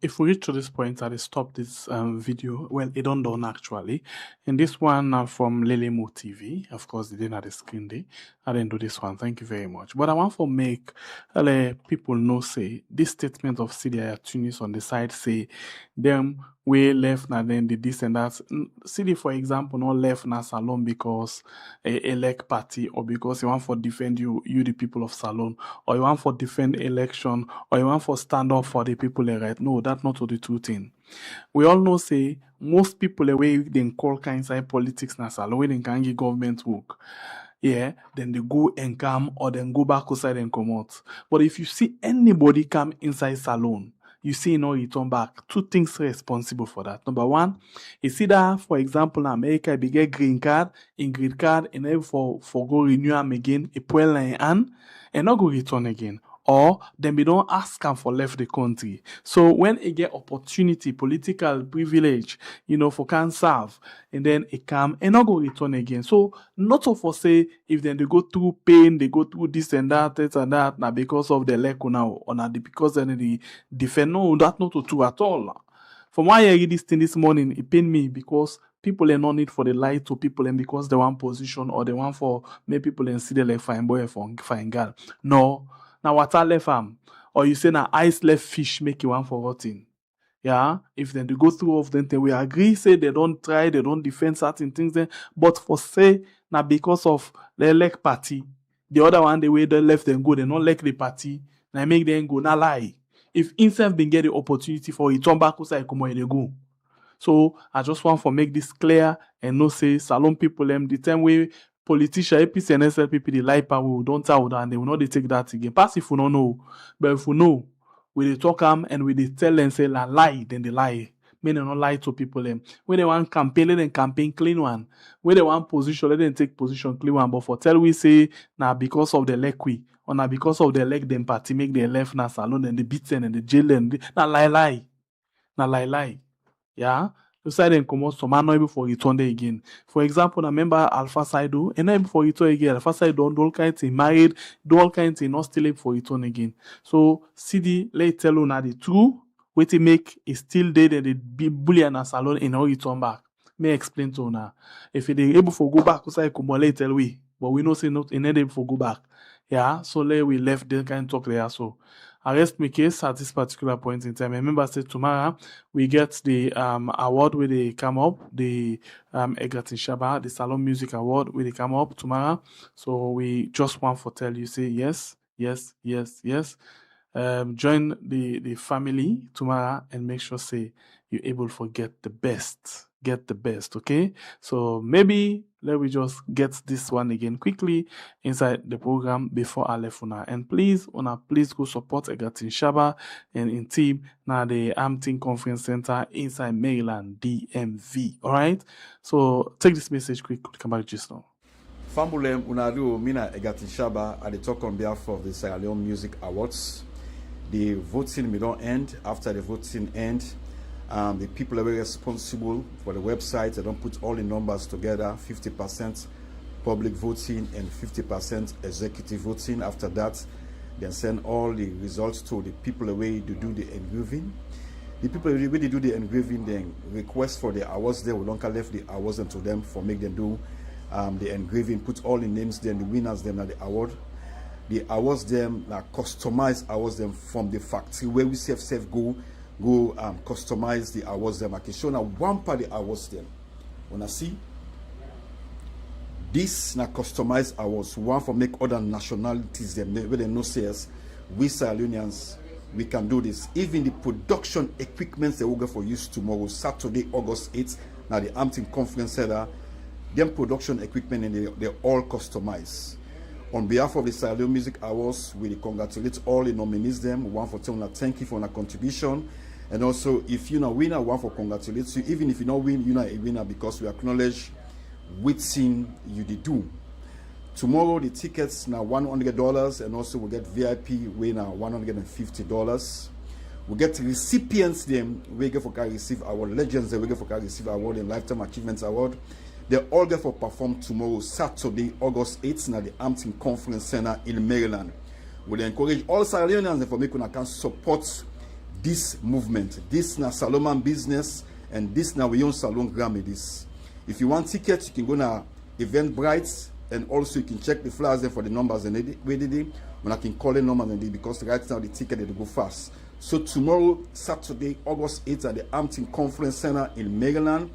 if we reach to this point, I'll stop this video. Well, it don't done actually. And this one from Lelemo TV. Of course, they didn't have the screen there. I didn't do this one. Thank you very much. But I want to make people know, say, this statement of CDI Tunis on the side, say, them we left na then the this and that. See, for example, not left na Salon because elect party or because you want for defend you the people of Salon, or you want for defend election, or you want for stand up for the people right. No, that's not the two thing. We all know say most people the way they call kind of politics na Salon, when they can give government work. Yeah, then they go and come or then go back outside and come out. But if you see anybody come inside Salon, you see no return back. Two things responsible for that. Number one, you see that, for example, in America, you get green card, and then for go renew them again, a point and not go return again. Or then we don't ask them for left the country. So when it get opportunity, political privilege, for can serve, and then it come and not go return again. So not of us say if then they go through pain, they go through this and that, now because of the elect now, or now because then they defend. No, that's not true at all. From why I read this thing this morning, it pain me because people are not need for the light to people and because they want position or they want for make people and see the like fine boy for fine girl. No. Now water left farm, or you say now ice left fish make you one for rotting. Yeah, if then they go through of them, we agree say they don't try, they don't defend certain things. Then, but for say now because of the elect party, the other one the way they left them go, they don't like the party. Now make them go now lie. If instead been get the opportunity for it, turn back outside come where they go. So I just want to make this clear and no say Salon people them the time way. Politicians, APC and SLPP, they lie power, we don't tell that, and they will not take that again. Pass if we don't know. But if we know, we they talk them and we they tell them say la lie, then they lie. May they not lie to people them. When they want campaign, let them campaign clean one. When they want position, let them take position clean one. But for tell we say now because of the lequi, or now because of the leg them party make the left na Salon and the beat them and the jail them. Na lie. Na lie. Yeah. You say them come out some are not able for return there again. For example, I remember Alpha Saido, and not able for return again. Alpha Saido do all kinds of married, do all kinds of not still able for return again. So CD let tell you now the truth. What it make is still dead and the bully and a Salon in how return back. May I explain to you now. If they able for go back, say come on tell we, but we know say not able for go back. Yeah, so let we left the kind of talk there. So I rest my case at this particular point in time. I remember say tomorrow we get the award where they come up, the Egatin Shaba, the Salon Music Award where they come up tomorrow. So we just want to tell you say yes. Join the family tomorrow and make sure say you're able to get the best. Get the best, okay? So maybe let me just get this one again quickly inside the program before I left una. And please go support Egatin Shaba and in team now the Amting Conference Center inside Maryland, DMV. Alright? So take this message quick, come back just now. Fambulem Unadu Mina Egatin Shaba at the talk on behalf of the Sierra Leone Music Awards. The voting will not end. After the voting end, the people are very responsible for the website. They don't put all the numbers together, 50% public voting and 50% executive voting. After that, then send all the results to the people away to do the engraving. The people where they do the engraving, then request for the awards there. We don't left the awards to them for make them do the engraving, put all the names there, the winners them at the award. The awards them customize awards them from the factory where we self go customize the awards them. I can show now one part the awards them. When I see this na customized awards, one for make other nationalities them where they know says we Leoneans we can do this. Even the production equipment they will go for use tomorrow, Saturday, August 8th. Now the Amting Conference Center, them production equipment and they're all customized. On behalf of the Sierra Leone Music Awards, we congratulate all the nominees them. We want for telling thank you for your contribution. And also, if you're not a winner, we want for congratulate you. Even if you don't win, you're not a winner because we acknowledge which thing you did do. Tomorrow, the tickets now $100, and also we get VIP winner $150. We get recipients them. We get for receive award legends. We get for receive award and lifetime achievements award. They all get for perform tomorrow, Saturday, August 8th, at the Amting Conference Center in Maryland. We encourage all Sierra Leoneans for making can support this movement. This na Salomon business, and this na we own Salon Remedies. If you want tickets, you can go na Eventbrite, and also you can check the flyers there for the numbers and when I can call the numbers and because right now the ticket they go fast. So tomorrow, Saturday, August 8th at the Hampton Conference Center in Maryland,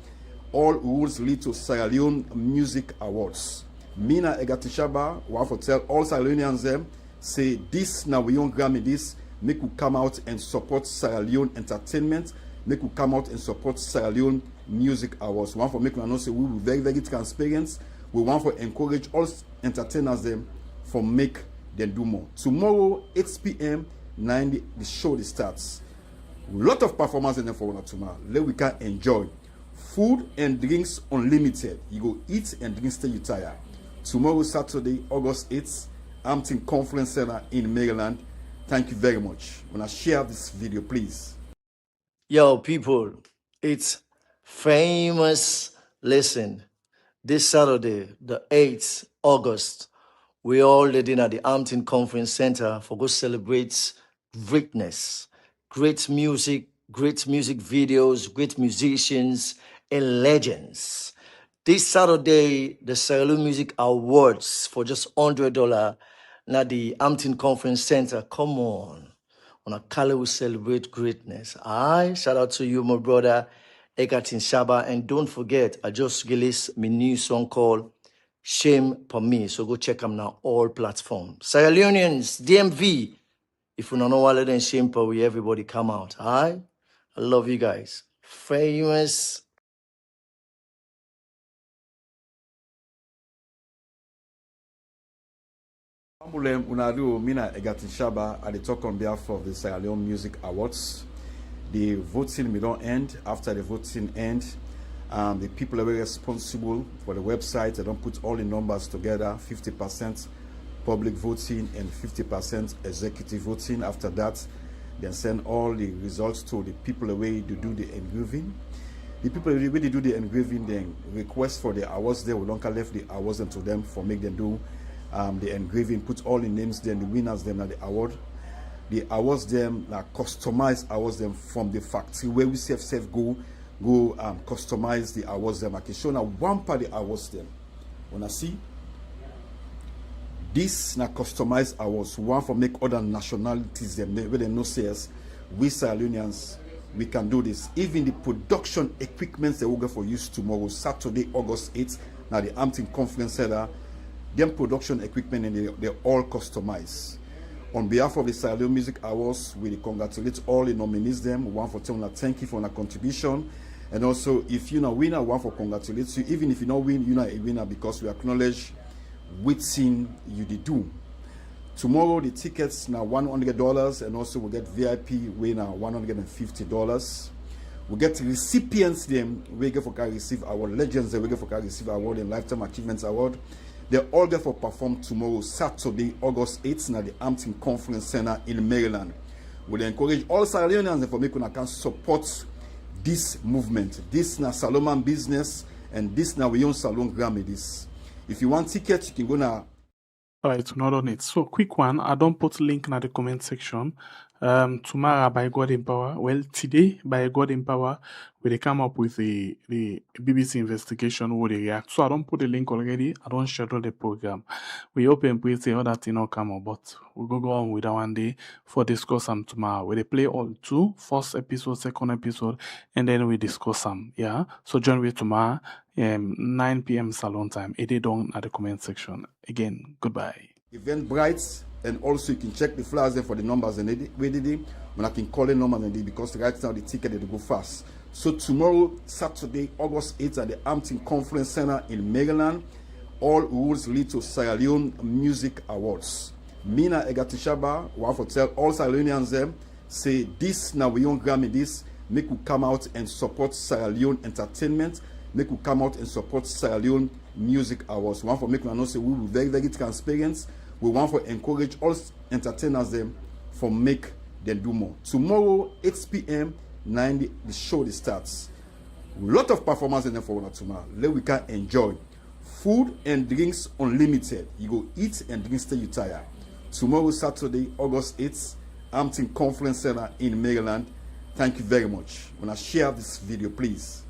all roads lead to Sierra Leone Music Awards. Mina Egatishaba, one for tell all Sierra Leoneans them, say this now we don't Grammy this, make you come out and support Sierra Leone entertainment, make you come out and support Sierra Leone Music Awards. One for make you know say we will very, very transparent. We want to encourage all entertainers them for make them do more. Tomorrow, 8 p.m., 90, the show starts. A lot of performance in the for tomorrow. Let we can enjoy. Food and drinks unlimited. You go eat and drink till you tire. Tomorrow, Saturday, August 8th, Hampton Conference Center in Maryland. Thank you very much. When I share this video, please. Yo, people, it's famous. Listen, this Saturday, the 8th August, we all leading at the Hampton Conference Center for go celebrate greatness, great music videos, great musicians, and legends. This Saturday, the Sierra Leone Music Awards for just $100 at the Hampton Conference Center. Come on a Kali will celebrate greatness. Shout out to you, my brother, Ekatin Shaba. And don't forget, I just released my new song called Shame for Me. So go check them now, all platforms. Sierra Leoneans, DMV. If you don't know what then shame for we, everybody come out. I love you guys. Famous. Mina Egatin Shaba at the talk on behalf of the Sierra Leone Music Awards. The voting may don't end. After the voting end, the people are very responsible for the website. They don't put all the numbers together, 50% public voting and 50% executive voting. After that, they send all the results to the people away to do the engraving. The people away they do the engraving, then request for the awards there. We don't left the awards to them for make them do the engraving, put all the names then the winners them at the award. The awards them customized awards them from the factory where we self go customize the awards them. I can show now one part of the awards them. Wanna see? This na customized awards, one for make other nationalities them where they know says we Sierra Leoneans we can do this. Even the production equipment they will go for use tomorrow, Saturday, August 8th, now the Hampton Conference Center. Them production equipment and they're all customized. On behalf of the Sierra Leone Music Awards, we congratulate all the nominees them. One for telling thank you for your contribution. And also, if you're not a winner, one for congratulate you. Even if you don't win, you're not a winner because we acknowledge which thing you did do. Tomorrow, the tickets now $100, and also we get VIP winner $150. We get recipients them. We get for receive our legends. We get for receive award and lifetime achievements award. They all get for perform tomorrow, Saturday, August 8th, at the Hampton Conference Center in Maryland. We encourage all Sierra Leoneans for making can support this movement. This na Salomon business, and this na we own Salon Grammy. This. If you want tickets, you can go now. Alright, not on it. So quick one, I don't put link in the comment section. Tomorrow by God in Power. Well, today by God in Power, they come up with the BBC investigation where they react. So I don't put the link already. I don't schedule the program. We open with the other thing not come up, but we'll go on with that one day for discuss them tomorrow. Where they play all two, first episode, second episode, and then we discuss them. Yeah. So join me tomorrow, 9 p.m. Salon time. It is down at the comment section. Again, goodbye. Eventbrite, and also you can check the flyers there for the numbers and when I can call the numbers and because right now the ticket they go fast. So tomorrow, Saturday, August 8th at the Hampton Conference Center in Maryland, all roads lead to Sierra Leone Music Awards. Mina Egatishaba, one for tell all Sierra Leoneans them, say this now we don't Grammy this, make you come out and support Sierra Leone entertainment, make you come out and support Sierra Leone Music Awards. One for make you know say we will very, very transparent. We want to encourage all entertainers them for make them do more. Tomorrow, 8 p.m., 90, the show starts. A lot of performance in there for tomorrow. Let we can enjoy. Food and drinks unlimited. You go eat and drink till you tire. Tomorrow, Saturday, August 8th, Hampton Conference Center in Maryland. Thank you very much. When I share this video, please.